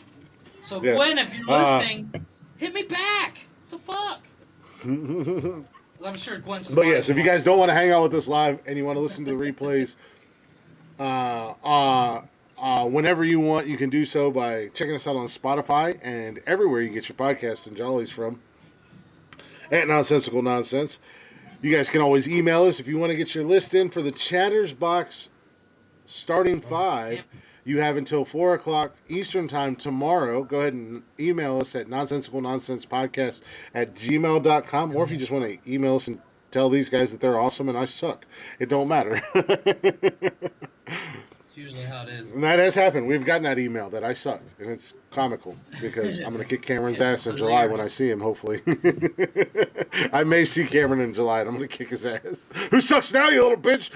So Yeah. Gwen, if you're listening, hit me back. What the fuck? 'Cause I'm sure Gwen's. But yes, if you guys don't want to hang out with us live and you want to listen to the replays, whenever you want, you can do so by checking us out on Spotify and everywhere you get your podcasts and jollies from at Nonsensical Nonsense. You guys can always email us if you want to get your list in for the Chatters Box starting 5. You have until 4 o'clock Eastern time tomorrow. Go ahead and email us at nonsensicalnonsensepodcast@gmail.com. Or if you just want to email us and tell these guys that they're awesome and I suck. It don't matter. usually how it is. And that has happened. We've gotten that email that I suck, and it's comical because I'm going to kick Cameron's ass in July when I see him, hopefully. I may see Cameron in July, and I'm going to kick his ass. Who sucks now, you little bitch?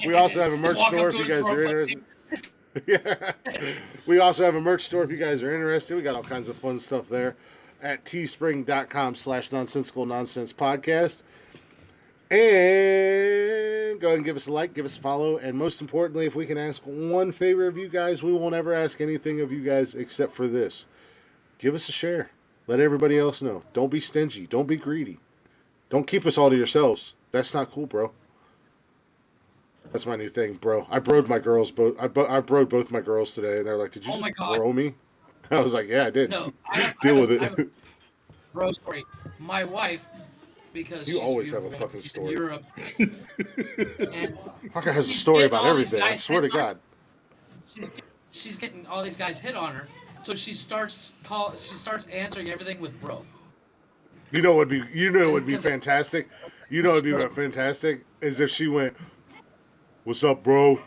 We also have a merch store if you guys are interested. Yeah. We also have a merch store if you guys are interested. We got all kinds of fun stuff there at teespring.com/nonsensical nonsense podcast. And go ahead and give us a like, give us a follow, and most importantly, if we can ask one favor of you guys, we won't ever ask anything of you guys except for this. Give us a share. Let everybody else know. Don't be stingy. Don't be greedy. Don't keep us all to yourselves. That's not cool, bro. That's my new thing, bro. I broed my girls both. I broed both my girls today, and they're like, "Did you just bro me?" I was like, "Yeah, I did." No, Deal with it. Bro story. My wife, because you she's always have a fucking story. In Europe, and Parker has a story about everything. I swear to God. She's getting all these guys hit on her, so she starts answering everything with bro. You know what would be fantastic. You know what would be fantastic is if she went, "What's up, bro?"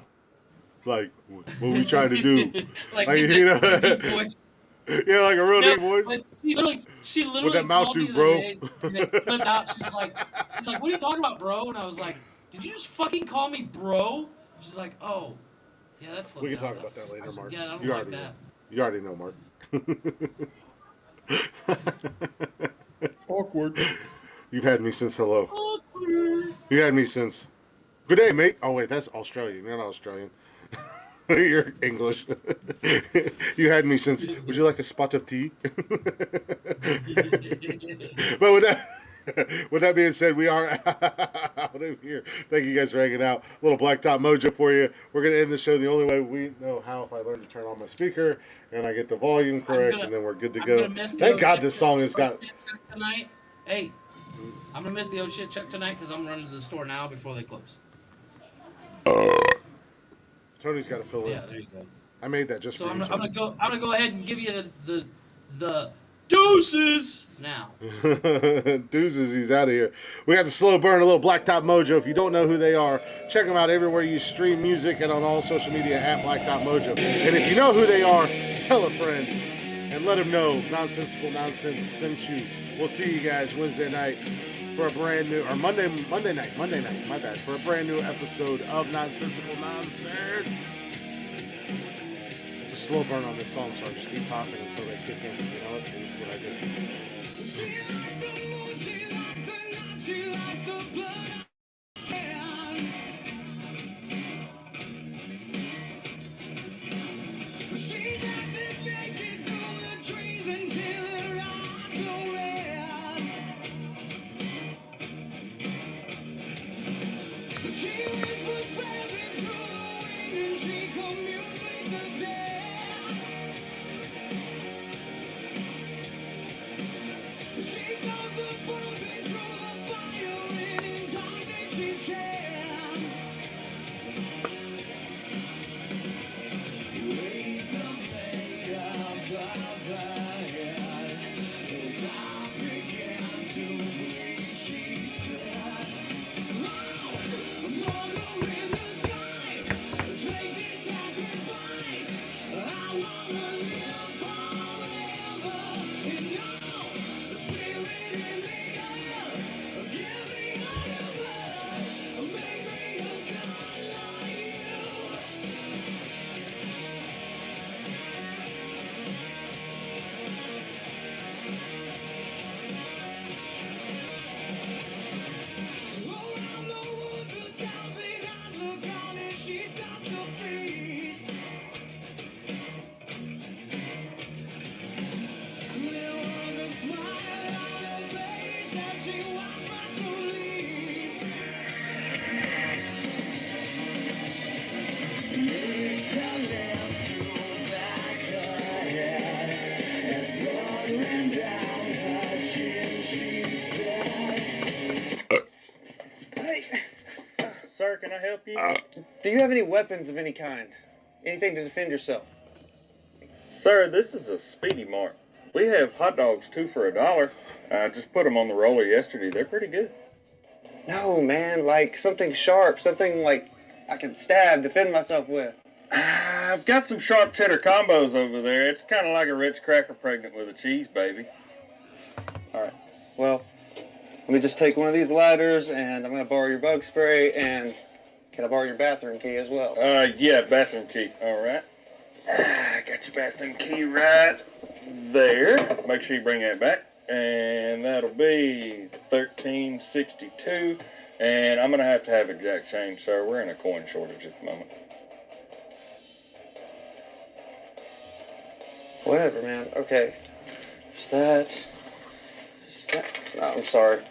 Like, what we trying to do? like you know, deep voice. Yeah, like a real deep voice. But she literally what that mouth called do, me the bro? day, and it flipped out. She's like, "What are you talking about, bro?" And I was like, "Did you just fucking call me bro?" She's like, "Oh, yeah, that's." We can talk about that later, Mark. Yeah, I don't you like already that. Know. You already know, Mark. Awkward. You've had me since hello. Awkward. You had me since. Good day, mate. Oh wait, that's Australian. You're not Australian. You're English. You had me since. Would you like a spot of tea? But with that being said, we are out of here. Thank you guys for hanging out. A little Blacktop Mojo for you. We're gonna end the show the only way we know how, if I learn to turn on my speaker and I get the volume correct, and then we're good to go. Thank God this song has got. Tonight, hey, I'm gonna miss the old shit check tonight because I'm running to the store now before they close. Tony's got to fill in. Yeah, there you go. I made that just so for I'm you. gonna go ahead and give you the deuces now. Deuces, he's out of here. We got the Slow Burn, a little Blacktop Mojo. If you don't know who they are, check them out everywhere you stream music and on all social media at Blacktop Mojo. And if you know who they are, tell a friend and let them know Nonsensical Nonsense sent you. We'll see you guys Wednesday night for a brand new, or Monday night, my bad, for a brand new episode of Nonsensical Nonsense. It's a slow burn on this song, so I'll just keep talking until they kick in. You know what? That's what I Sir, can I help you? Do you have any weapons of any kind? Anything to defend yourself? Sir, this is a Speedy Mart. We have hot dogs 2 for $1. I just put them on the roller yesterday. They're pretty good. No, man, like something sharp, something like I can stab, defend myself with. I've got some sharp cheddar combos over there. It's kind of like a Ritz cracker pregnant with a cheese baby. All right. Well, let me just take one of these lighters, and I'm going to borrow your bug spray, and can I borrow your bathroom key as well? Yeah, bathroom key. All right. I got your bathroom key right there. Make sure you bring that back. And that'll be 1362. And I'm going to have exact change, sir. We're in a coin shortage at the moment. Whatever, man. Okay. Just that. Just that. No, I'm sorry.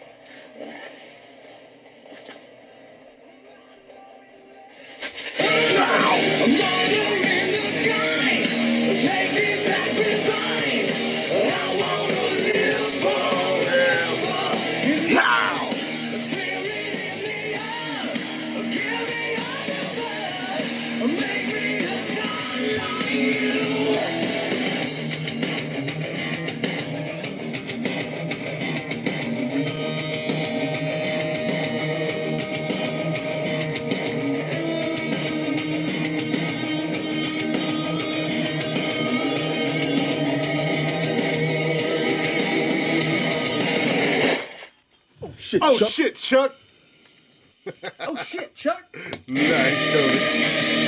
Shit, oh, Chuck. shit, Chuck. Oh, shit, Chuck. Nice, Tony.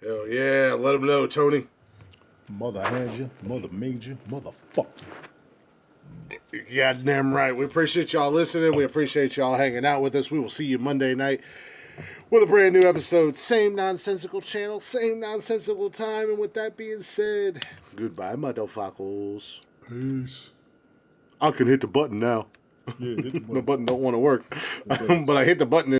Hell yeah, let him know, Tony. Mother has you, mother made you, motherfucker. Goddamn right. We appreciate y'all listening. We appreciate y'all hanging out with us. We will see you Monday night with a brand new episode. Same nonsensical channel, same nonsensical time. And with that being said, goodbye, motherfuckers. Peace. I can hit the button now. Yeah, hit the button. The button don't want to work. Okay. But I hit the button.